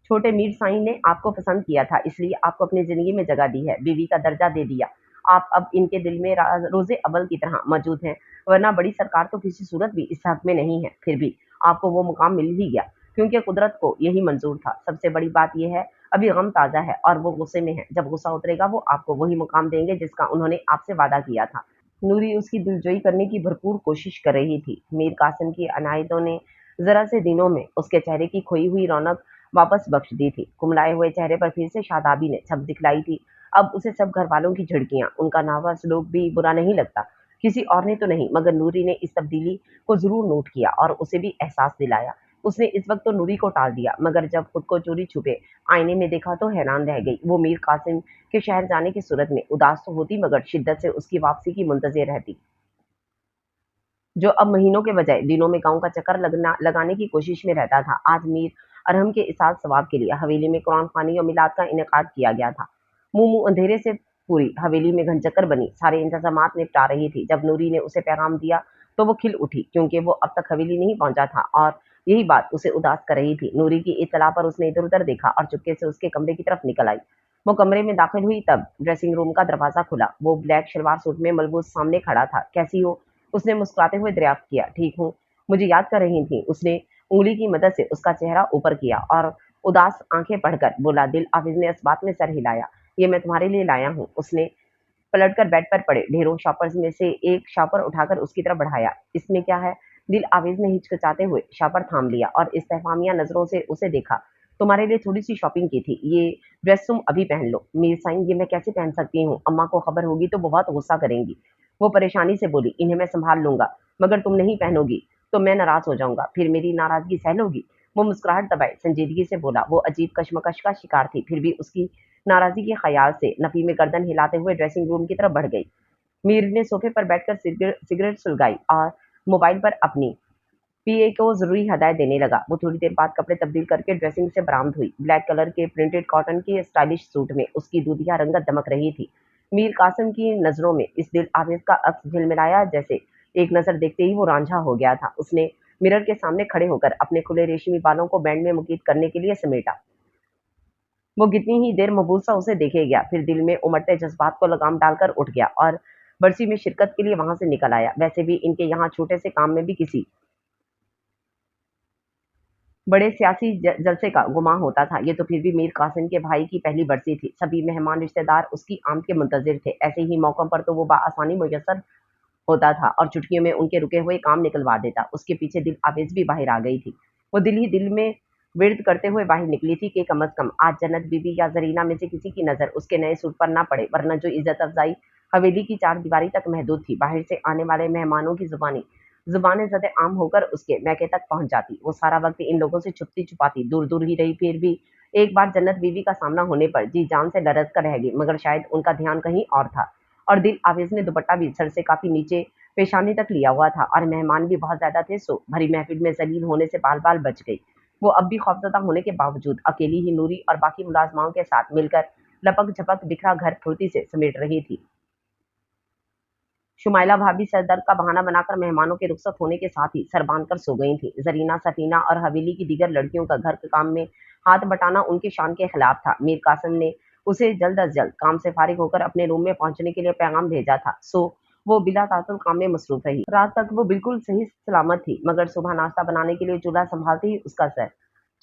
छोटे मीर साईं ने आपको पसंद किया था, इसलिए आपको अपनी जिंदगी में जगह दी है, बीवी का दर्जा दे दिया। आप अब इनके दिल में रोजे अव्वल की तरह मौजूद हैं, वरना बड़ी सरकार तो किसी सूरत भी इस हक में नहीं है। फिर भी आपको वो मुकाम मिल ही गया, क्योंकि कुदरत को यही मंजूर था। सबसे बड़ी बात यह है, अभी गम ताज़ा है और वो गुस्से में है। जब गुस्सा उतरेगा वो आपको वही मुकाम देंगे जिसका उन्होंने आपसे वादा किया था। नूरी उसकी दिलजोई करने की भरपूर कोशिश कर रही थी। मीर कासिम की अनायतों ने जरा से दिनों में उसके चेहरे की खोई हुई रौनक वापस बख्श दी थी। कुमलाए हुए चेहरे पर फिर से शादाबी ने छप दिखलाई थी। अब उसे सब घर वालों की झिड़कियां, उनका नावा सलूक भी बुरा नहीं लगता। किसी और ने तो नहीं, मगर नूरी ने इस तब्दीली को जरूर नोट किया और उसे भी एहसास दिलाया। उसने इस वक्त तो नूरी को टाल दिया, मगर जब खुद को चोरी छुपे आईने में देखा तो हैरान रह गई। वो मीर कासिम के शहर जाने की सूरत में उदास तो होती, मगर शिद्दत से उसकी वापसी की मुंतज़िर रहती, जो अब महीनों के बजाय दिनों में गांव का चक्कर लगाने की कोशिश में रहता था। आज मीर अरहम के इसाल सवाब के लिए हवेली में कुरान खानी और मिलाद का इनेकाद किया गया था। मुंह मुंह अंधेरे से पूरी हवेली में घनचक्कर बनी सारे इंतजामात निपटा रही थी। जब नूरी ने उसे पैगाम दिया तो वो खिल उठी, क्योंकि वो अब तक हवेली नहीं पहुंचा था और यही बात उसे उदास कर रही थी। नूरी की इत्तला पर उसने इधर उधर देखा और चुपके से उसके कमरे की तरफ निकल आई। वो कमरे में दाखिल हुई तब ड्रेसिंग रूम का दरवाजा खुला। वो ब्लैक शलवार सूट में मलबूस सामने खड़ा था। कैसी हो? उसने मुस्कुराते हुए दरियाफ्त किया। ठीक हूँ, मुझे याद कर रही थी। उसने उंगली की मदद से उसका चेहरा ऊपर किया और उदास आंखें पढ़कर बोला। दिल आविज ने इस बात में सर हिलाया। ये मैं तुम्हारे लिए लाया हूँ। उसने पलटकर बेड पर पड़े ढेरों शॉपर्स में से एक शॉपर उठाकर उसकी तरफ बढ़ाया। इसमें क्या है? दिल आवेज ने हिचकिचाते हुए शॉपर थाम लिया और इस्तेफामिया नजरों से उसे देखा। तुम्हारे लिए थोड़ी सी शॉपिंग की थी, ये ड्रेस तुम अभी पहन लो। मीर साईं, ये मैं कैसे पहन सकती हूँ? अम्मा को खबर होगी तो बहुत गुस्सा करेंगी। वो परेशानी से बोली। इन्हें मैं संभाल लूंगा, मगर तुम नहीं पहनोगी तो मैं नाराज हो जाऊंगा, फिर मेरी नाराजगी सह लोगी? वो मुस्कुराहट दबाए संजीदगी से बोला। वो अजीब कश्मकश का शिकार थी, फिर भी उसकी नाराजगी के ख्याल से नफी में गर्दन हिलाते हुए ड्रेसिंग रूम की तरफ बढ़ गई। मीर ने सोफे पर बैठकर सिगरेट सुलगाई और मोबाइल पर अपनी पीए को जरूरी हदायत देने लगा। वो थोड़ी देर बाद कपड़े तब्दील करके ड्रेसिंग से बरामद हुई। ब्लैक कलर के प्रिंटेड कॉटन के स्टाइलिश सूट में उसकी दूधिया रंगत दमक रही थी। मीर कासिम की नजरों में इस दिल आवेज का अक्स झिलमिलाया, जैसे एक नजर देखते ही वो रांझा हो गया था। उसने मिरर के सामने खड़े होकर अपने खुले रेशमी बालों को बैंड में मुकीद करने के लिए समेटा। वो कितनी ही देर मबूसा उसे देखे गया, फिर दिल में उमड़ते जज्बात को लगाम डालकर उठ गया और बरसी में शिरकत के लिए वहां से निकल आया। वैसे भी इनके यहाँ छोटे से काम में भी किसी बड़े सियासी जलसे का गुमान होता था। ये तो फिर भी मीर कासिम के भाई की पहली बरसी थी। सभी मेहमान रिश्तेदार उसकी आमद के मुंतजिर थे। ऐसे ही मौकों पर तो वो बाआसानी मुयसर होता था और चुटकियों में उनके रुके हुए काम निकलवा देता। उसके पीछे दिल आवेज भी बाहर आ गई थी। वो दिल ही दिल में विर्द करते हुए बाहर निकली थी कि कम अज कम आज जन्नत बीबी या जरीना में से किसी की नजर उसके नए सूट पर ना पड़े, वरना जो इज्जत अफजाई हवेली की चार दीवारी तक महदूद थी, बाहर से आने वाले मेहमानों की जुबानें ज़द आम होकर उसके मैके तक पहुंच जाती। वो सारा वक्त इन लोगों से छुपती छुपाती दूर दूर ही रही, फिर भी एक बार जन्नत बीवी का सामना होने पर जी जान से लरज कर रह गई, मगर शायद उनका ध्यान कहीं और था। और दिल आवेज ने दुपट्टा भी सर से काफी नीचे पेशानी तक लिया हुआ था और मेहमान भी बहुत ज्यादा थे, सो भरी महफिल में जलील होने से बाल बाल बच गई। वो अब भी खौफजदा होने के बावजूद अकेली ही नूरी और बाकी मुलाजमाओं के साथ मिलकर लपक झपक बिखरा घर फुर्ती से समेट रही थी। शुमाइला भाभी सर दर्द का बहाना बनाकर मेहमानों के रुखसत होने के साथ ही सर बांधकर सो गई थी। जरीना, सफीना और हवेली की दीगर लड़कियों का घर के काम में हाथ बटाना उनकी शान के खिलाफ था। मीर कासिम ने उसे जल्द अज जल्द काम से फारिग होकर अपने रूम में पहुंचने के लिए पैगाम भेजा था, सो वो बिला तातुल काम में मसरूफ रही। रात तक वो बिल्कुल सही सलामत थी, मगर सुबह नाश्ता बनाने के लिए चूल्हा संभालते ही उसका सर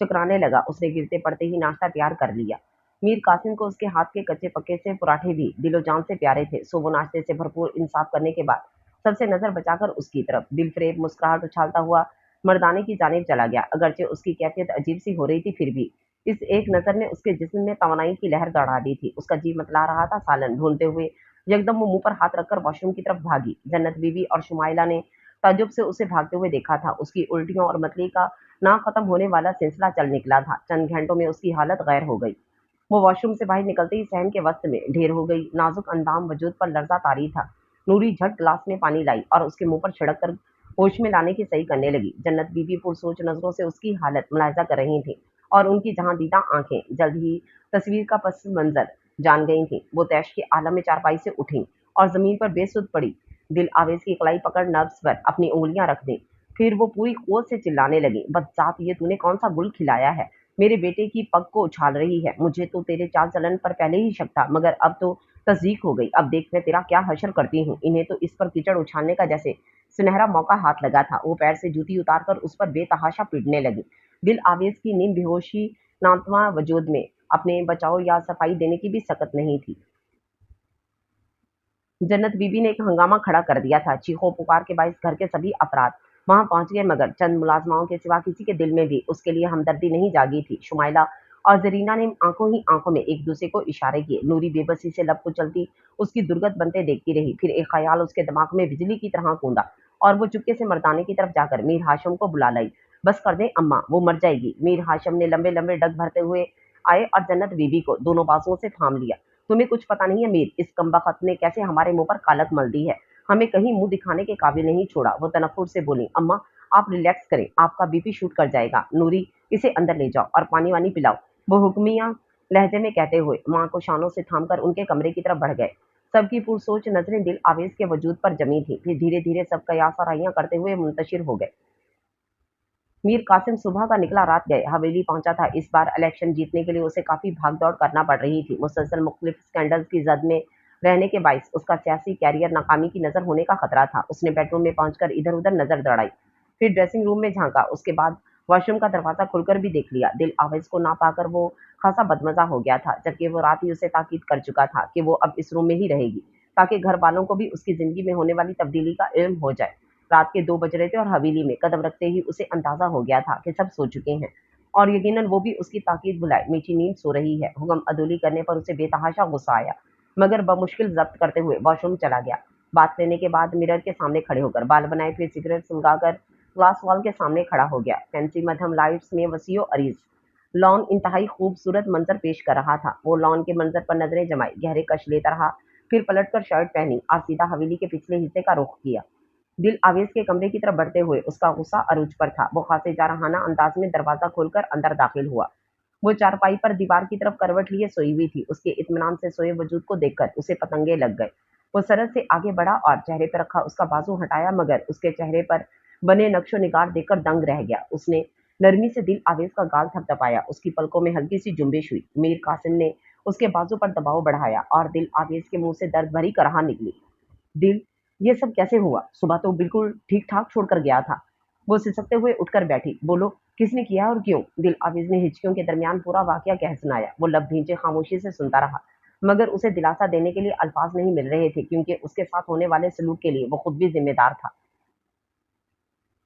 चकराने लगा। उसने गिरते पड़ते ही नाश्ता तैयार कर लिया। मीर कासिम को उसके हाथ के कच्चे पक्के से पराठे भी दिलो जान से प्यारे थे, सो वो नाश्ते से भरपूर इंसाफ करने के बाद सबसे नजर बचाकर उसकी तरफ दिल फरेब मुस्कुराहट उछालता हुआ मर्दाने की जानिब चला गया। अगरचे उसकी कैफियत अजीब सी हो रही थी, फिर भी इस एक नजर ने उसके जिस्म में तवानाई की लहर दौड़ा दी थी। उसका जी मतला रहा था सालन ढूंढते हुए यकदम वो मुंह पर हाथ रखकर वॉशरूम की तरफ भागी। जन्नत बीवी और शुमाइला ने ताज्जुब से उसे भागते हुए देखा था। उसकी उल्टियों और मतली का ना खत्म होने वाला सिलसिला चल निकला था। चंद घंटों में उसकी हालत गैर हो गई। वो वॉशरूम से बाहर निकलते ही सहन के वक्त में ढेर हो गई। नाजुक अंदाम वजूद पर लर्जा तारी था। नूरी झट गिलास में पानी लाई और उसके मुंह पर छिड़क कर होश में लाने की सही करने लगी। जन्नत बीबी पुरसोच नजरों से उसकी हालत मुलायजा कर रही थी और उनकी जहां दीदा आंखें जल्द ही तस्वीर का पस मंजर जान गई थी। वो तैश के आलम में चारपाई से उठी और जमीन पर बेसुध पड़ी। दिल आवेज की कलाई पकड़ नब्ज पर अपनी उंगलियां रख दी। फिर वो पूरी कुवत से चिल्लाने लगी। बदजात, ये तूने कौन सा गुल खिलाया है? मेरे बेटे की पग को उछाल रही है। मुझे तो तेरे चाल चलन पर पहले ही शक था, मगर अब तो तस्दीक हो गई। अब देख मैं तेरा क्या हशर करती हूँ। इन्हें तो इस पर कीचड़ उछालने का जैसे सुनहरा मौका हाथ लगा था। वो पैर से जूती उतार कर उस पर बेतहाशा पीटने लगी। दिल आवेज की नींद बेहोशी नातवा वजूद में अपने बचाव या सफाई देने की भी सकत नहीं थी। जन्नत बीबी ने एक हंगामा खड़ा कर दिया था। चीखों पुकार के बाइस घर के सभी अफराद वहां पहुंच गए, मगर चंद मुलाजमाओं के सिवा किसी के दिल में भी उसके लिए हमदर्दी नहीं जागी थी। शुमाइला और जरीना ने आंखों ही आंखों में एक दूसरे को इशारे किए। नूरी बेबसी से लब कुचलती उसकी दुर्गत बनते देखती रही। फिर एक ख्याल उसके दिमाग में बिजली की तरह कूदा और वो चुपके से मर्दाने की तरफ जाकर मीर हाशम को बुला लाई। बस कर दे अम्मा, वो मर जाएगी। मीर हाशम ने लंबे लंबे डग भरते हुए आए और जन्नत बीबी को दोनों बाजुओं से थाम लिया। तुम्हें कुछ पता नहीं है मीर, इस कमबख्त ने कैसे हमारे मुंह पर कालक मल दी है। हमें कहीं मुंह दिखाने के काबिल नहीं छोड़ा। वो तनफुर से बोली, अम्मा आप रिलैक्स करें, आपका बीपी शूट कर जाएगा। नूरी, इसे अंदर ले जाओ और पानी वानी पिलाओ, वो हुक्मिया लहजे में कहते हुए माँ को शानों से थामकर उनके कमरे की तरफ बढ़ गए। सबकी पुरसोच नजरें दिल आवेज के वजूद पर जमी थी। फिर धीरे धीरे सब कयास आराइयां करते हुए मुंतशिर हो गए। मीर कासिम सुबह का निकला रात गए हवेली पहुंचा था। इस बार इलेक्शन जीतने के लिए उसे काफी भाग दौड़ करना पड़ रही थी। मुसलसल मुख्तलिफ स्कैंडल्स की जद में रहने के बायस उसका सियासी कैरियर नाकामी की नजर होने का खतरा था। उसने बेडरूम में पहुंचकर इधर उधर नजर दौड़ाई, फिर ड्रेसिंग रूम में झांका, उसके बाद वॉशरूम का दरवाजा खुलकर भी देख लिया। दिल आवेज को ना पाकर वो खासा बदमजा हो गया था, जबकि वो रात ही उसे ताकीद कर चुका था कि वो अब इस रूम में ही रहेगी ताकि घर वालों को भी उसकी जिंदगी में होने वाली तब्दीली का इल्म हो जाए। रात के 2 बज रहे थे और हवेली में कदम रखते ही उसे अंदाजा हो गया था कि सब सो चुके हैं और यकीनन वो भी उसकी ताकीद बुलाए मीठी नींद सो रही है। हुक्म अदूली करने पर उसे बेतहाशा गुस्सा आया, मगर बमुश्किल जब्त करते हुए वॉशरूम चला गया। बात लेने के बाद मिरर के सामने खड़े होकर बाल बनाए, फिर सिगरेट सुलगाकर ग्लास वॉल के सामने खड़ा हो गया। फैंसी मध्यम लाइट्स में वसीओ अरीज लॉन इंतहाई खूबसूरत मंजर पेश कर रहा था। वो लॉन के मंजर पर नजरें जमाई, गहरे कश लेता रहा, फिर पलटकर शर्ट पहनी और सीधा हवेली के पिछले हिस्से का रुख किया। दिल आवेज के कमरे की तरफ बढ़ते हुए उसका गुस्सा अरूज पर था। वो खासे जारहाना अंदाज में दरवाजा खोलकर अंदर दाखिल हुआ। वो चारपाई पर दीवार की तरफ करवट लिए सोई हुई थी। उसके इत्मीनान से सोए वजूद को देखकर उसे पतंगे लग गए। वो सरस से आगे बढ़ा और चेहरे पर रखा उसका बाजू हटाया, मगर उसके चेहरे पर बने नक्शो निगार देखकर दंग रह गया। उसने नरमी से दिल आवेज का गाल थपथपाया। उसकी पलकों में हल्की सी जुम्बिश हुई। मीर कासिम ने उसके बाजू पर दबाव बढ़ाया और दिल आवेज के मुंह से दर्द भरी कराह निकली। दिल, ये सब कैसे हुआ? सुबह तो बिल्कुल ठीक-ठाक छोड़कर गया था। वो सिसकते हुए उठकर बैठी। बोलो, किसने किया और क्यों? दिल आविज़ ने हिचकियों के दरमियान पूरा वाकया कह सुनाया। वो लब भींचे खामोशी से सुनता रहा, मगर उसे दिलासा देने के लिए अल्फाज नहीं मिल रहे थे, क्योंकि उसके साथ होने वाले सलूक के लिए वो खुद भी जिम्मेदार था।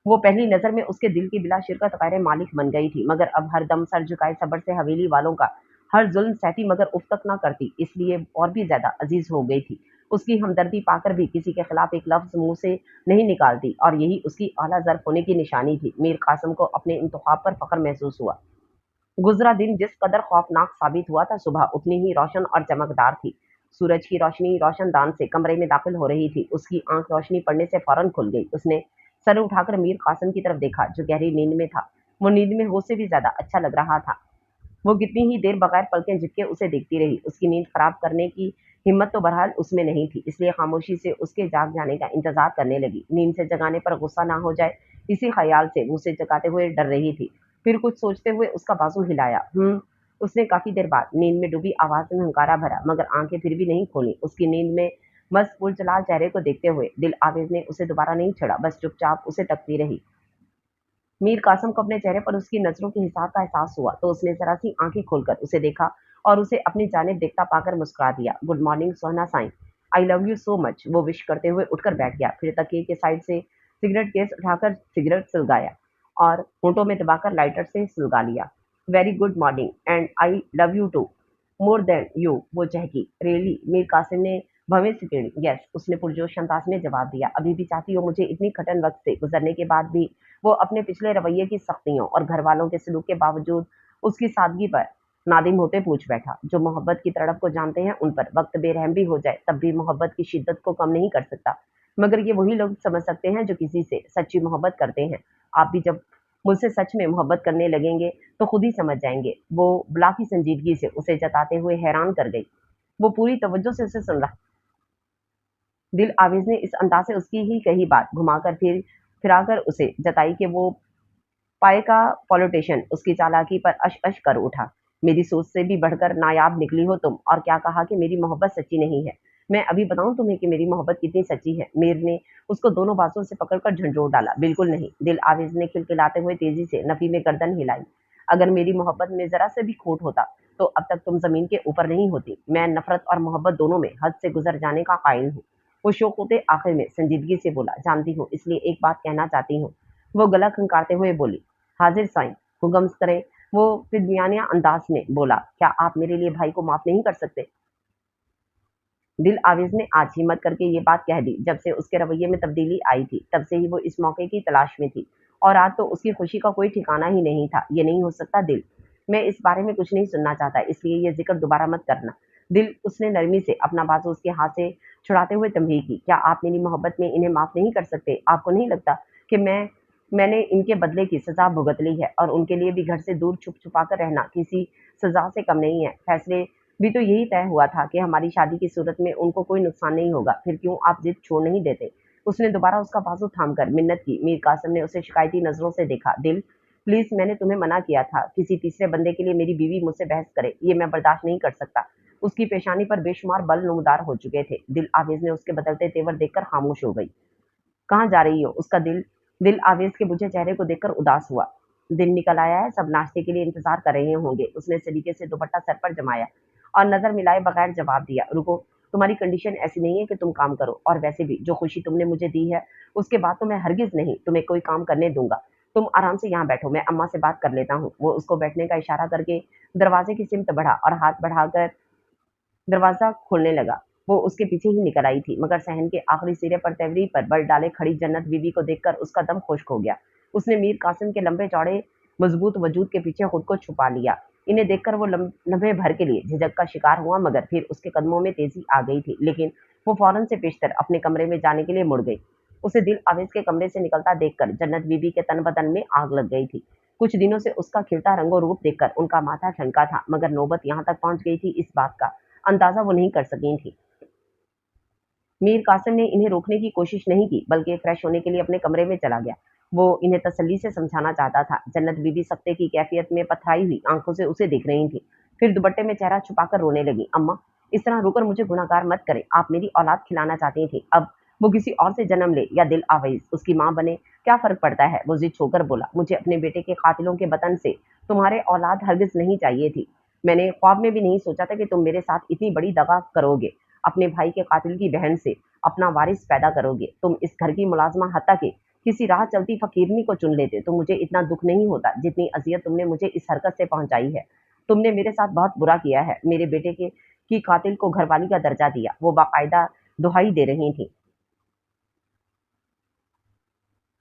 वो पहली नजर में उसके दिल की बिला शिरकत गैर मालिक बन गई थी, मगर अब हर दम सर झुकाए सब्र से हवेली वालों का हर जुल्म सहती, मगर उफ तक ना करती, इसलिए और भी ज्यादा अजीज हो गई थी। उसकी हमदर्दी पाकर भी किसी के खिलाफ एक लफ्ज मुंह से नहीं निकालती, और यही उसकी आला ज़र्फ होने की निशानी थी। मीर कासिम को अपने इंतखाब पर फख्र महसूस हुआ। गुजरा दिन जिस कदर खौफनाक साबित हुआ था, सुबह उतनी ही रोशन और चमकदार थी। सूरज की रोशनी रोशनदान से कमरे में दाखिल हो रही थी। उसकी आंख रोशनी पड़ने से फौरन खुल गई। उसने सर उठाकर मीर कासिम की तरफ देखा, जो गहरी नींद में था। वो नींद में होश से भी ज्यादा अच्छा लग रहा था। वो कितनी ही देर बगैर पलकें झपके उसे देखती रही। उसकी नींद खराब करने की हिम्मत तो बहरहाल उसमें नहीं थी, इसलिए खामोशी से उसके जाग जाने का इंतजार करने लगी। नींद से जगाने पर गुस्सा ना हो जाए, इसी ख्याल से वो उसे जगाते हुए डर रही थी। फिर कुछ सोचते हुए उसका बाजू हिलाया। उसने काफी देर बाद नींद में डूबी आवाज में हंकारा भरा, मगर आंखें फिर भी नहीं खोली। उसकी नींद में मस्त पुरजलाल चेहरे को देखते हुए दिल आवेज ने उसे दोबारा नहीं छेड़ा, बस चुपचाप उसे तकती रही। मीर कासिम को अपने चेहरे पर उसकी नजरों के हिसाब का एहसास हुआ, तो उसने जरा सी आंखें खोलकर उसे देखा और उसे अपनी जानिब देखता पाकर मुस्कुरा दिया। गुड मॉर्निंग सोहना साईं, I love you so much, वो विश करते हुए उठकर बैठ गया। फिर तकिए के साइड से सिगरेट केस उठाकर सिगरेट सुलगाया और होंठों में दबाकर लाइटर से सुलगा लिया। Very good morning and I love you too more than you, वो चहकी। रियली? मीर कासिम ने भवें से टेढ़ी। यस, उसने पुरजोश अंदाज में जवाब दिया। अभी भी चाहती हो मुझे? इतनी कठिन वक्त से गुजरने के बाद भी वो अपने पिछले रवैये की सख्तियों और घर वालों के सलूक के बावजूद उसकी सादगी पर नादिम होते पूछ बैठा। जो मोहब्बत की तड़प को जानते हैं, उन पर वक्त बेरहम भी हो जाए तब भी मोहब्बत की शिद्दत को कम नहीं कर सकता, मगर ये वही लोग समझ सकते हैं जो किसी से सच्ची मोहब्बत करते हैं। आप भी जब मुझसे सच में मोहब्बत करने लगेंगे तो खुद ही समझ जाएंगे, वो बुला की संजीदगी से उसे जताते हुए हैरान कर गई। वो पूरी तवज्जो से उसे सुन रहा। दिल आवेज ने इस अंदाज से उसकी ही कही बात घुमाकर फिराकर उसे जताई कि वो पाए का पॉलिटिशियन उसकी चालाकी पर अश अश कर उठा। मेरी सोच से भी बढ़कर नायाब निकली हो तुम, और क्या कहा कि मेरी मोहब्बत सच्ची नहीं है? मैं अभी बताऊं तुम्हें कि मेरी मोहब्बत कितनी सच्ची है? मीर ने उसको दोनों बाजों से पकड़कर झंझोड़ डाला। बिल्कुल नहीं, दिल आवेज ने खिलखिलाते हुए तेजी से नफी में गर्दन हिलाई। अगर मेरी मोहब्बत में जरा से भी खोट होता तो अब तक तुम जमीन के ऊपर नहीं होती। मैं नफरत और मोहब्बत दोनों में हद से गुजर जाने का कायल हूँ। वो शौक होते आखिर में संजीदगी से बोला, जानती हूँ, इसलिए एक बात कहना चाहती हूँ। वो गला खंखारते हुए बोली, हाजिर साईं, हुक्म करें। वो फिदमियानिया अंदाज में बोला, क्या आप मेरे लिए भाई को माफ नहीं कर सकते? दिल आवेज ने आज हिम्मत करके ये बात कह दी। जब से उसके रवैये में तब्दीली आई थी, तब से ही वो इस मौके की तलाश में थी, और आज तो उसकी खुशी का कोई ठिकाना ही नहीं था। ये नहीं हो सकता दिल, मैं इस बारे में कुछ नहीं सुनना चाहता, इसलिए ये जिक्र दोबारा मत करना। दिल, उसने नरमी से अपना बाजू उसके हाथ से छुड़ाते हुए तंबीह की, क्या आप मेरी मोहब्बत में इन्हें माफ नहीं कर सकते? आपको नहीं लगता कि मैंने इनके बदले की सजा भुगत ली है, और उनके लिए भी घर से दूर छुप छुपा कर रहना किसी सजा से कम नहीं है। फैसले भी तो यही तय हुआ था कि हमारी शादी की सूरत में उनको कोई नुकसान नहीं होगा, फिर क्यों आप जिद छोड़ नहीं देते? उसने दोबारा उसका बाजू थामकर मिन्नत की। मीर कासिम ने उसे शिकायती नजरों से देखा। दिल, प्लीज, मैंने तुम्हें मना किया था, किसी तीसरे बंदे के लिए मेरी बीवी मुझसे बहस करे, ये मैं बर्दाश्त नहीं कर सकता। उसकी पेशानी पर बेशुमार बल नमदार हो चुके थे। दिल आवेज ने उसके बदलते तेवर देखकर खामोश हो गई। कहाँ जा रही हो? उसका दिल आवेज के बुझे चेहरे को देखकर उदास हुआ। दिन निकल आया है, सब नाश्ते के लिए इंतजार कर रहे होंगे। उसने सलीके से दुपट्टा सर पर जमाया और नजर मिलाए बगैर जवाब दिया, रुको, तुम्हारी कंडीशन ऐसी नहीं है कि तुम काम करो, और वैसे भी जो खुशी तुमने मुझे दी है, उसके बाद तो मैं हरगिज नहीं तुम्हें कोई काम करने दूंगा। तुम आराम से यहाँ बैठो, मैं अम्मा से बात कर लेता हूँ। वो उसको बैठने का इशारा करके दरवाजे की सिमत बढ़ा और हाथ बढ़ाकर दरवाजा खोलने लगा। वो उसके पीछे ही निकल आई थी, मगर सहन के आखिरी सिरे पर तेवरी पर बल डाले खड़ी जन्नत बीबी को देखकर उसका दम खुश्क हो गया। उसने मीर कासिम के लंबे चौड़े मजबूत वजूद के पीछे खुद को छुपा लिया। इन्हें देखकर वो लम्हे भर के लिए झिझक का शिकार हुआ, मगर फिर उसके कदमों में तेजी आ गई थी। लेकिन वो फौरन से पेशतर अपने कमरे में जाने के लिए मुड़ गई। उसे दिल आवेज के कमरे से निकलता देखकर जन्नत बीबी के तन बदन में आग लग गई थी। कुछ दिनों से उसका खिलता रंगो रूप देखकर उनका माथा ठनका था, मगर नौबत यहाँ तक पहुंच गई थी, इस बात का अंदाजा वो नहीं कर सकी थी। मीर कासिम ने इन्हें रोकने की कोशिश नहीं की, बल्कि फ्रेश होने के लिए अपने कमरे में चला गया। वो इन्हें तसल्ली से समझाना चाहता था। जन्नत बीबी सख्ते की कैफियत में पथराई हुई आंखों से उसे देख रही थी। फिर दुपट्टे में चेहरा छुपाकर रोने लगी। अम्मा, इस तरह रोकर मुझे गुनाहगार मत करें, आप मेरी औलाद खिलाना चाहती थी, अब वो किसी और से जन्म ले या दिल आवेज उसकी माँ बने, क्या फर्क पड़ता है? वो जिद छोड़कर बोला, मुझे अपने बेटे के कातिलों के वतन से तुम्हारे औलाद हरगिज नहीं चाहिए थी। मैंने ख्वाब में भी नहीं सोचा था कि तुम मेरे साथ इतनी बड़ी दगा करोगे, अपने भाई के कातिल की बहन से अपना वारिस पैदा करोगे। तुम इस घर की मुलाजमा हत्ता के किसी राह चलती फकीरनी को चुन लेते तो मुझे इतना दुख नहीं होता जितनी अजियत तुमने मुझे इस हरकत से पहुंचाई है। तुमने मेरे साथ बहुत बुरा किया है। मेरे बेटे के की कातिल को घरवाली का दर्जा दिया। वो बाकायदा दुहाई दे रही थी।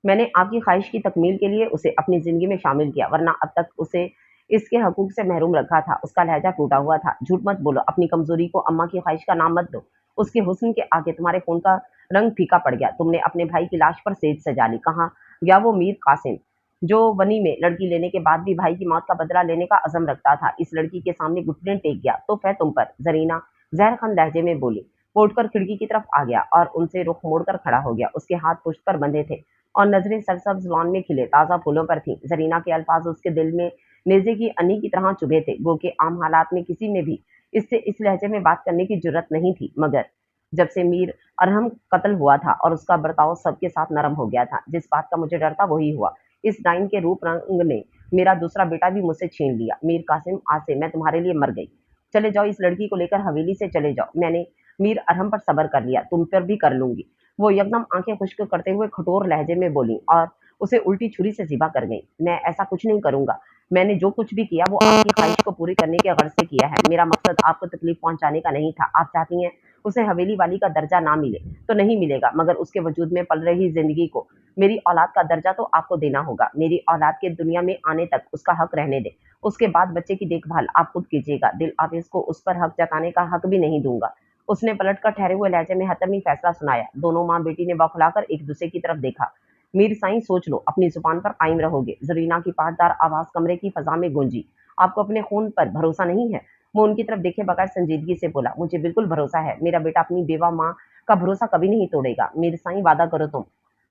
मैंने आपकी ख्वाहिश की तकमील के लिए उसे अपनी ज़िंदगी में शामिल किया, वरना अब तक उसे इसके हकूक से महरूम रखा था। उसका लहजा टूटा हुआ था। झूठ मत बोलो, अपनी कमज़ोरी को अम्मा की ख्वाहिश का नाम मत दो। उसके हुस्न के आगे तुम्हारे खून का रंग फीका पड़ गया। तुमने अपने भाई की लाश पर सेज सजा ली। कहाँ गया वो मीर कासिम, जो वनी में लड़की लेने के बाद भी भाई की मौत का बदला लेने का अज़म रखता था? इस लड़की के सामने घुटने टेक गया तो फै तुम पर। ज़रीना ज़हरखन लहजे में बोली। वो उठकर खिड़की की तरफ आ गया और उनसे रुख मोड़कर खड़ा हो गया। उसके हाथ पुश्त पर बंधे थे और नजरें सरसब्ज लॉन में खिले ताज़ा फूलों पर थीं। ज़रीना के अल्फाज उसके दिल में नेज़े की अनी की तरह चुभे थे। गो के आम हालात में किसी में भी इससे इस लहजे में बात करने की जुर्रत नहीं थी, मगर जब से मीर अरहम कत्ल हुआ था और उसका बर्ताव सबके साथ नरम हो गया था, जिस बात का मुझे डर था वही हुआ। इस डाइन के रूप रंग ने मेरा दूसरा बेटा भी मुझसे छीन लिया। मीर कासिम, आज से मैं तुम्हारे लिए मर गई। चले जाओ, इस लड़की को लेकर हवेली से चले जाओ। मैंने मीर अरहम पर सब्र कर लिया, तुम पर भी कर लूंगी। वो एकदम आंखें खुश्क करते हुए कठोर लहजे में बोली और उसे उल्टी छुरी से ज़िबा कर गई। मैं ऐसा कुछ नहीं करूंगा। मैंने जो कुछ भी किया वो आपकी ख्वाहिश को पूरी करने के गर्ज से किया है। मेरा मकसद आपको तकलीफ पहुंचाने का नहीं था। आप चाहती हैं उसे हवेली वाली का दर्जा ना मिले तो नहीं मिलेगा, मगर उसके वजूद में पल रही जिंदगी को मेरी औलाद का दर्जा तो आपको देना होगा। मेरी औलाद के दुनिया में आने तक उसका हक रहने दे। उसके बाद बच्चे की देखभाल आप खुद कीजिएगा। दिल आवेज को उस पर हक जताने का हक भी नहीं दूंगा। उसने पलटकर ठहरे हुए लहजे में हतमी फैसला सुनाया। दोनों माँ बेटी ने बौखलाकर एक दूसरे की तरफ देखा। मीर साईं, सोच लो, अपनी जुबान पर कायम रहोगे। जरीना की पाटदार आवाज कमरे की फजा में गूंजी। आपको अपने खून पर भरोसा नहीं है? वो उनकी तरफ देखे बगैर संजीदगी से बोला, मुझे बिल्कुल भरोसा है। मेरा बेटा अपनी बेवा माँ का भरोसा कभी नहीं तोड़ेगा। मीर साईं, वादा करो तुम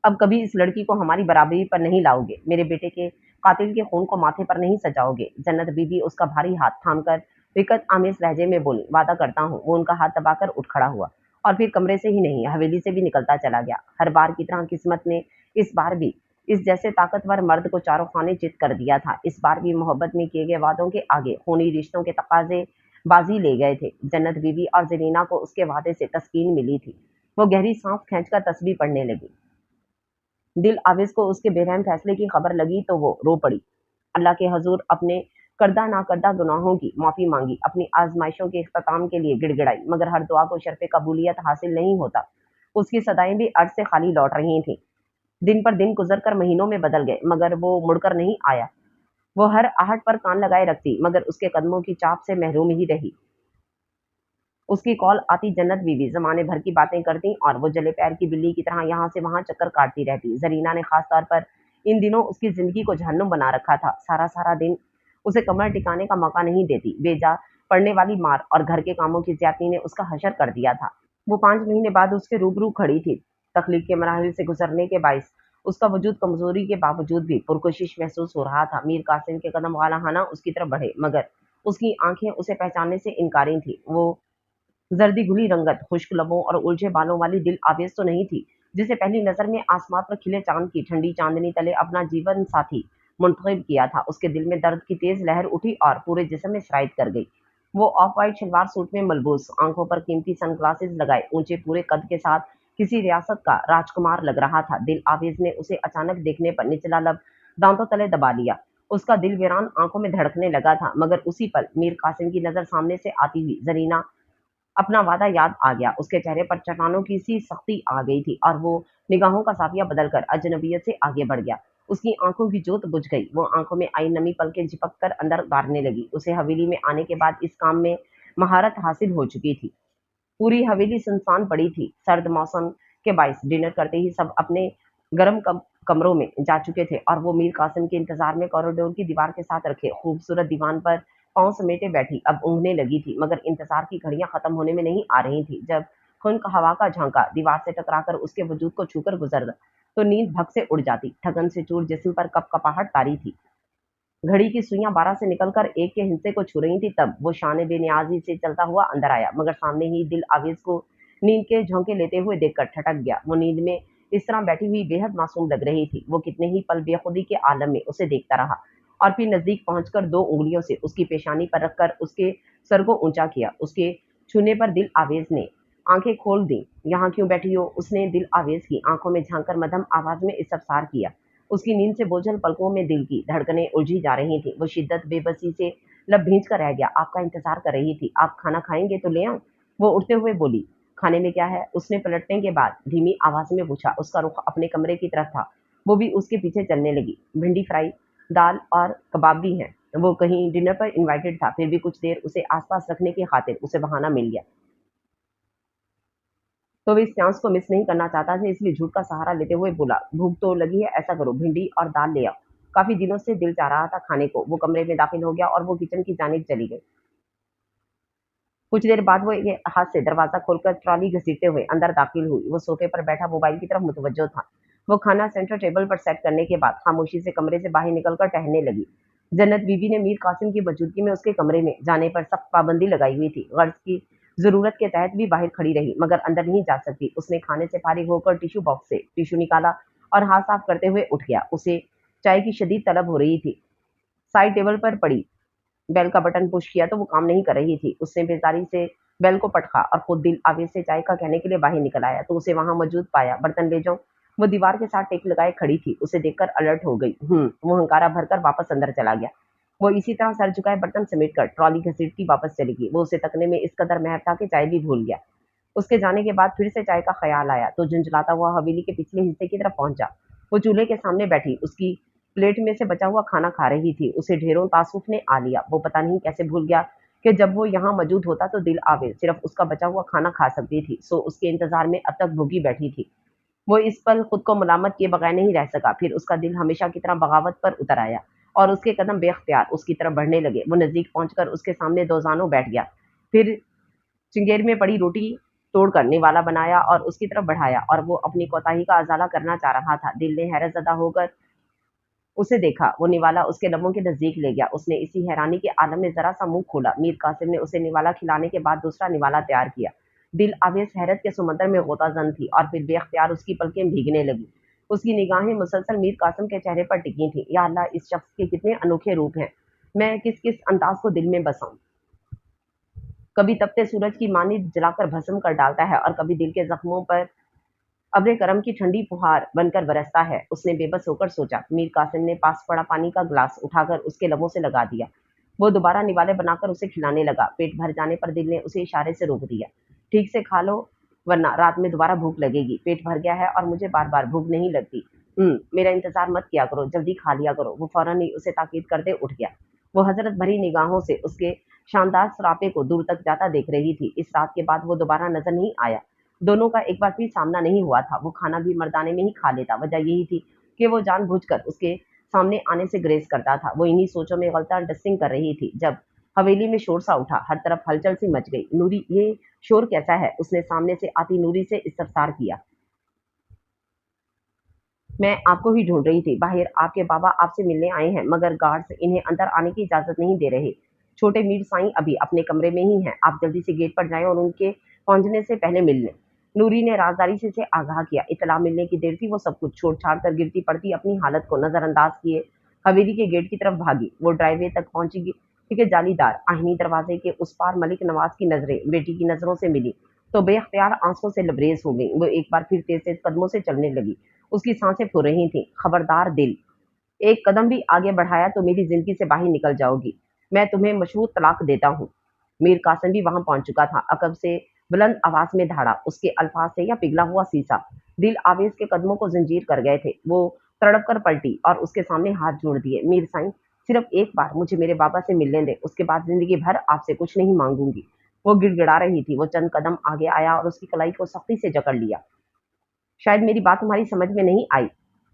अब कभी इस लड़की को हमारी बराबरी पर नहीं लाओगे। मेरे बेटे के कातिल के खून को माथे पर नहीं सजाओगे। जन्नत बीबी उसका भारी हाथ थामकर विकट आमेज लहजे में बोली, वादा करता हूँ। वो उनका हाथ दबाकर उठ खड़ा हुआ और फिर कमरे से ही नहीं हवेली से भी निकलता चला गया। हर बार की तरह किस्मत ने इस बार भी इस जैसे ताकतवर मर्द को चारों खाने चित कर दिया था। इस बार भी मोहब्बत में किए गए वादों के आगे खूनी रिश्तों के तकाजे बाजी ले गए थे। जन्नत बीबी और जरीना को उसके वादे से तस्कीन मिली थी। وہ گہری सांस खींचकर तस्बीह पढ़ने लगी। दिल आवेज को उसके बेरहम फैसले की खबर लगी तो वो रो पड़ी। अल्लाह के हजूर अपने करदा नाकरदा गुनाहों की माफ़ी मांगी, अपनी आजमाइशों के इख्तिताम के लिए गिड़गिड़ाई, मगर हर दुआ को शर्फ कबूलियत हासिल नहीं होता। उसकी सदाएं भी अर्ज से खाली लौट रही थीं। दिन पर दिन गुजर कर महीनों में बदल गए, मगर वो मुड़कर नहीं आया। वो हर आहट पर कान लगाए रखती, मगर उसके कदमों की चाप से महरूम ही रही। उसकी कॉल आती जन्नत बीवी जमाने भर की बातें करती और वो जले पैर की बिल्ली की तरह यहाँ से वहां चक्कर काटती रहती। जरीना ने खास तौर पर इन दिनों उसकी जिंदगी को जहन्नुम बना रखा था। सारा सारा दिन उसे कमर टिकाने का मौका नहीं देती। बेजा पड़ने वाली मार और घर के कामों की ज्यादती ने उसका हशर कर दिया था। वो 5 महीने बाद उसके रूबरू खड़ी थी। तकलीफ के मराहल से गुजरने के बायस उसका वजूद कमजोरी के बावजूद भी पुरकोशिश महसूस हो रहा था। मीर कासिम के कदम गालाहाना उसकी तरफ बढ़े, मगर उसकी आंखें उसे पहचानने से इनकारी थी। वो जर्दी घुली रंगत, खुश्क लबों और उलझे बालों वाली दिल आवेज तो नहीं थी, जिसे पहली नजर में आसमान पर खिले चांद की ठंडी चांदनी तले अपना जीवन साथी मुंतखब किया था। उसके दिल में दर्द की तेज लहर उठी और पूरे जिस्म में सराइत कर गई। वो ऑफ वाइट शलवार सूट में मलबूस, आंखों पर कीमती सनग्लासेस लगाए, ऊंचे पूरे कद के साथ किसी रियासत का राजकुमार लग रहा था। दिल आवेज ने उसे अचानक देखने पर निचला लब दांतों तले दबा लिया। उसका दिल वीरान आंखों में धड़कने लगा था, मगर उसी पल मीर कासिम की नजर सामने से आती हुई जरीना अपना वादा याद आ गया। उसके चेहरे पर चट्टानों की सी सख्ती आ गई थी और वो निगाहों का साफिया बदलकर अजनबियत से आगे बढ़ गया। उसकी आंखों की जोत बुझ गई। वो आंखों में आई नमी पलकें झिपक कर अंदर गारने लगी। उसे हवेली में आने के बाद इस काम में महारत हासिल हो चुकी थी। पूरी हवेली सुनसान पड़ी थी। सर्द मौसम के बायस डिनर करते ही सब अपने गर्म कमरों में जा चुके थे और वो मीर कासिम के इंतजार में कॉरिडोर की दीवार के साथ रखे खूबसूरत दीवान पर पांव समेटे बैठी अब ऊँघने लगी थी, मगर इंतजार की घड़ियां खत्म होने में नहीं आ रही थी। जब खुनक हवा का झांका दीवार से टकराकर उसके वजूद को छूकर गुजरता तो नींद भग से उड़ जाती। ठगन से चूर जिस्म पर कपकपाहट तारी थी। घड़ी की सुइयां 12 से निकलकर एक के हिस्से को छू रही थी। तब वो शान बेनियाजी से चलता हुआ अंदर आया, मगर सामने ही दिल आवेज को नींद के झोंके लेते हुए देखकर ठटक गया। वो नींद में इस तरह बैठी हुई बेहद मासूम लग रही थी। वो कितने ही पल बेखुदी के आलम में उसे देखता रहा और फिर नजदीक पहुंचकर 2 उंगलियों से उसकी पेशानी पर रखकर उसके सर को ऊंचा किया। उसके छूने पर दिल आवेज ने आंखें खोल दी। यहाँ क्यों बैठी हो? उसने दिल आवेज की आंखों में झांककर मध्यम आवाज में इस्तफसार किया। उसकी नींद से बोझल पलकों में दिल की धड़कनें उलझी जा रही थी। वो शिद्दत बेबसी से लब भींच कर रह गया। आपका इंतजार कर रही थी। आप खाना खाएंगे तो ले आऊं? वो उठते हुए बोली। खाने में क्या है? उसने पलटने के बाद धीमी आवाज में पूछा। उसका रुख अपने कमरे की तरफ था। वो भी उसके पीछे चलने लगी। भिंडी फ्राई, दाल और कबाब भी हैं। वो कहीं डिनर पर इनवाइटेड था, फिर भी कुछ देर उसे आसपास रखने की खातिर उसे बहाना मिल गया। तो वो इस चांस को मिस नहीं करना चाहता था, इसलिए झूठ का सहारा लेते हुए बोला, भूख तो लगी है, ऐसा करो भिंडी और दाल ले आओ। काफी दिनों से दिल चाह रहा था खाने को। वो कमरे में दाखिल हो गया और वो किचन की जानिब चली गई। कुछ देर बाद वो एक हाथ से दरवाजा खोलकर ट्रॉली घसीटते हुए अंदर दाखिल हुई। वो सोफे पर बैठा मोबाइल की तरफ मुतवज्जो था। वो खाना सेंटर टेबल पर सेट करने के बाद खामोशी से कमरे से बाहर निकलकर टहलने लगी। जन्नत बीबी ने मीर कासिम की मौजूदगी में उसके कमरे में जाने पर सख्त पाबंदी लगाई हुई थी। गर्ज की जरूरत के तहत भी बाहर खड़ी रही, मगर अंदर नहीं जा सकती। उसने खाने से फारिग होकर टिश्यू बॉक्स से टिश्यू निकाला और हाथ साफ करते हुए उठ गया। उसे चाय की शदीद तलब हो रही थी। साइड टेबल पर पड़ी बेल का बटन पुश किया तो वो काम नहीं कर रही थी। उसने बेजारी से बेल को पटका और खुद दिल आवेज से चाय का कहने के लिए बाहर निकल आया तो उसे वहां मौजूद पाया। बर्तन ले जाओ। वो दीवार के साथ टेक लगाए खड़ी थी। उसे देखकर अलर्ट हो गई। वो हंकारा भरकर वापस अंदर चला गया। वो इसी तरह सर झुकाए बर्तन समेट कर ट्रॉली घसीटती वापस चली गई। वो उसे तकने में इस कदर महर था कि चाय भी भूल गया। उसके जाने के बाद फिर से चाय का ख्याल आया तो झुंझलाता हुआ हवेली के पिछले हिस्से की तरफ पहुंचा। वो चूल्हे के सामने बैठी उसकी प्लेट में से बचा हुआ खाना खा रही थी। उसे ढेरों तासुफ ने आ लिया। वो पता नहीं कैसे भूल गया कि जब वो यहाँ मौजूद होता तो दिल आवेज सिर्फ उसका बचा हुआ खाना खा सकती थी। सो उसके इंतजार में अब तक भूखी बैठी थी। वो इस पल खुद को मुलामत किए बगैर नहीं रह सका। फिर उसका दिल हमेशा की तरह बगावत पर उतर आया और उसके कदम बेख्तियार उसकी तरफ बढ़ने लगे। वो नजदीक पहुंचकर उसके सामने दोजानों बैठ गया। फिर चिंगेर में पड़ी रोटी तोड़कर निवाला बनाया और उसकी तरफ बढ़ाया और वो अपनी कोताही का अजाला करना चाह रहा था। दिल ने हैरत ज़दा होकर उसे देखा। वो निवाला उसके लबों के नजदीक ले गया। उसने इसी हैरानी के आलम में जरा सा मुंह खोला। मीर कासिम ने उसे निवाला खिलाने के बाद दूसरा निवाला तैयार किया। दिल आवेश हैरत के समंदर में गोताजन थी और फिर बेख्तियार उसकी पलकें भीगने लगी। उसकी निगाहें मुसलसल मीर कासिम के चेहरे पर टिकी थी। या अल्लाह, इस शख्स के कितने अनोखे रूप हैं। मैं किस किस अंदाज को दिल में बसाऊं। कभी तपते सूरज की मानिंद जलाकर भस्म कर डालता है और कभी दिल के जख्मों पर अब्र करम की ठंडी फुहार बनकर बरसता है। उसने बेबस होकर सोचा। मीर कासिम ने पास पड़ा पानी का ग्लास उठाकर उसके लबों से लगा दिया। वो दोबारा निवाले बनाकर उसे खिलाने लगा। पेट भर जाने पर दिल ने उसे इशारे से रोक दिया। ठीक से खा लो, वरना रात में दोबारा भूख लगेगी। पेट भर गया है और मुझे बार बार भूख नहीं लगती। मेरा इंतजार मत किया करो, जल्दी खा लिया करो। वो फौरन ही उसे ताकीद करते उठ गया। वो हजरत भरी निगाहों से उसके शानदार सरापे को दूर तक जाता देख रही थी। इस रात के बाद वो दोबारा नजर नहीं आया। दोनों का एक बार भी सामना नहीं हुआ था। वो खाना भी मर्दाने में ही खा लेता। वजह यही थी कि वो जानबूझकर उसके सामने आने से ग्रेज करता था। वो इन्हीं सोचों में गलता डस्टिंग कर रही थी जब हवेली में शोर सा उठा। हर तरफ हलचल सी मच गई। नूरी, ये शोर कैसा है? उसने सामने से आती नूरी से इस्तफसार किया। मैं आपको ही ढूंढ रही थी। बाहर आपके बाबा आपसे मिलने आए हैं, मगर गार्ड्स इन्हें अंदर आने की इजाजत नहीं दे रहे। छोटे मीर साईं अभी अपने कमरे में ही हैं। आप जल्दी से गेट पर जाएं और उनके पहुंचने से पहले मिल लें। नूरी ने राजदारी से आगाह किया। इतला मिलने की देर थी। वो सब कुछ छोड़ छाड़ कर गिरती पड़ती अपनी हालत को नजरअंदाज किए हवेली के गेट की तरफ भागी। वो ड्राइववे तक पहुंची कि जालीदार आहिनी दरवाजे के उस पार मलिक नवाज की नजरें बेटी की नजरों से मिली तो बेख्तियार आंसू से लबरेज हो गई। वो एक बार फिर तेज तेज कदमों से चलने लगी। उसकी सांसें फूल रही थीं। खबरदार दिल, एक कदम भी आगे बढ़ाया तो मेरी जिंदगी से बाहर निकल जाओगी। मैं तुम्हें मशरूत तलाक देता हूँ। मीर कासिम भी वहां पहुंच चुका था। अकब से बुलंद आवाज में धाड़ा। उसके अल्फाज से या पिघला हुआ शीशा दिल आवेज के कदमों को जंजीर कर गए थे। वो तड़प कर पलटी और उसके सामने हाथ जोड़ दिए। मीर साईं, सिर्फ एक बार मुझे मेरे बाबा से मिलने दे, उसके बाद जिंदगी भर आपसे कुछ नहीं मांगूंगी। वो गिड़गिड़ा रही थी। वो चंद कदम आगे आया और उसकी कलाई को सख्ती से जकड़ लिया। शायद मेरी बात तुम्हारी समझ में नहीं आई,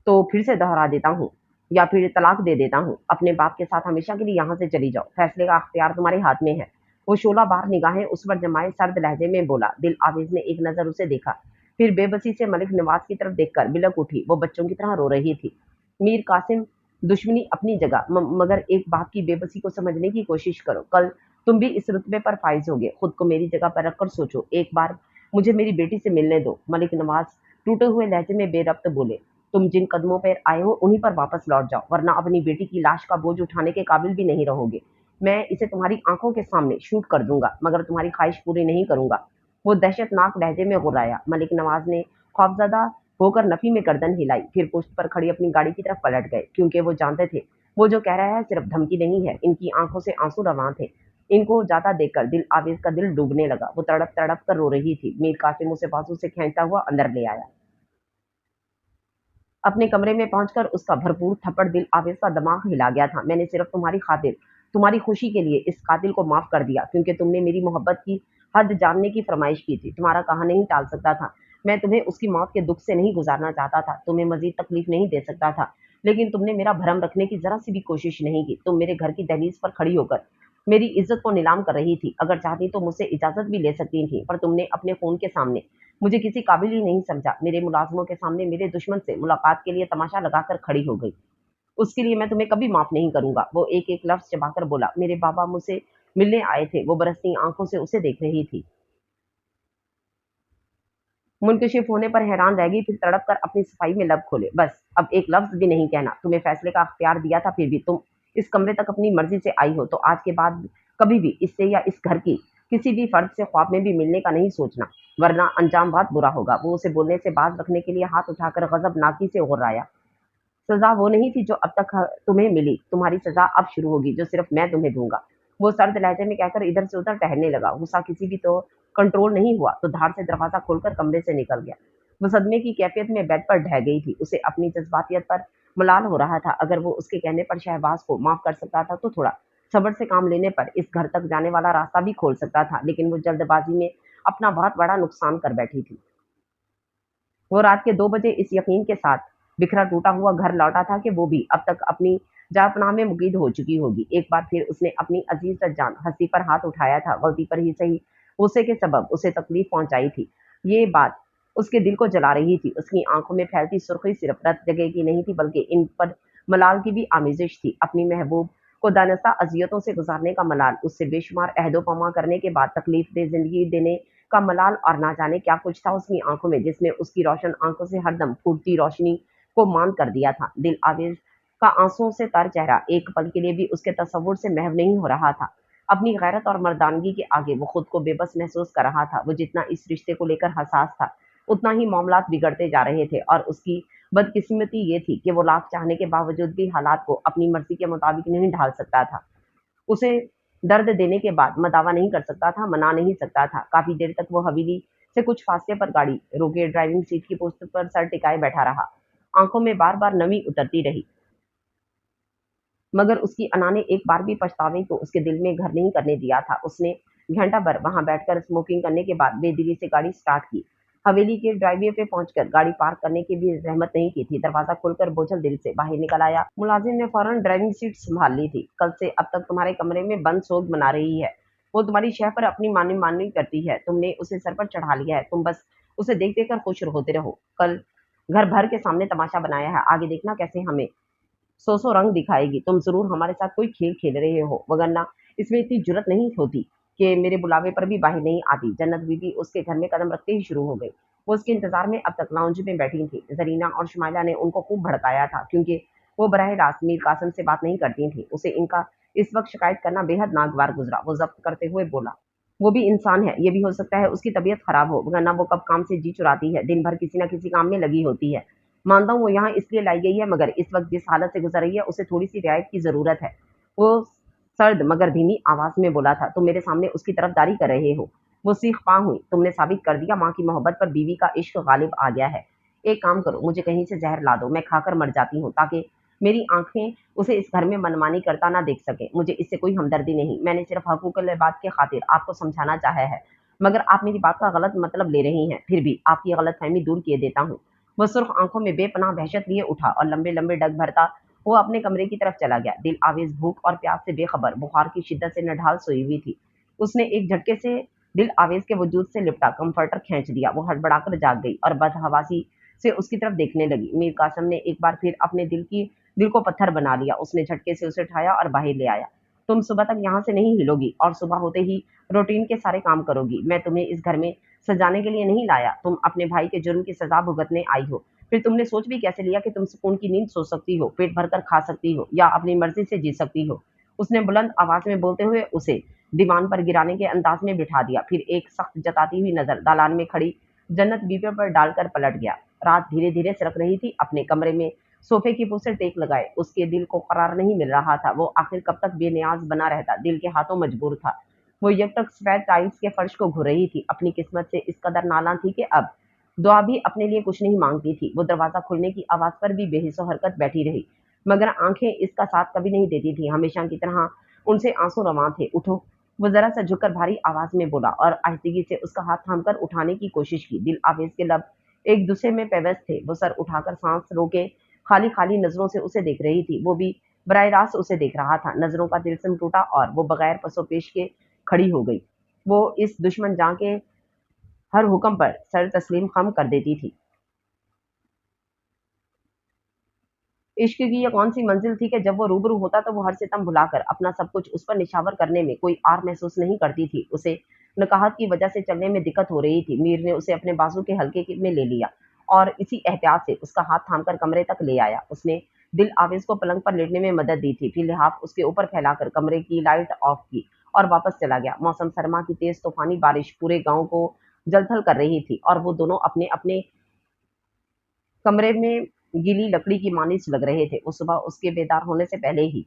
तो फिर से दोहरा देता हूँ, या फिर तलाक दे देता हूँ। अपने बाप के साथ हमेशा के लिए यहाँ से चली जाओ। फैसले का अख्तियार तुम्हारे हाथ में है। वो शोला बार निगाहें उस पर जमाए सर्द लहजे में बोला। दिल आवेज ने एक नजर उसे देखा, फिर बेबसी से मलिक नवाज की तरफ देखकर बिलक उठी। वो बच्चों की तरह रो रही थी। मीर कासिम, दुश्मनी अपनी जगह, मगर एक बाप की बेबसी को समझने की कोशिश करो। कल तुम भी इस रुतबे पर फाइज होगे। खुद को मेरी जगह पर रखकर सोचो। एक बार मुझे मेरी बेटी से मिलने दो। मलिक नवाज टूटे हुए लहजे में बेरब्त बोले। तुम जिन कदमों पर आए हो उन्हीं पर वापस लौट जाओ, वरना अपनी बेटी की लाश का बोझ उठाने के काबिल भी नहीं रहोगे। मैं इसे तुम्हारी आंखों के सामने शूट कर दूंगा, मगर तुम्हारी ख्वाहिश पूरी नहीं करूंगा। वो दहशतनाक लहजे में गुर्राया। मलिक नवाज ने खौफजदा होकर नफी में गर्दन हिलाई, फिर पुश्त पर खड़ी अपनी गाड़ी की तरफ पलट गए, क्योंकि वो जानते थे वो जो कह रहा है सिर्फ धमकी नहीं है। इनकी आंखों से आंसू रवां थे। इनको जाता देखकर दिल आवेज का दिल डूबने लगा। वो तड़प तड़प कर रो रही थी। मीर कासिम उसे बाजू से खींचता हुआ अंदर ले आया। अपने कमरे में पहुंचकर उसका भरपूर थप्पड़ दिल आवेज का दिमाग हिला गया था। मैंने सिर्फ तुम्हारी खातिर, तुम्हारी खुशी के लिए इस कातिल को माफ कर दिया, क्योंकि तुमने मेरी मोहब्बत की हद जानने की फरमाइश की थी। तुम्हारा कहा नहीं टाल सकता था। मैं तुम्हें उसकी मौत के दुख से नहीं गुजारना चाहता था, तुम्हें मजीद तकलीफ नहीं दे सकता था, लेकिन तुमने मेरा भरम रखने की जरा सी भी कोशिश नहीं की। तुम मेरे घर की दहलीज पर खड़ी होकर मेरी इज्जत को नीलाम कर रही थी। अगर चाहती तो मुझसे इजाजत भी ले सकती थी, पर तुमने अपने फोन के सामने मुझे किसी काबिल ही नहीं समझा। मेरे मुलाजमों के सामने मेरे दुश्मन से मुलाकात के लिए तमाशा लगाकर खड़ी हो गई। उसके लिए मैं तुम्हें कभी माफ नहीं करूंगा। वो एक एक लफ्ज चबाकर बोला। मेरे बाबा मुझसे मिलने आए थे। वो बरसती आंखों से उसे देख रही थी। मुनकशिफ होने पर हैरान रह गई, फिर तड़प कर अपनी सफाई में लब खोले। बस, अब एक लफ्ज भी नहीं कहना। तुम्हें फैसले का अख्तियार दिया था, फिर भी तुम इस कमरे तक अपनी मर्जी से आई हो, तो आज के बाद कभी भी इससे या इस घर की किसी भी फर्द से ख्वाब में भी मिलने का नहीं सोचना, वरना अंजाम बहुत बुरा होगा। वो उसे बोलने से बाज रखने के लिए हाथ उठाकर गजबनाकी से गुर्राया। सजा वो नहीं थी जो अब तक तुम्हें मिली, तुम्हारी सजा अब शुरू होगी, जो सिर्फ मैं तुम्हें दूंगा। वो सर्द लहजे में कहकर इधर से उधर टहलने लगा। गुस्सा किसी भी तो कंट्रोल नहीं हुआ तो धार से दरवाजा खोलकर कमरे से निकल गया। वो सदमे की कैफियत में बेड पर ढह गई थी। उसे अपनी जज्बातियत पर मलाल हो रहा था। अगर वो उसके कहने पर शहबाज को माफ कर सकता था तो थोड़ा सब्र से काम लेने पर इस घर तक जाने वाला रास्ता भी खोल सकता था, लेकिन वो जल्दबाजी में अपना बहुत बड़ा नुकसान कर बैठी थी। वो रात के 2 बजे इस यकीन के साथ बिखरा टूटा हुआ घर लौटा था कि वो भी अब तक अपनी जापनाह में मुकीद हो चुकी होगी। एक बार फिर उसने अपनी अजीज सज्जान हस्ती पर हाथ उठाया था। गलती पर ही सही, गुस्से के सबब उसे तकलीफ पहुंचाई थी। ये बात उसके दिल को जला रही थी। उसकी आंखों में फैलती सुर्खी सिर्फ रत जगह की नहीं थी, बल्कि इन पर मलाल की भी आमेजिश थी। अपनी महबूब को दानस्ता अजियतों से गुजारने का मलाल, उससे बेशुमार अहदोपमा करने के बाद तकलीफ दे जिंदगी देने का मलाल, और ना जाने क्या कुछ था उसकी आंखों में जिसने उसकी रोशन आंखों से हरदम फूटती रोशनी को मान कर दिया था। दिल आवेज का आंसुओं से तर चेहरा एक पल के लिए भी उसके तसव्वुर से महव नहीं हो रहा था। अपनी गैरत और मर्दानगी के आगे वो खुद को बेबस महसूस कर रहा था। वो जितना इस रिश्ते को लेकर हसास था, उतना ही मामलात बिगड़ते जा रहे थे और उसकी बदकिस्मती ये थी कि वो लाख चाहने के बावजूद भी हालात को अपनी मर्जी के मुताबिक नहीं ढाल सकता था। उसे दर्द देने के बाद मदावा नहीं कर सकता था, मना नहीं सकता था। काफ़ी देर तक वो हवेली से कुछ फासले पर गाड़ी रोके ड्राइविंग सीट की पोस्ट पर सर टिकाए बैठा रहा। आंखों में बार-बार नमी उतरती रही, मगर उसकी अना ने एक बार भी पछतावे को उसके दिल में घर नहीं करने दिया था। उसने घंटा भर वहां बैठकर स्मोकिंग करने के बाद बेदिली से गाड़ी स्टार्ट की। हवेली के ड्राइववे पे पहुंचकर गाड़ी पार्क करने की भी जहमत नहीं की थी। दरवाजा खोलकर बोझल दिल से बाहर निकल आया। मुलाजिम ने फौरन ड्राइविंग सीट संभाल ली थी। कल से अब तक तुम्हारे कमरे में बंद सोग मना रही है। वो तुम्हारी शह पर अपनी मानी मानी करती है। तुमने उसे सर पर चढ़ा लिया है। तुम बस उसे देख देख कर खुश होते रहो। कल घर भर के सामने तमाशा बनाया है, आगे देखना कैसे हमें सौ सौ रंग दिखाएगी। तुम जरूर हमारे साथ कोई खेल खेल रहे हो, वगरना इसमें इतनी जुरत नहीं होती कि मेरे बुलावे पर भी बाहर नहीं आती। जन्नत बीबी उसके घर में कदम रखते ही शुरू हो गई। वो उसके इंतजार में अब तक लाउंज में बैठी थी। जरीना और शुमाइला ने उनको खूब भड़काया था, क्योंकि वो बराह रास्त मीर कासिम से बात नहीं करती थी। उसे इनका इस वक्त शिकायत करना बेहद नागवार गुजरा। वो जब्त करते हुए बोला, वो भी इंसान है, ये भी हो सकता है उसकी तबीयत खराब हो, वरना वो कब काम से जी चुराती है। दिन भर किसी न किसी काम में लगी होती है। मानता हूँ वो यहाँ इसलिए लाई गई है, मगर इस वक्त जिस हालत से गुजर रही है उसे थोड़ी सी रियायत की जरूरत है। वो सर्द मगर धीमी आवाज में बोला था, तुम मेरे सामने उसकी तरफदारी कर रहे हो। वो सीख पा हुई। तुमने साबित कर दिया माँ की मोहब्बत पर बीवी का इश्क गालिब आ गया है। एक काम करो, मुझे कहीं से जहर ला दो, मैं खाकर मर जाती हूँ, ताकि मेरी आंखें उसे इस घर में मनमानी करता ना देख सके। मुझे इससे कोई हमदर्दी नहीं, मैंने सिर्फ हकूक़ुल इबाद के खातिर आपको समझाना चाहा है, मगर आप मेरी बात का गलत मतलब ले रही हैं। फिर भी आपकी गलतफहमी दूर किए देता हूँ। वह सुर्ख आंखों में बेपनाह दहशत लिए उठा और लंबे लंबे डग भरता वो अपने कमरे की तरफ चला गया। दिल आवेज भूख और प्यास से बेखबर बुखार की शिद्दत से नढाल सोई हुई थी। उसने एक झटके से दिल आवेज के वजूद से लिपटा कंफर्टर खींच दिया। वो हड़बड़ाकर जाग गई और बदहवासी से उसकी तरफ देखने लगी। मीर कासम ने एक बार फिर अपने दिल को पत्थर बना लिया। उसने झटके से उसे उठाया और बाहर ले आया। तुम सुबह तक यहाँ से नहीं हिलोगी और सुबह होते ही रूटीन के सारे काम करोगी। मैं तुम्हें इस घर में सजाने के लिए नहीं लाया। तुम अपने भाई के जुर्म की सजा भुगतने आई हो। फिर तुमने सोच भी कैसे लिया कि तुम सुकून की नींद सो सकती हो, पेट भरकर खा सकती हो या अपनी मर्जी से जी सकती हो। उसने बुलंद आवाज में बोलते हुए उसे दीवान पर गिराने के अंदाज में बिठा दिया। फिर एक सख्त जताती हुई नजर दालान में खड़ी जन्नत बीबी पर डालकर पलट गया। रात धीरे धीरे सरक रही थी। अपने कमरे में सोफे की से टेक लगाए उसके दिल को करार नहीं मिल रहा था। वो आखिर कब तक बेनियाज बना रहता। दिल के हाथों मजबूर था। वो यकटक सफेद टाइल्स के फर्श को घूर रही थी। अपनी किस्मत से इस कदर नाला थी कि अब दुआ भी अपने लिए कुछ नहीं मांगती थी। वो दरवाजा खुलने की आवाज पर भी बेहिसो हरकत बैठी रही, मगर आंखें इसका साथ कभी नहीं देती थी। हमेशा की तरह उनसे आंसू रवां थे। उठो, वो जरा सा झुककर भारी आवाज में बोला और आहिस्तगी से उसका हाथ थामकर उठाने की कोशिश की। दिल आवेज के लब एक दूसरे में पेवस्त थे। वो सर उठाकर सांस रोके खाली खाली नजरों से उसे देख रही थी। वो भी बराह रास्त उसे देख रहा था। नजरों का तिलस्म टूटा और वो बगैर पसोपेश के खड़ी हो गई। वो इस दुश्मन जां के हर हुक्म पर सर तस्लीम खम कर देती थी। इश्क की ये कौन सी मंजिल थी कि जब वो रूबरू होता तो वो हर सितम भुलाकर अपना सब कुछ उस पर निछावर करने में कोई आर महसूस नहीं करती थी। उसे नकाहत की वजह से चलने में दिक्कत हो रही थी। मीर ने उसे अपने बाजू के हल्के में ले लिया और इसी एहतियात से उसका हाथ थामकर कमरे तक ले आया। उसने दिल आवेज को पलंग पर लेटने में मदद दी थी। फिर लिहाफ उसके ऊपर फैलाकर कमरे की लाइट ऑफ की और वापस चला गया। मौसम सरमा की तेज तूफानी बारिश पूरे गांव को जलथल कर रही थी और वो दोनों अपने अपने कमरे में गीली लकड़ी की मालिश लग रहे थे। वो सुबह उसके बेदार होने से पहले ही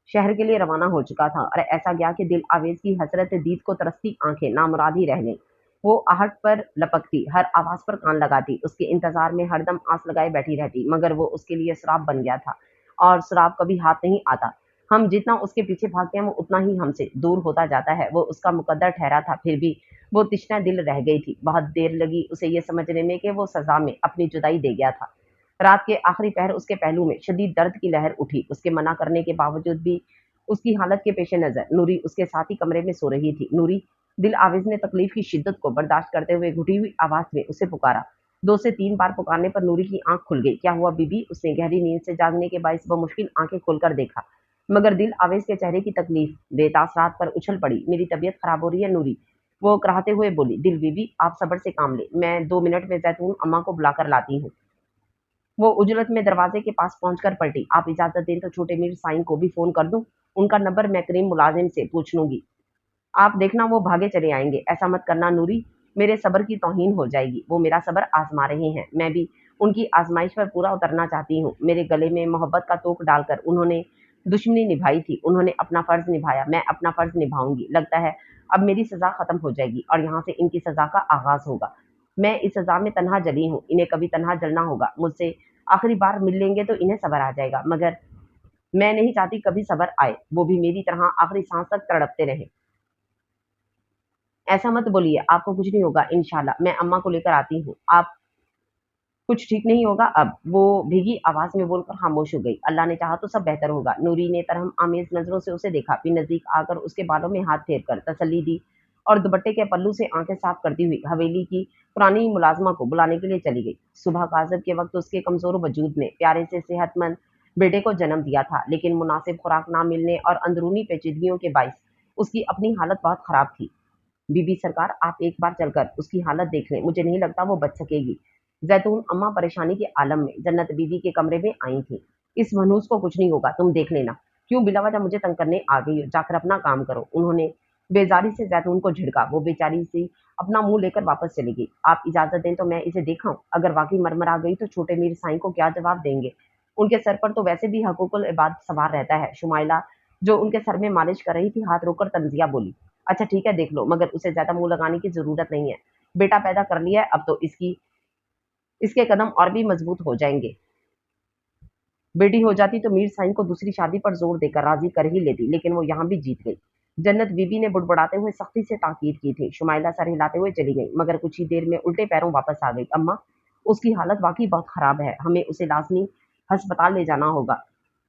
शहर के लिए रवाना हो चुका था और ऐसा गया कि दिल आवेज की हसरत दीद को तरसती आंखें नामुराद ही रह गईं। वो आहट पर लपकती, हर आवाज पर कान लगाती, उसके इंतजार में हरदम आंस लगाए बैठी रहती, मगर वो उसके लिए शराब बन गया था और शराब कभी हाथ नहीं आता। हम जितना उसके पीछे भागते हैं वो उतना ही हमसे दूर होता जाता है। वो उसका मुकद्दर ठहरा था, फिर भी वो तिश्ना दिल रह गई थी। बहुत देर लगी उसे ये समझने में कि वो सजा में अपनी जुदाई दे गया था। रात के आखिरी पहर उसके पहलू में शदीद दर्द की लहर उठी। उसके मना करने के बावजूद भी उसकी हालत के पेश नजर नूरी उसके साथ ही कमरे में सो रही थी। नूरी, दिल आवेज ने तकलीफ की शिद्दत को बर्दाश्त करते हुए घुटी हुई आवाज में उसे पुकारा। 2 से 3 बार पुकारने पर नूरी की आंख खुल गई। क्या हुआ बीबी? उसने गहरी नींद से जागने के बायस बमुश्किल आंखें खोलकर देखा, मगर दिल आवेज के चेहरे की तकलीफ बेतास रात पर उछल पड़ी। मेरी तबीयत खराब हो रही है नूरी, वो कराहते हुए बोली। दिल बीबी, आप सब्र से काम ले, मैं 2 मिनट में जैतून अम्मा को बुलाकर लाती हूँ। वो उजलत में दरवाजे के पास पहुंचकर पलटी। आप इजाजत दें तो छोटे मीर साईं को भी फोन कर दूं? उनका नंबर मैं करीम मुलाजिम से पूछ लूंगी। आप देखना वो भागे चले आएंगे। ऐसा मत करना नूरी, मेरे सब्र की तौहीन हो जाएगी। वो मेरा सब्र आजमा रहे हैं, मैं भी उनकी आजमाइश पर पूरा उतरना चाहती हूँ। मेरे गले में मोहब्बत का तोक डालकर उन्होंने दुश्मनी निभाई थी। उन्होंने अपना फर्ज निभाया, मैं अपना फर्ज निभाऊंगी। लगता है अब मेरी सजा खत्म हो जाएगी और यहाँ से इनकी सजा का आगाज होगा। मैं इस सजा में तनहा जली हूँ, इन्हें कभी तनहा जलना होगा। मुझसे आखिरी बार मिल लेंगे तो इन्हें सब्र आ जाएगा, मगर मैं नहीं चाहती कभी सब्र आए। वो भी मेरी तरह आखिरी सांस तक तड़पते रहे। ऐसा मत बोलिए, आपको कुछ नहीं होगा इंशाल्लाह। मैं अम्मा को लेकर आती हूँ। आप कुछ ठीक नहीं होगा अब। वो भीगी आवाज में बोलकर खामोश हो गई। अल्लाह ने चाहा तो सब बेहतर होगा। नूरी ने तरहम आमेज नजरों से उसे देखा, फिर नजदीक आकर उसके बालों में हाथ फेर कर तसल्ली दी और दुपट्टे के पल्लू से आंखें साफ करती हुई हवेली की पुरानी मुलाजमा को बुलाने के लिए चली गई। सुबह काजब के वक्त उसके कमजोर वजूद ने प्यारे से सेहतमंद बेटे को जन्म दिया था, लेकिन मुनासिब खुराक ना मिलने और अंदरूनी पेचीदगियों के बायस उसकी अपनी हालत बहुत खराब थी। बीबी सरकार, आप एक बार चलकर उसकी हालत देख लें। मुझे नहीं लगता वो बच सकेगी। जैतून अम्मा परेशानी के आलम में जन्नत बीबी के कमरे में आई थी। इस मनहूस को कुछ नहीं होगा, तुम देख लेना। क्यों बिलावजह मुझे तंग करने आ गई हो? जाकर अपना काम करो। उन्होंने बेजारी से जैतून को झिड़का। वो बेचारी सी अपना मुंह लेकर वापस चली गई। आप इजाजत दें तो मैं इसे दिखाऊं? अगर वाकई मरमरा गई तो छोटे मीर साईं को क्या जवाब देंगे? उनके सर पर तो वैसे भी हकूकुल इबाद सवार रहता है। शुमाइला जो उनके सर में मालिश कर रही थी हाथ रोककर तंजिया बोली, अच्छा ठीक है देख लो, मगर उसे ज्यादा मुंह लगाने की जरूरत नहीं है। बेटा पैदा कर लिया है, अब तो इसके कदम और भी मजबूत हो जाएंगे। बेटी हो जाती तो मीर साईं को दूसरी शादी पर जोर देकर राजी कर ही लेती, लेकिन वो यहाँ भी जीत गई। जन्नत बीबी ने बुड़बुड़ाते हुए सख्ती से ताकीद की थी। शुमाइला सर हिलाते हुए चली गई, मगर कुछ ही देर में उल्टे पैरों वापस आ गई। अम्मा, उसकी हालत वाकई बहुत खराब है, हमें उसे लाजमी अस्पताल ले जाना होगा,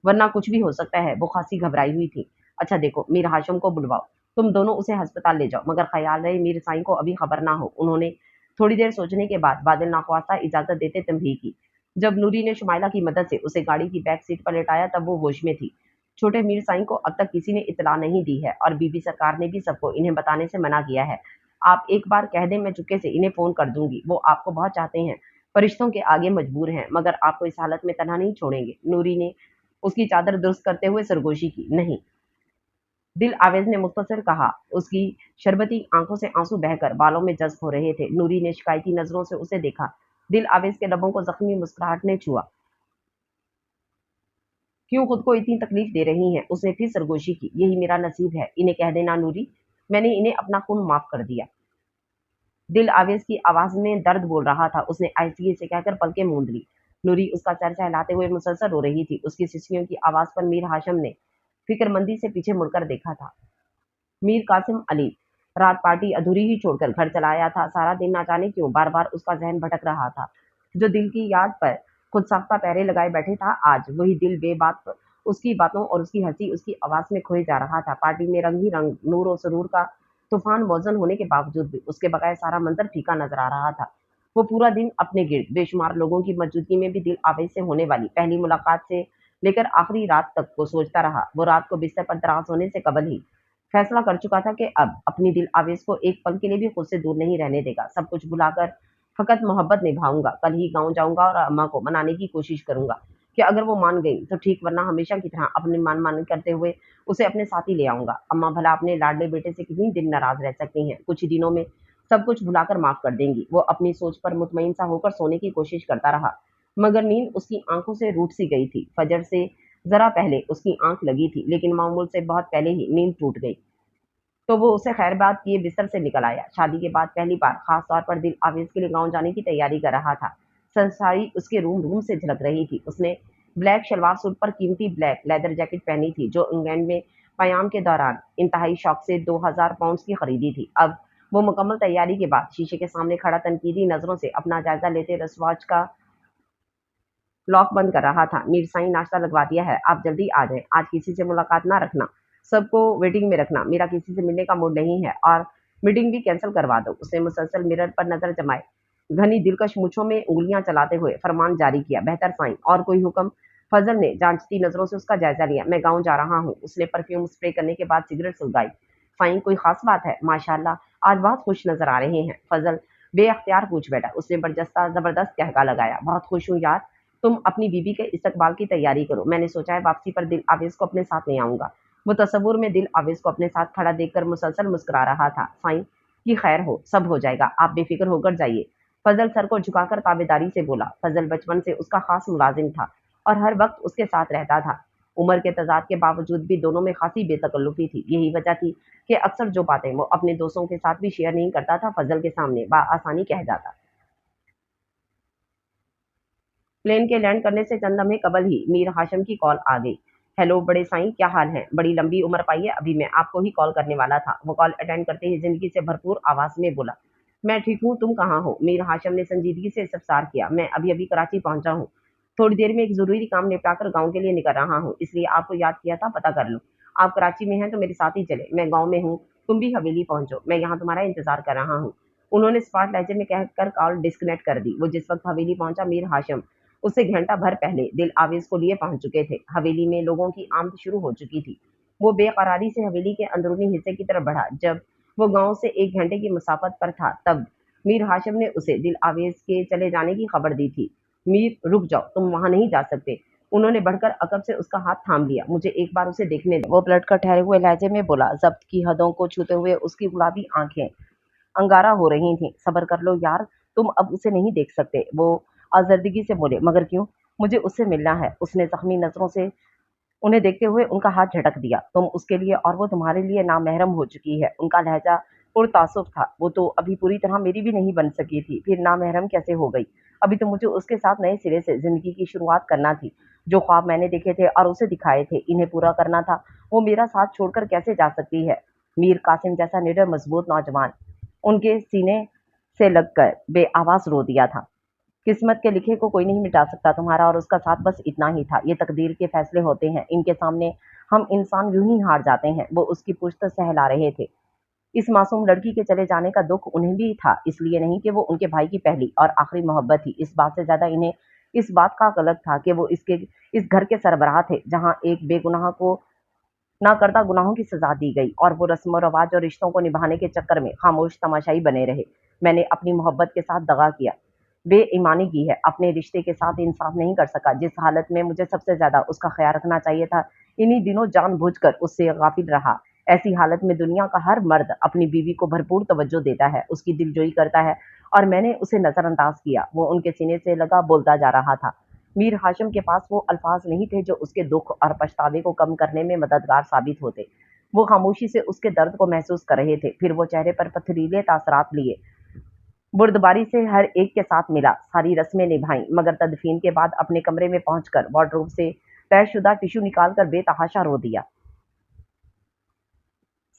वरना कुछ भी हो सकता है। वो खासी घबराई हुई थी। अच्छा देखो, मीर हाशम को बुलवाओ, तुम दोनों उसे अस्पताल ले जाओ, मगर ख्याल रहे मीर साईं को अभी खबर ना हो। उन्होंने थोड़ी देर सोचने के बाद बादल नाख्वास्ता इजाजत देते तंबीह की। जब नूरी ने शुमाइला की मदद से उसे गाड़ी की बैक सीट पर लेटाया तब वो होश में थी। छोटे मीर साईं को अब तक किसी ने इत्तला नहीं दी है और बीबी सरकार ने भी सबको इन्हें बताने से मना किया है। आप एक बार कह दें, मैं चुपके से इन्हें फोन कर दूंगी। वो आपको बहुत चाहते हैं, फरिश्तों के आगे मजबूर हैं, मगर आपको इस हालत में तनहा नहीं छोड़ेंगे। नूरी ने उसकी चादर दुरुस्त करते हुए सरगोशी की। नहीं, दिल आवेज ने मुख्तसर कहा। उसकी शरबती आंखों से आंसू बहकर बालों में जज्ब हो रहे थे। नूरी ने शिकायती नजरों से उसे देखा। दिल आवेज के लबों को जख्मी मुस्कुराहट ने छुआ। क्यों खुद को इतनी तकलीफ दे रही हैं? उसने फिर सरगोशी की। यही मेरा नसीब है, इन्हें कह देना नूरी, मैंने इन्हें अपना खून माफ कर दिया। दिल आवेज की आवाज में दर्द बोल रहा था। उसने आहिस्तगी से कहकर पलकें मूंद ली। नूरी उसका सर सहलाते हुए मुसलसल रो रही थी। उसकी सिसकियों की आवाज पर मीर हाशम ने फिक्रमंदी से पीछे मुड़कर देखा था। मीर कासिम अली रात पार्टी अधूरी ही छोड़कर घर चला आया था। सारा दिन ना जाने क्यों बार बार उसका जहन भटक रहा था। जो दिल की याद पर खुद साख्ता पहरे लगाए बैठे था, आज वही दिल बेबात उसकी बातों और उसकी हंसी उसकी आवाज में खोए जा रहा था। पार्टी में रंग ही रंग, नूर और सुरूर का तूफान मौजूद होने के बावजूद भी उसके बगैर सारा मंजर फीका नजर आ रहा था। वो पूरा दिन अपने गिर्द बेशुमार लोगों की मौजूदगी में भी दिल आवेज से होने वाली पहली मुलाकात से लेकर आखिरी रात तक को सोचता रहा। वो रात को बिस्तर पर दराज होने से कबल ही फैसला कर चुका था कि अब अपनी दिल आवेज को एक पल के लिए भी खुद से दूर नहीं रहने देगा। सब कुछ भुलाकर फकत मोहब्बत निभाऊंगा। कल ही गांव जाऊंगा और अम्मा को मनाने की कोशिश करूंगा कि अगर वो मान गई तो ठीक, वरना हमेशा की तरह अपनी मान करते हुए उसे अपने साथ ही ले आऊंगा। अम्मा भला अपने लाडले बेटे से कितनी दिन नाराज रह सकती हैं? कुछ ही दिनों में सब कुछ भुलाकर माफ कर देंगी। वो अपनी सोच पर मुतमईन सा होकर सोने की कोशिश करता रहा, मगर नींद उसकी आंखों से रूठ सी गई थी। फजर से जरा पहले उसकी आंख लगी थी, लेकिन मामूल से बहुत पहले ही नींद टूट गई। तो वो उसे खैरबाद किए बिस्तर से निकल आया। शादी के बाद पहली बार खास तौर पर दिल आवेज के लिए गांव जाने की तैयारी कर रहा था। संसारी उसके रूम रूम से झलक रही थी। उसने ब्लैक शलवार सूट पर कीमती ब्लैक लेदर जैकेट पहनी थी, जो इंग्लैंड में पयाम के दौरान इंतहाई शौक से 2000 पाउंड की खरीदी थी। अब वो मुकम्मल तैयारी के बाद शीशे के सामने खड़ा तनकीदी नजरों से अपना जायजा लेते रसवाज का लॉक बंद कर रहा था। मीर साईं, नाश्ता लगवा दिया है, आप जल्दी आ जाएं। आज किसी से मुलाकात ना रखना, सबको वेटिंग में रखना। मेरा किसी से मिलने का मूड नहीं है और मीटिंग भी कैंसिल करवा दो। उसने मुसलसल मिरर पर नजर जमाए घनी दिलकश मूछों में उंगलियां चलाते हुए फरमान जारी किया। बेहतर साईं, और कोई हुक्म? फजल ने जांचती नजरों से उसका जायजा लिया। मैं गांव जा रहा हूँ। उसने परफ्यूम स्प्रे करने के बाद सिगरेट सुलगाई। साईं, कोई खास बात है? माशाल्लाह, आज बहुत खुश नजर आ रहे हैं। फजल बेअख्तियार पूछ बैठा। उसने जबरदस्त कहका लगाया। बहुत खुश हूँ यार, तुम अपनी बीवी के इस्तकबाल की तैयारी करो। मैंने सोचा है वापसी पर दिल आवेज को अपने साथ ले आऊंगा। वो तस्वुर में दिल आवेज को अपने साथ खड़ा देखकर मुसलसल मुस्कुरा रहा था। साईं की खैर हो, सब हो जाएगा, आप बेफिक्र होकर जाइए। फजल सर को झुकाकर ताबेदारी से बोला। फजल बचपन से उसका खास मुलाजिम था और हर वक्त उसके साथ रहता था। उम्र के तजाद के बावजूद भी दोनों में खासी बेतकल्लुफी थी। यही वजह थी कि अक्सर जो बातें वो अपने दोस्तों के साथ भी शेयर नहीं करता था, फजल के सामने बआसानी कह जाता। प्लेन के लैंड करने से चंद लम्हे कबल ही मीर हाशिम की कॉल आ गई। हेलो बड़े साईं, क्या हाल है? बड़ी लंबी उम्र पाई है, अभी मैं आपको ही कॉल करने वाला था। वो कॉल अटेंड करते ही जिंदगी से भरपूर आवाज में बोला। मैं ठीक हूँ, तुम कहाँ हो? मीर हाशिम ने संजीदगी से इस्तफसार किया। मैं अभी अभी कराची पहुंचा हूँ, थोड़ी देर में एक जरूरी काम निपटाकर गाँव के लिए निकल रहा हूँ, इसलिए आपको याद किया था, पता कर लो। आप कराची में हैं तो मेरे साथ ही चले, मैं गाँव में हूँ, तुम भी हवेली पहुंचो, मैं यहाँ तुम्हारा इंतजार कर रहा हूँ। उन्होंने स्पाट लहजे में कहकर कॉल डिस्कनेक्ट कर दी। वो जिस वक्त हवेली पहुंचा, मीर हाशिम उससे घंटा भर पहले दिल आवेज को लिए पहुंच चुके थे। हवेली में लोगों की आमद शुरू हो चुकी थी। वो बेकरारी से हवेली के अंदरूनी हिस्से की तरफ बढ़ा। जब वो गांव से 1 घंटे की मुसाफत पर था, तब मीर हाशिम ने उसे दिल आवेज के चले जाने की खबर दी थी। मीर रुक जाओ, तुम वहां नहीं जा सकते। उन्होंने बढ़कर अकब से उसका हाथ थाम लिया। मुझे एक बार उसे देखने दो, वो पलट कर ठहरे हुए लहजे में बोला। जब्त की हदों को छूते हुए उसकी गुलाबी आंखें अंगारा हो रही थी। सब्र कर लो यार, तुम अब उसे नहीं देख सकते, वो आजर्दगी से बोले। मगर क्यों? मुझे उससे मिलना है। उसने जख्मी नजरों से उन्हें देखते हुए उनका हाथ झटक दिया। तुम उसके लिए और वो तुम्हारे लिए नामहरम हो चुकी है। उनका लहजा पुरतासुफ था। वो तो अभी पूरी तरह मेरी भी नहीं बन सकी थी, फिर नामहरम कैसे हो गई? अभी तो मुझे उसके साथ नए सिरे से जिंदगी की शुरुआत करना थी। जो ख्वाब मैंने देखे थे और उसे दिखाए थे, इन्हें पूरा करना था। वो मेरा साथ छोड़कर कैसे जा सकती है? मीर कासिम जैसा निडर मजबूत नौजवान उनके सीने से लगकर बेआवाज रो दिया था। किस्मत के लिखे को कोई नहीं मिटा सकता, तुम्हारा और उसका साथ बस इतना ही था। ये तकदीर के फैसले होते हैं, इनके सामने हम इंसान यूं ही हार जाते हैं। वो उसकी पुश्त सहला रहे थे। इस मासूम लड़की के चले जाने का दुख उन्हें भी था, इसलिए नहीं कि वो उनके भाई की पहली और आखिरी मोहब्बत थी। इस बात से ज्यादा इन्हें इस बात का गलत था कि वो इस घर के सरबराह थे, जहां एक बेगुनाह को ना करता गुनाहों की सजा दी गई और वो रस्म रवाज और रिश्तों को निभाने के चक्कर में खामोश तमाशाई बने रहे। मैंने अपनी मोहब्बत के साथ दगा किया, बेईमानी की है, अपने रिश्ते के साथ इंसाफ नहीं कर सका। जिस हालत में मुझे सबसे ज्यादा उसका ख्याल रखना चाहिए था, इन्हीं दिनों जानबूझकर उससे गाफिल रहा। ऐसी हालत में दुनिया का हर मर्द अपनी बीवी को भरपूर तवज्जो देता है, उसकी दिलजोई करता है, और मैंने उसे नजरअंदाज किया। वो उनके सीने से लगा बोलता जा रहा था। मीर हाशिम के पास वो अल्फाज नहीं थे जो उसके दुख और पछतावे को कम करने में मददगार साबित होते। वो खामोशी से उसके दर्द को महसूस कर रहे थे। फिर वो चेहरे पर पथरीले तासरात लिए बुर्दबारी से हर एक के साथ मिला, सारी रस्में निभाई, मगर तदफीन के बाद अपने कमरे में पहुंचकर वार्डरोब से तयशुदा टिश्यू निकालकर बेतहाशा रो दिया।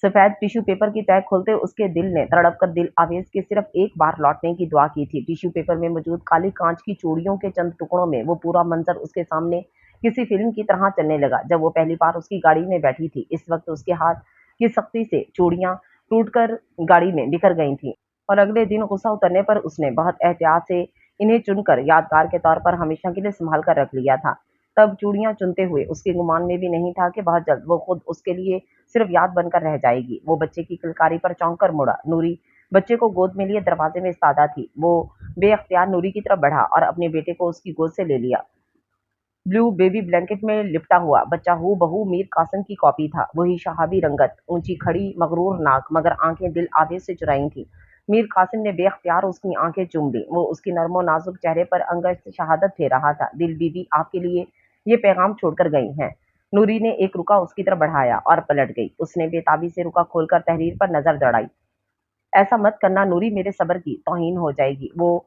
सफेद टिश्यू पेपर की तह खोलते उसके दिल ने तड़प कर दिल आवेज के सिर्फ एक बार लौटने की दुआ की थी। टिश्यू पेपर में मौजूद काली कांच की चूड़ियों के चंद टुकड़ों में वो पूरा मंजर उसके सामने किसी फिल्म की तरह चलने लगा। जब वो पहली बार उसकी गाड़ी में बैठी थी, इस वक्त उसके हाथ की सख्ती से चूड़ियां टूटकर गाड़ी में बिखर गई थी, और अगले दिन गुस्सा उतरने पर उसने बहुत एहतियात से इन्हें चुनकर यादगार के तौर पर हमेशा के लिए संभाल कर रख लिया था। तब चूड़ियां चुनते हुए उसके गुमान में भी नहीं था कि बहुत जल्द वो खुद उसके लिए सिर्फ याद बनकर रह जाएगी। वो बच्चे की किलकारी पर चौंक कर मुड़ा। नूरी बच्चे को गोद में लिए दरवाजे में इस्तादा थी। वो बेअख्तियार नूरी की तरफ बढ़ा और अपने बेटे को उसकी गोद से ले लिया। ब्लू बेबी ब्लैंकेट में लिपटा हुआ बच्चा हू बहू मीर कासिम की कॉपी था। वही शहाबी रंगत, ऊंची खड़ी, मगरूर नाक, मगर आंखें दिल आवेज से चुराई थी। मीर कासिम ने बेख्तियार उसकी आंखें चूम ली। वो उसकी नर्मो नाजुक चेहरे पर अंगश्त शहादत फेर रहा था। दिल बीबी आपके लिए ये पैगाम छोड़कर गई हैं। नूरी ने एक रुका उसकी तरफ बढ़ाया और पलट गई। उसने बेताबी से रुका खोलकर तहरीर पर नजर दौड़ाई। ऐसा मत करना नूरी, मेरे सब्र की तौहीन हो जाएगी। वो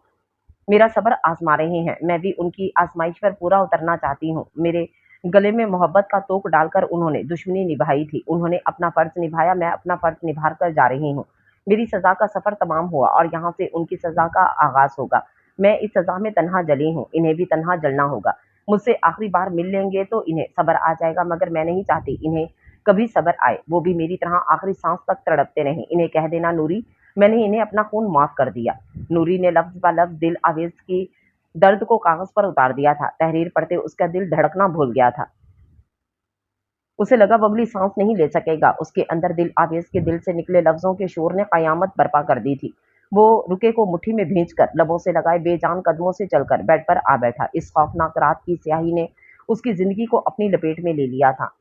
मेरा सब्र आजमा रहे हैं, मैं भी उनकी आजमाइश पर पूरा उतरना चाहती हूँ। मेरे गले में मोहब्बत का तोक डालकर उन्होंने दुश्मनी निभाई थी। उन्होंने अपना फर्ज निभाया, मैं अपना फर्ज निभा कर जा रही हूँ। मेरी सजा का सफर तमाम हुआ और यहाँ से उनकी सजा का आगाज होगा। मैं इस सजा में तन्हा जली हूँ, इन्हें भी तन्हा जलना होगा। मुझसे आखिरी बार मिल लेंगे तो इन्हें सब्र आ जाएगा, मगर मैं नहीं चाहती इन्हें कभी सब्र आए। वो भी मेरी तरह आखिरी सांस तक तड़पते रहें। इन्हें कह देना नूरी, मैंने इन्हें अपना खून माफ कर दिया। नूरी ने लफ्ज ब लफ्ज दिल आवेज की दर्द को कागज पर उतार दिया था। तहरीर पढ़ते उसका दिल धड़कना भूल गया था। उसे लगा वो अगली सांस नहीं ले सकेगा। उसके अंदर दिल आवेज के दिल से निकले लफ्जों के शोर ने कयामत बर्पा कर दी थी। वो रुके को मुट्ठी में भींचकर लबों से लगाए बेजान कदमों से चलकर बेड पर आ बैठा। इस खौफनाक रात की स्याही ने उसकी जिंदगी को अपनी लपेट में ले लिया था।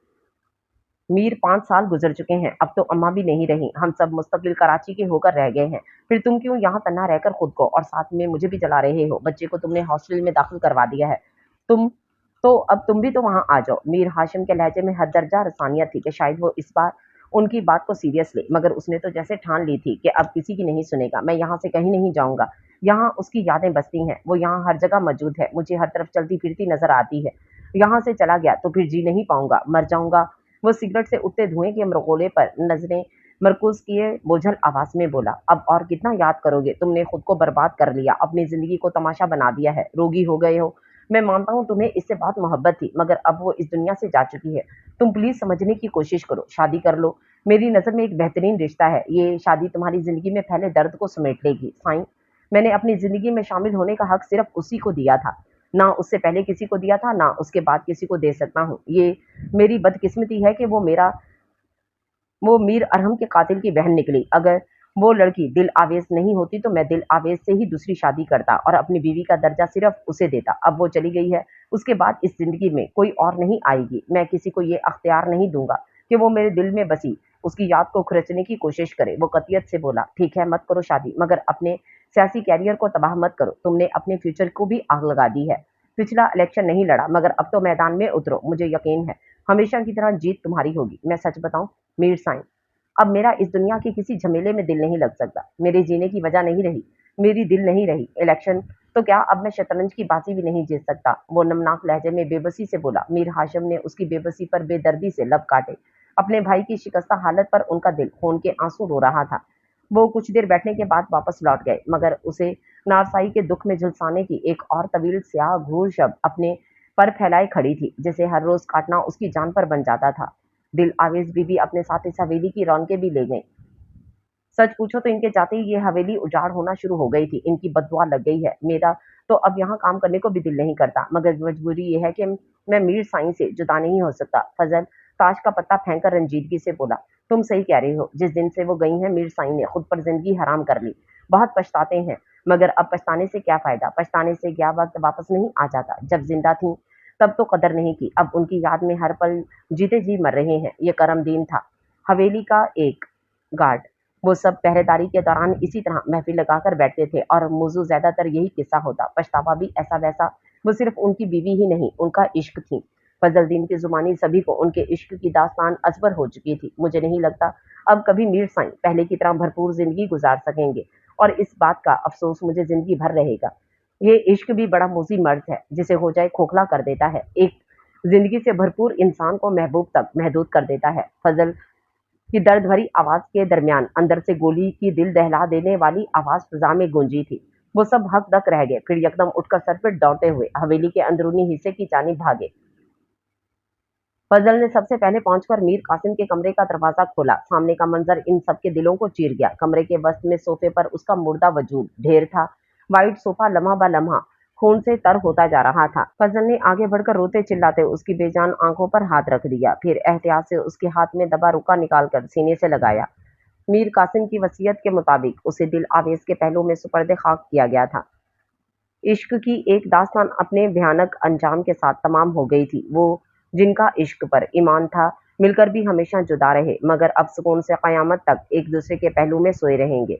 मीर 5 साल गुजर चुके हैं, अब तो अम्मा भी नहीं रही, हम सब मुस्तकिल कराची के होकर रह गए हैं। फिर तुम क्यों यहाँ तन्हा रहकर खुद को और साथ में मुझे भी जला रहे हो? बच्चे को तुमने हॉस्टल में दाखिल करवा दिया है, तुम तो अब तुम भी तो वहां आ जाओ। मीर हाशिम के लहजे में हद दर्जा रसानियत थी कि शायद वो इस बार उनकी बात को सीरियस ले, मगर उसने तो जैसे ठान ली थी कि अब किसी की नहीं सुनेगा। मैं यहाँ से कहीं नहीं जाऊंगा, यहाँ उसकी यादें बसती हैं, वो यहाँ हर जगह मौजूद है, मुझे हर तरफ चलती फिरती नजर आती है। यहाँ से चला गया तो फिर जी नहीं पाऊंगा, मर जाऊंगा। वो सिगरेट से उठते धुएं के मरगोले पर नजरें मरकूज किए बोझल आवाज में बोला, अब और कितना याद करोगे? तुमने खुद को बर्बाद कर लिया, अपनी जिंदगी को तमाशा बना दिया है, रोगी हो गए हो। मैं मानता हूँ तुम्हें इससे बहुत मोहब्बत थी, मगर अब वो इस दुनिया से जा चुकी है। तुम प्लीज समझने की कोशिश करो, शादी कर लो। मेरी नजर में एक बेहतरीन रिश्ता है, ये शादी तुम्हारी जिंदगी में फैले दर्द को समेट लेगी। साईं, मैंने अपनी जिंदगी में शामिल होने का हक सिर्फ उसी को दिया था, ना उससे पहले किसी को दिया था, ना उसके बाद किसी को दे सकता हूँ। ये मेरी बदकिस्मती है कि वो मीर अरहम के कातिल की बहन निकली। अगर वो लड़की दिल आवेज नहीं होती तो मैं दिल आवेज से ही दूसरी शादी करता और अपनी बीवी का दर्जा सिर्फ उसे देता। अब वो चली गई है, उसके बाद इस जिंदगी में कोई और नहीं आएगी। मैं किसी को ये अख्तियार नहीं दूंगा कि वो मेरे दिल में बसी उसकी याद को खुरचने की कोशिश करे। वो कतियत से बोला, ठीक है मत करो शादी, मगर अपने सियासी कैरियर को तबाह मत करो। तुमने अपने फ्यूचर को भी आग लगा दी है। पिछला इलेक्शन नहीं लड़ा, मगर अब तो मैदान में उतरो। मुझे यकीन है हमेशा की तरह जीत तुम्हारी होगी। मैं सच बताऊं मीर साईं, अब मेरा इस दुनिया के किसी झमेले में दिल नहीं लग सकता। मेरे जीने की वजह नहीं रही, मेरी दिल नहीं रही। इलेक्शन तो क्या, अब मैं शतरंज की बाजी भी नहीं जीत सकता। वो नमनाक लहजे में बेबसी से बोला। मीर हाशिम ने उसकी बेबसी पर बेदर्दी से लब काटे। अपने भाई की शिकस्ता हालत पर उनका दिल खून के आंसू रो रहा था। वो कुछ देर बैठने के बाद वापस लौट गए, मगर उसे नारसाई के दुख में झुलसाने की एक और तवील स्याह घूर शब अपने पर फैलाए खड़ी थी, जिसे हर रोज काटना उसकी जान पर बन जाता था। दिल आवेज बीबी अपने साथ इस हवेली की रौनकें भी ले गई। सच पूछो तो इनके जाते ही ये हवेली उजाड़ होना शुरू हो गई थी। इनकी बददुआ लग गई है। मेरा तो अब यहाँ काम करने को भी दिल नहीं करता, मगर मजबूरी ये है कि मैं मीर साईं से जुदा नहीं हो सकता। फजल ताश का पत्ता फेंककर रंजीदगी से बोला, तुम सही कह रही हो। जिस दिन से वो गई हैं मीर साईं ने खुद पर जिंदगी हराम कर ली। बहुत पछताते हैं, मगर अब पछताने से क्या फायदा? पछताने से गया वक्त वापस नहीं आ जाता। जब जिंदा थी तब तो कदर नहीं की, अब उनकी याद में हर पल जीते जी मर रहे हैं। ये करम दीन था हवेली का एक गार्ड। वो सब पहरेदारी के दौरान इसी तरह महफिल लगाकर बैठते थे और मौजू ज्यादातर यही किस्सा होता। पछतावा भी ऐसा वैसा। वो सिर्फ उनकी बीवी ही नहीं, उनका इश्क थी। फजलदीन की जुबानी सभी को उनके इश्क की दास्तान अजबर हो चुकी थी। मुझे नहीं लगता अब कभी मीर साईं पहले की तरह भरपूर जिंदगी गुजार सकेंगे, और इस बात का अफसोस मुझे जिंदगी भर रहेगा। ये इश्क भी बड़ा मोजी मर्ज है, जिसे हो जाए खोखला कर देता है। एक जिंदगी से भरपूर इंसान को महबूब तक महदूद कर देता है। फजल की दर्द भरी आवाज के दरमियान अंदर से गोली की दिल दहला देने वाली आवाज फिजा में गूंजी थी। वो सब हक दक रह गए, फिर यकदम उठकर सरपिट दौड़ते हुए हवेली के अंदरूनी हिस्से की जानिब भागे। फजल ने सबसे पहले पहुंचकर मीर कासिम के कमरे का दरवाजा खोला। सामने का मंजर इन सबके दिलों को चीर गया। कमरे के वस्त में सोफे पर उसका मुर्दा वजूद ढेर था। वाइट सोफा लम्हा ब लम्हा खून से तर होता जा रहा था। फजल ने आगे बढ़कर रोते चिल्लाते उसकी बेजान आंखों पर हाथ रख दिया, फिर एहतियात से उसके हाथ में दबा रुका निकालकर सीने से लगाया। मीर कासिम की वसीयत के मुताबिक उसे दिल आवेज के पहलू में सुपर्दे खाक किया गया था। इश्क की एक दास्तान अपने भयानक अंजाम के साथ तमाम हो गई थी। वो जिनका इश्क पर ईमान था, मिलकर भी हमेशा जुदा रहे, मगर अब सुकून से कयामत तक एक दूसरे के पहलू में सोए रहेंगे।